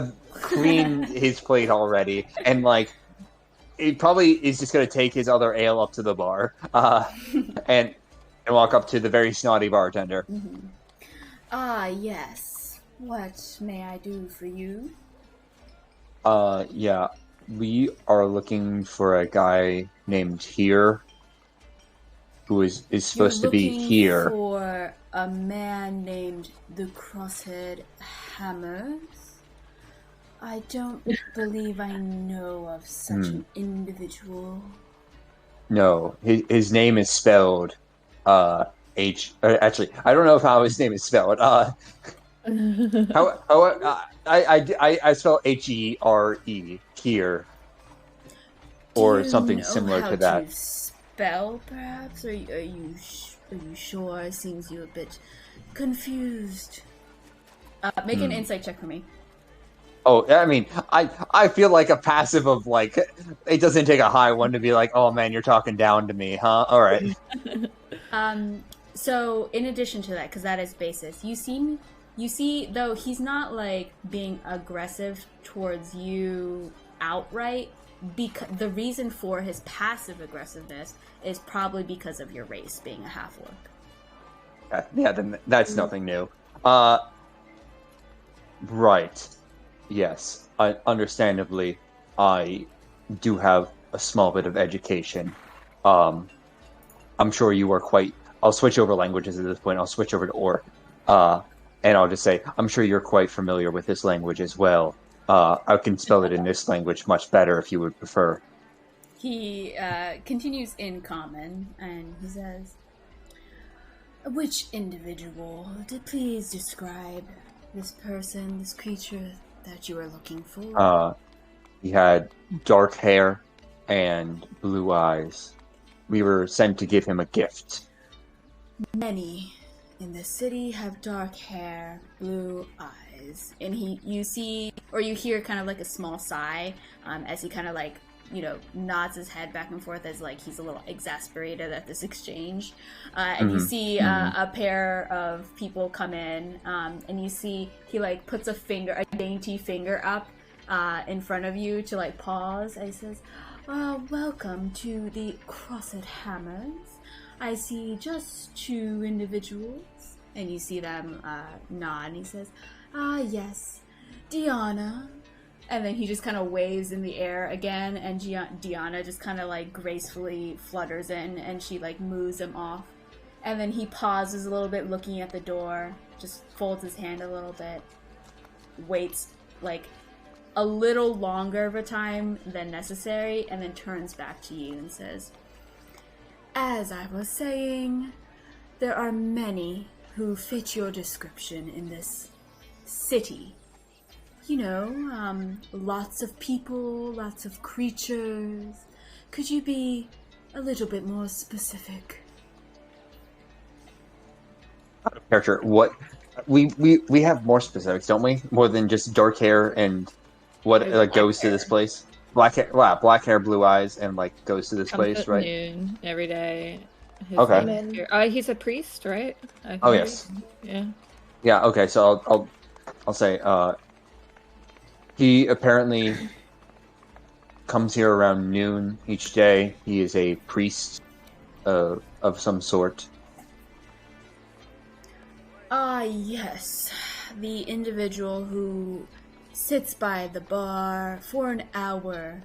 his plate already, and like he probably is just gonna take his other ale up to the bar and walk up to the very snotty bartender. Mm-hmm. Ah, yes. What may I do for you? Yeah, we are looking for a guy named Here, who is supposed to be here. You're looking for a man named the Crosshead Hammers? I don't believe I know of such an individual. No, his name is spelled H. Actually, I don't know how his name is spelled. I spell HERE here, or something similar to that. To spell, perhaps? Are you sure? It seems you're a bit confused. Make an insight check for me. Oh, I mean, I feel like a passive of like, it doesn't take a high one to be like, oh man, you're talking down to me, huh? All right. So in addition to that, because that is basis, you see, though he's not like being aggressive towards you outright. Because the reason for his passive aggressiveness is probably because of your race being a half-orc. Yeah, then that's nothing new. Right. Yes. Understandably, I do have a small bit of education. I'm sure you are quite... I'll switch over languages at this point. I'll switch over to Orc. And I'll just say, I'm sure you're quite familiar with this language as well. I can spell it in this language much better if you would prefer. He continues in common, and he says, which individual? Please describe this person, this creature that you are looking for. He had dark hair and blue eyes. We were sent to give him a gift. Many in the city have dark hair, blue eyes, and you see, or you hear kind of like a small sigh as he kind of like, nods his head back and forth as like he's a little exasperated at this exchange. And you see a pair of people come in, and you see he like puts a dainty finger up in front of you to like pause. And he says, welcome to the Crossed Hammers. I see just 2 individuals. And you see them nod, and he says, yes, Diana. And then he just kind of waves in the air again, and Diana just kind of like gracefully flutters in, and she like moves him off. And then he pauses a little bit, looking at the door, just folds his hand a little bit, waits like a little longer of a time than necessary, and then turns back to you and says, as I was saying, there are many who fit your description in this city. Lots of people, lots of creatures. Could you be a little bit more specific? Character, what we have more specifics, don't we? More than just dark hair and what goes to this place. Black hair, blue eyes, and like goes to this place, right? Noon every day. Okay. He's a priest, right? Oh yes. Yeah. Yeah. Okay. So I'll say he apparently comes here around noon each day. He is a priest of some sort. Yes. The individual who sits by the bar for an hour,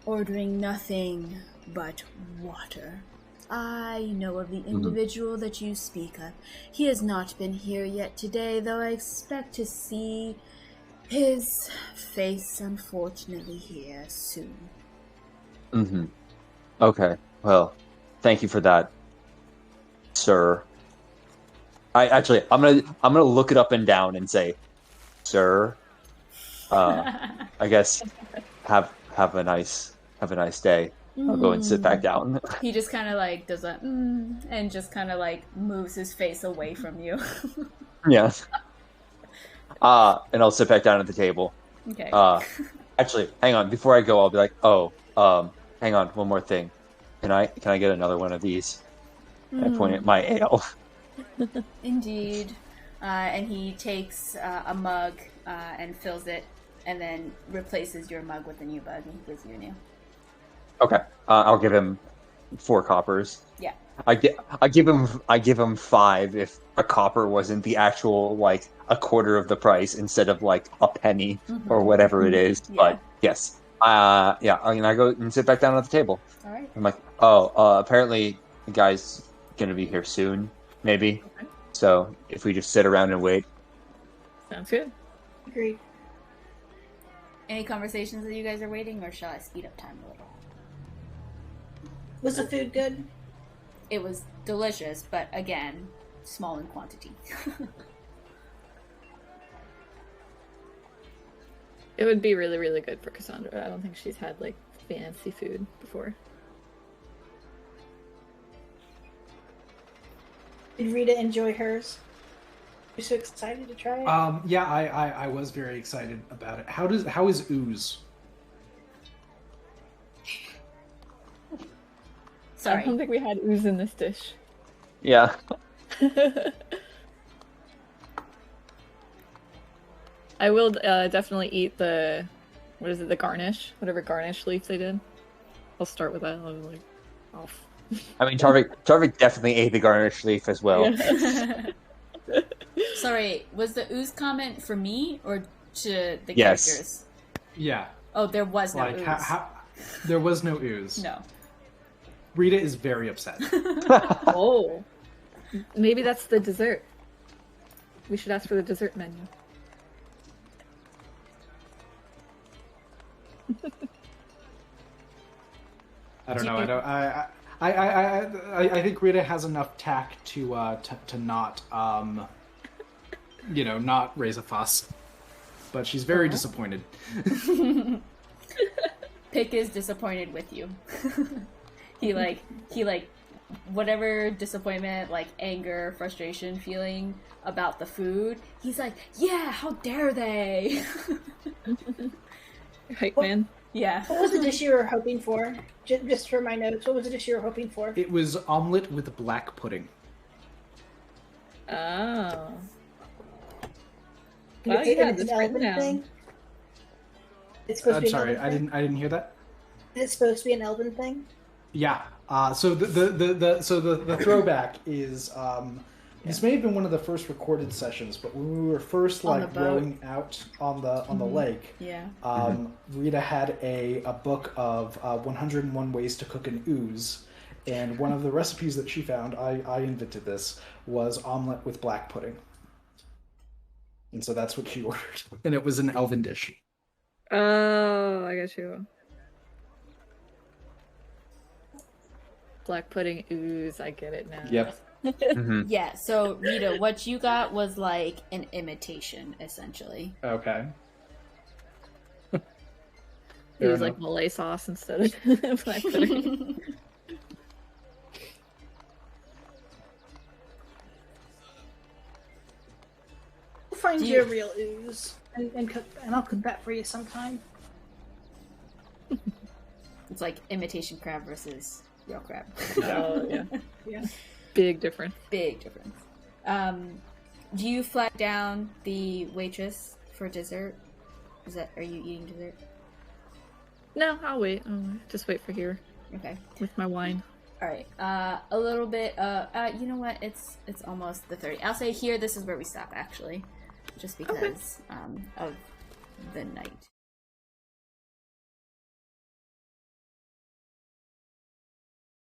ordering nothing but water. I know of the individual that you speak of. He has not been here yet today, though I expect to see his face, unfortunately, here soon. Okay. Well, thank you for that, sir. I'm gonna look it up and down and say, sir, I guess have a nice day. I'll go and sit back down. He just kind of like does a and just kind of like moves his face away from you. Yeah. And I'll sit back down at the table. Okay. Actually, hang on. Before I go, I'll be like, hang on, one more thing. Can I get another one of these? I point at my ale. Indeed. And he takes a mug and fills it, and then replaces your mug with a new mug, and he gives you a new. Okay. I'll give him 4 coppers. Yeah. I give him 5 if a copper wasn't the actual like a quarter of the price instead of like a penny or whatever it is. Yeah. But yes. Yeah, I go and sit back down at the table. All right. I'm like, apparently the guy's gonna be here soon, maybe. Okay. So if we just sit around and wait. Sounds good. Agreed. Any conversations that you guys are waiting, or shall I speed up time a little? Was the food good? It was delicious, but again, small in quantity. It would be really, really good for Cassandra. I don't think she's had like fancy food before. Did Rita enjoy hers? You're so excited to try it? Yeah, I was very excited about it. How is ooze? Sorry. I don't think we had ooze in this dish. Yeah. I will definitely eat the, what is it, the garnish? Whatever garnish leaf they did. I'll start with that. I'll be like, off. I mean, Tarvik definitely ate the garnish leaf as well. Yeah. Sorry, was the ooze comment for me or to the Yes. characters? Yeah. Oh, there was no Like, ooze. there was no ooze. No. Rita is very upset. Oh. Maybe that's the dessert. We should ask for the dessert menu. I don't know. I don't. I think Rita has enough tact to not not raise a fuss, but she's very disappointed. Pick is disappointed with you. he like whatever disappointment, like anger, frustration feeling about the food, he's like, yeah, how dare they? Right, man? Yeah. What was the dish you were hoping for? Just for my notes, what was the dish you were hoping for? It was omelet with black pudding. Oh. You Well, you got it's this an written elven down. thing? It's supposed to I'm be an sorry, elven I thing? didn't hear that. It's supposed to be an elven thing? Yeah. So the throwback is this may have been one of the first recorded sessions, but when we were first On the like boat. rowing out on the lake, Yeah. Rita had a book of 101 ways to cook an ooze, and one of the recipes that she found, I invented this, was omelet with black pudding. And so that's what she ordered, and it was an elven dish. Oh, I got you. Black pudding ooze, I get it now. Yep. Mhm. Yeah, so Rita, what you got was like an imitation, essentially. Okay. It Fair was like enough. Malay sauce instead of black pudding. We'll find Do you you- a real ooze and cook, and I'll cook that for you sometime. It's like imitation crab versus real crab. Oh, yeah. Yeah. Big difference. Big difference. Do you flag down the waitress for dessert? Are you eating dessert? No, I'll wait. Just wait for here Okay. with my wine. All right. A little bit. You know what? It's almost the 30. I'll say here. This is where we stop, actually, just because of the night.